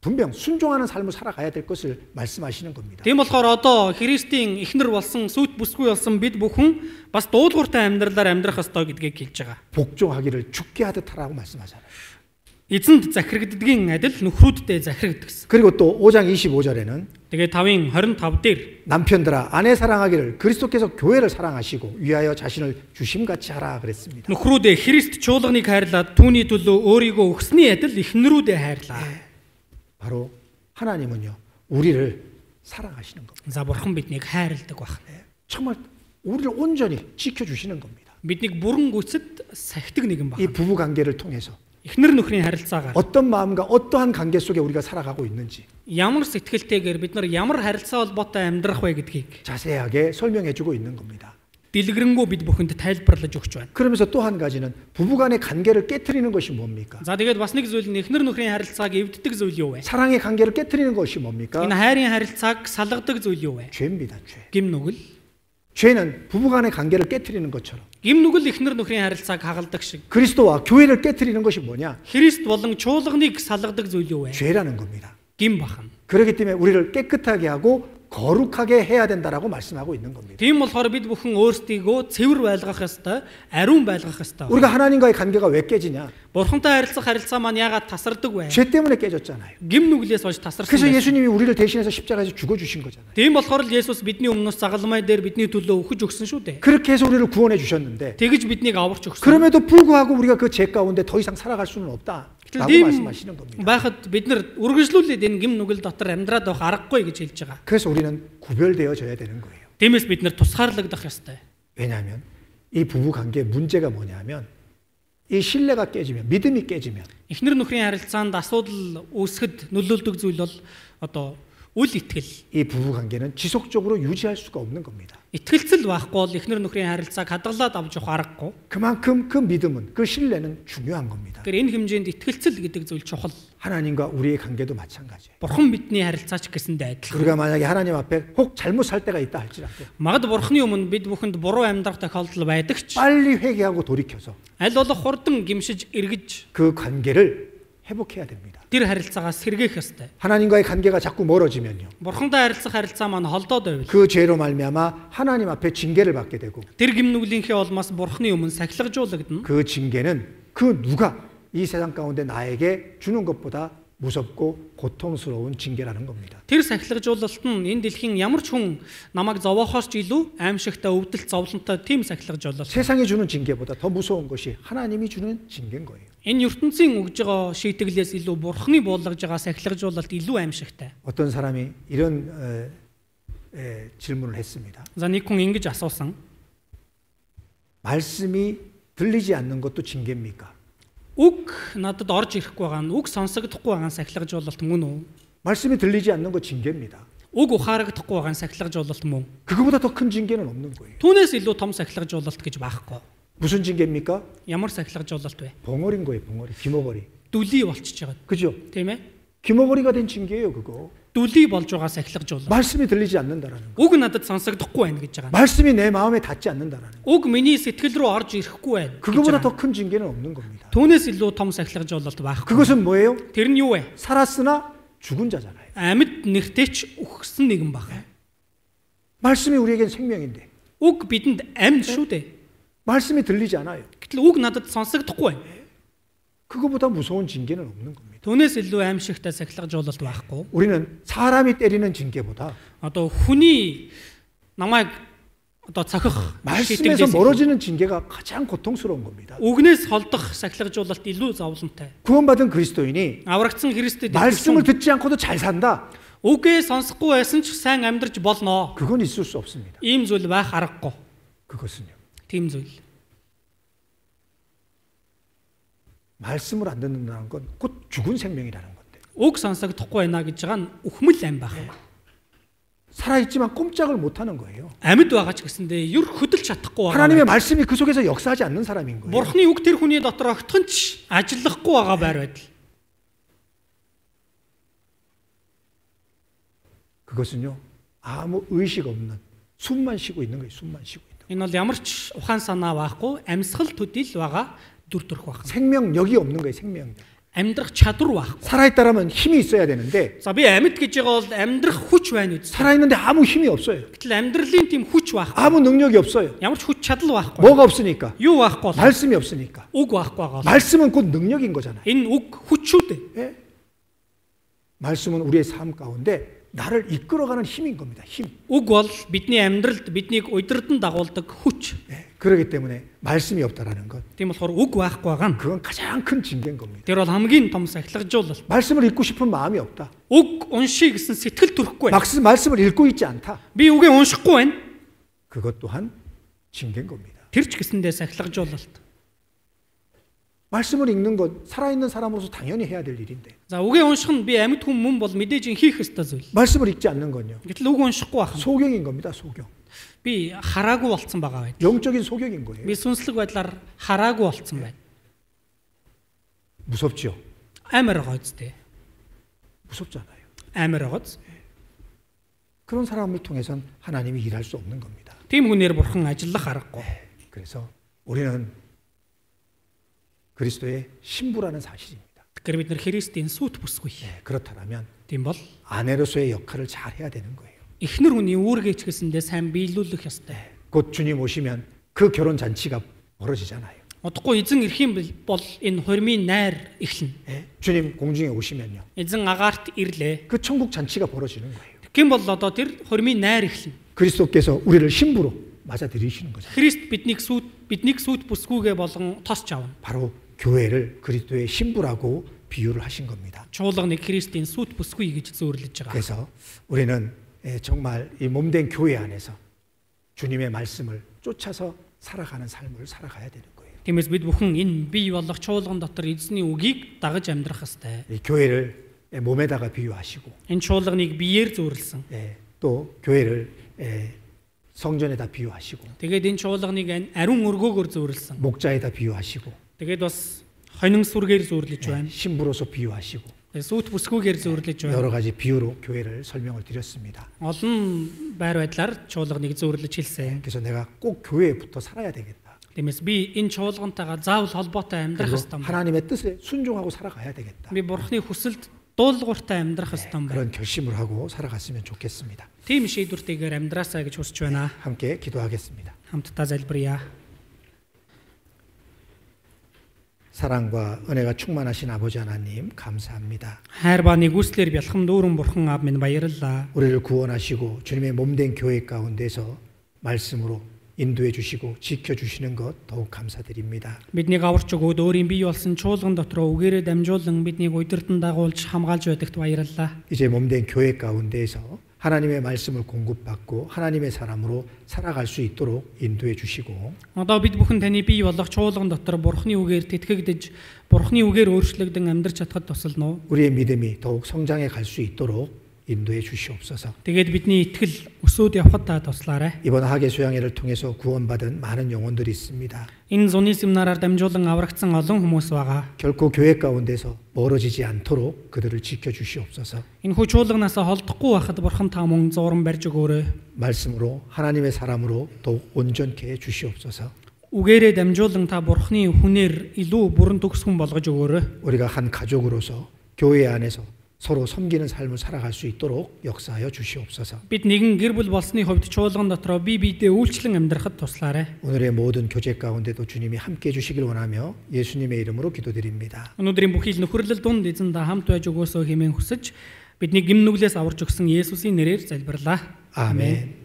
분명 순종하는 삶을 살아가야 될 것을 말씀하시는 겁니다. Тийм болохоор одоо Христийн эхнэр болсон сүт бүсгүй болсон бид бүхэн бас дуулууртай амьдралаар амьдрах ёстой гэдгийг хэлж байгаа. 복종하기를 죽게 하듯 하라고 말씀하잖아요. Эзэнд захирагддгийн адил нөхрүүддээ захирагдгсан. 그리고 또 5장 25절에는 Тэгээ 5-ын 25 дээр 남편들아 아내 사랑하기를 그리스도께서 교회를 사랑하시고 위하여 자신을 주심같이 하라 그랬습니다. нөхрүүдээ Христ чуулганыг хайрлаад түүний төлөө өөрийгөө өгсөний адил эхнэрүүдээ хайрлаа. 바로 하나님은요 우리를 사랑하시는 겁니다. За бурхан биднийг хайрладаг байна. 정말 우리를 온전히 지켜주시는 겁니다. Биднийг бүрэн гүйцэд сахидаг нэгэн 이 байна. 부부 관계를 통해서 Эхнэр нөхрийн харилцаагаар 어떤 마음과 어떠한 관계 속에 우리가 살아가고 있는지 ямар сэтгэлтэйгээр бид нар ямар харилцаа холбоотой амьдрах вэ гэдгийг 자세하게 설명해주고 있는 겁니다. дэлгэрэнгүй бид бүхэнд тайлбарлаж өгч байна. 그러면서 또 한 가지는 부부간의 관계를 깨트리는 것이 뭡니까? За тэгээд бас нэг зүйл нь эхнэр нөхрийн харилцааг эвддэг зүйл юу вэ? 사랑의 관계를 깨트리는 것이 뭡니까? Энэ хайрын харилцааг салгадаг зүйл юу вэ? 죄입니다. 죄. Гим нүгэл. 죄는 부부간의 관계를 깨트리는 것처럼 Гим нүгэл эхнэр нөхрийн харилцааг хагалдаг шиг. 그리스도와 교회를 깨트리는 것이 뭐냐? Христ болон чуулганыг салгадаг зүйл юу вэ? 죄라는 겁니다. Гим бахан. 그렇기 때문에 우리를 깨끗하게 하고 거룩하게 해야 된다라고 말씀하고 있는 겁니다. Тийм болохоор бид бүхэн өөрсдийгөө цэвэр байлгах ёстой, ариун байлгах ёстой. 우리가 하나님과의 관계가 왜 깨지냐? Бурхантай харилцах харилцаа маань яагаад тасардаг вэ? 죄 때문에 깨졌잖아요. Гим нүглээс болж тасарсан. 그래서 байсан. 예수님이 우리를 대신해서 십자가에서 죽어주신 거잖아요. Тийм болохоор л Есүс бидний өмнөөс загалмай дээр бидний төлөө өгөж өгсөн шүү дээ. 그렇게 해서 우리를 구원해 주셨는데 Тэгж биднийг аварч өгсөн. 그럼에도 불구하고 우리가 그 죄 가운데 더 이상 살아갈 수는 없다 라고 Тийм 말씀하시는 겁니다. байхад бид нар үргэлжлүүлээд энэ гим нүгэл дотор амьдраад байх аргагүй гэж хэлж байгаа. 그래서 우리는 구별되어져야 되는 거예요. Тиймээс бид нар тусгаарлагдах ёстой. 왜냐하면 이 부부 관계의 문제가 뭐냐면 이 신뢰가 깨지면 믿음이 깨지면 Эхнэр нөхрийн харилцаанд асуудал үүсгэд нөлөөлдөг зүйл бол одоо үл итгэл. 이 부부 관계는 지속적으로 유지할 수가 없는 겁니다. Итгэлцэл байхгүй бол эхнэр нөхрийн харилцааг хадгалаад авч явах аргагүй. 그만큼 그 믿음은 그 신뢰는 중요한 겁니다. Тэгэхээр энэ хэмжээнд итгэлцэл гэдэг зүйл чухал. 하나님과 우리의 관계도 마찬가지예요. Бурхан бидний харилцаач гэсэндээ адил. 우리가 만약에 하나님 앞에 혹 잘못 살 때가 있다 할지라도 Магад бурханы өмнө бид бүхэнд буруу амьдрах тохиолдол байдаг ч 빨리 회개하고 돌이켜서 аль болох хурдан гимшиж эргэж 그 관계를 회복해야 됩니다. тэр харилцаагаас сэргээх ёстой. 하나님과의 관계가 자꾸 멀어지면요. Бурхантай харилцах харилцаа маань холдоод байвал 그 죄로 말미암아 하나님 앞에 징계를 받게 되고 тэр гимнүглийнхээ улмаас бурханы өмнө сахилгажуулагдана. 그 징계는 그 누가 이 세상 가운데 나에게 주는 것보다 무섭고 고통스러운 징계라는 겁니다. Тэр сахилгажуулалт нь энэ дэлхийн ямар ч хүн намайг зовоохоос ч илүү аимшигтай өвдөлт зовлонтой тийм сахилгажуулалт. 세상이 주는 징계보다 더 무서운 것이 하나님이 주는 징계인 거예요. Энэ ертөнцийн өгж байгаа шийтгэлээс илүү бурханы буулгаж байгаа сахилгажуулалт илүү аимшигтай. 어떤 사람이 이런 질문을 했습니다. За нэг хүн ингэж асуусан. 말씀이 들리지 않는 것도 징계입니까? Үг надад орж ирэхгүй байгаа нь үг сонсогдохгүй байгаа нь сахилгажуулалт мөн үү? 말씀이 들리지 않는 것 징계입니다. Үг ухаарагдахгүй байгаа нь сахилгажуулалт мөн. 그거보다 더 큰 징계는 없는 거예요. Түүнээс илүү том сахилгажуулалт гэж байхгүй. 무슨 징계입니까? Ямар сахилгажуулалт вэ? 봉어리인 거예요, 봉어리. 귀머거리. Дүлий болчихж байгаа. 그죠? Тийм ээ? 귀머거리가 된 징계예요, 그거. Дүлий болж байгаа сахилгажуулалт. 말씀이 들리지 않는다라는 거. Үг надад сонсогдохгүй байна гэж байгаа. 말씀이 내 마음에 닿지 않는다라는 거. Үг миний сэтгэл рүү орж ирэхгүй байна. 그거보다 더 큰 징계는 없는 겁니다. Түүнээс илүү том сахилгажуулалт байхгүй. 그것은 뭐예요? Тэр нь юу вэ? 살았으나 죽은 자잖아요. Амьд нэртэй ч өгсөн нэгэн баг. 말씀이 우리에겐 생명인데 Үг бидэнд амьд шүү дээ. 말씀이 들리지 않아요. Гэтэл үг надад сонсогдохгүй байна. 그거보다 무서운 징계는 없는 겁니다. Түүнээс илүү аимшигтай сахилгажуулалт байхгүй. 우리는 사람이 때리는 징계보다 Одоо хүний намайг одоо цохих 말씀에서 멀어지는 징계가 가장 고통스러운 겁니다. Үгнээс холдох сахилгажуулалт илүү зовлонтой. 구원받은 그리스도인이 Аврагдсан Христэд 말씀을 듣지 않고도 잘 산다. үгээ сонсохгүй байсан ч сайн амьдарч болно. 그건 있을 수 없습니다. Ийм зүйл байх аргагүй. 그것은요. Тийм зүйл. 말씀을 안 듣는다는 건 곧 죽은 생명이라는 건데. Үг сонсогдохгүй байна гэж байгаа нь үхмэл ам байх. 살아있지만 꼼짝을 못하는 거예요. Амьд байгаа ч гэсэндээ юр хөдөлж чадахгүй байгаа. 하나님의 말씀이 그 속에서 역사하지 않는 사람인 거예요. Бурхны үг тэр хүний дотор огтхонч ажиллахгүй байгаа байр байдал. 그것은요, 아무 의식 없는 숨만 쉬고 있는 거예요. 숨만 쉬고 있는 거예요. Энэ бол ямар ч ухаан санаа байхгүй, амьсгал төдийл байгаа дүр төрх байх. 생명력이 없는 거예요. 생명력. Амьдрах чадвар байхгүй. 살아있다라면 힘이 있어야 되는데 За би амьд гэж байгаа бол амьдрах хүч байна үү? 살아있는데 아무 힘이 없어요. Гэтэл амьдралын тийм хүч байхгүй. 아무 능력이 없어요. Ямар ч хүч чадал байхгүй. 뭐가 없으니까? Юу байхгүй бол 말씀이 없으니까. үг байхгүй байгаа. 말씀은 곧 능력인 거잖아요. Энэ үг хүч шүү дээ. 예? 말씀은 우리의 삶 가운데 나를 이끌어가는 힘인 겁니다. 힘. Үг бол бидний амьдралд биднийг удирдан дагуулдаг хүч. 예, 그렇기 때문에 말씀이 없다라는 것, Тийм болохоор үг байхгүй байгаа нь 그건 가장 큰 징계인 겁니다. тэр бол хамгийн том сахилгажуулал. 말씀을 읽고 싶은 마음이 없다. Үг уншия гэсэн сэтгэл төрөхгүй. 말씀을 읽고 있지 않다. Би үгээ уншихгүй байна. 그것 또한 징계인 겁니다. Тэр ч гэсэндээ сахилгажуулалт. 말씀을 읽는 것 살아있는 사람으로서 당연히 해야 될 일인데 За үгээ унших нь би амьд хүн мөн бол мэдээж хийх ёстой зүйл. 말씀을 읽지 않는 건요. Гэтэл үг уншихгүй байх нь 소경인 겁니다. 소경. би хараагүй болцсон байгаа байд. 영적인 소경인 거예요. Би сүнслэг байдлаар хараагүй болцсон байна. 무섭죠. Амар байгаа үстэй. 무섭잖아요. Амар байгаа үс. 그런 사람을 통해서는 하나님이 일할 수 없는 겁니다. Тийм хүнээр бурхан ажиллах аргагүй. 그래서 우리는 그리스도의 신부라는 사실입니다. Тэгэхээр бид нэр Христийн сүт бүсгүй. 그렇다면 Тийм бол 아내로서의 역할을 잘 해야 되는 거예요. эхнэр хүний үүргээ ч гэсэндээ сайн биелүүлэх ёстой. 곧 주님 오시면 그 결혼 잔치가 벌어지잖아요. Удахгүй эзэн ирэх юм бол энэ хормын найр эхлэнэ. 주님 공중에 오시면요. Эзэн агаарт ирлээ. 그 천국 잔치가 벌어지는 거예요. Тэгэх юм бол одоо тэр хормын найр эхлэнэ. 그리스도께서 우리를 신부로 맞아들이시는 거죠. Христ биднийг сүт бүсгүйгээ болгон тосч авна. 바로 교회를 그리스도의 신부라고 비유를 하신 겁니다. Чуулганыг Христийн сүт бүсгүй гэж зөөрлөж байгаа. 그래서 우리는 정말 이 몸된 교회 안에서 주님의 말씀을 쫓아서 살아가는 삶을 살아가야 되는 거예요. Тиймээс бид бүхэн энэ бий болох чуулган дотор эзний үгийг дагаж амьдрах ёстой. 이 교회를 몸에다가 비유하시고 Энэ чуулганыг биеэр зөөрлсөн. 또 교회를 성전에다 비유하시고 Тэгээд энэ чуулганыг ариун өргөөгөөр зөөрлсөн. 목자에다 비유하시고 Тэгээд бас хонин сүргээр зөөрлөж байна. 신부로서 비유하시고 Сүт бүсгүйгээр зөөрлөж байна. 여러 가지 비유로 교회를 설명을 드렸습니다. Олон байр байдлаар чуулганыг зөөрлөж хэлсэн. 그래서 내가 꼭 교회에 붙어 살아야 되겠다. Тиймээс би энэ чуулгантайгаа заавал холбоотой амьдрах ёстой юм. 하나님의 뜻에 순종하고 살아가야 되겠다. Би бурхны хүсэлд дуулууртай амьдрах ёстой юм. 그런 결심을 하고 살아갔으면 좋겠습니다. Тийм шийдвэртэйгээр амьдраасаа гэж хүсэж байна. 함께 기도하겠습니다. Хамтдаа залбирая. 사랑과 은혜가 충만하신 아버지 하나님 감사합니다. Хайр ба нэгүслэр бялхам дүүрэн бурхан аав минь баярлалаа. 우리를 구원하시고 주님의 몸된 교회 가운데서 말씀으로 인도해 주시고 지켜 주시는 것 더욱 감사드립니다. Биднийг аварч өгөөд өөрийн бий болсон чуулган дотор үгээрээ дамжуулан биднийг удирдан дагуулж хамгаалж байдагт баярлалаа. 이제 몸된 교회 가운데에서 하나님의 말씀을 공급받고 하나님의 사람으로 살아갈 수 있도록 인도해 주시고 Одоо бид бүхэн таны бий болох чуулган дотор бурхны үгээр тэтгэгдэж бурхны үгээр өөрчлөгдөн амьдрч чадхад тусална уу? 우리의 믿음이 더욱 성장해 갈 수 있도록 인도해 주시옵소서. Тэгээд бидний итгэл өсөөд явхад та туслаарай. 이번 하계 수양회를 통해서 구원받은 많은 영혼들이 있습니다. Энэ зуны семинараар дамжуулан аврагдсан олон хүмүүс байгаа. 결코 교회 가운데서 멀어지지 않도록 그들을 지켜 주시옵소서. Энэ хүү чуулганаасаа холдохгүй байхад бурхан та мөн зуран барьж өгөөрэй. 말씀으로 하나님의 사람으로 더욱 온전케 해 주시옵소서. Үгээрээ дамжуулан та бурхны хүнээр илүү бүрэн төгс хүн болгож өгөөрэй. 우리가 한 가족으로서 교회 안에서 서로 섬기는 삶을 살아갈 수 있도록 역사하여 주시옵소서. Бид нэгэн гэр бүл болсны хувьд чуулган дотроо бие биедээ үйлчлэн амьдрахад туслаарай. 오늘의 모든 교제 가운데도 주님이 함께 해 주시길 원하며 예수님의 이름으로 기도드립니다. Өнөөдрийн бүхий л нөхөрлөл дунд эзэн та хамт байж өгөөсөө хэмээн хүсэж бидний гим нүглээс аварч өгсөн Есүсийн нэрээр залбирлаа. 아멘.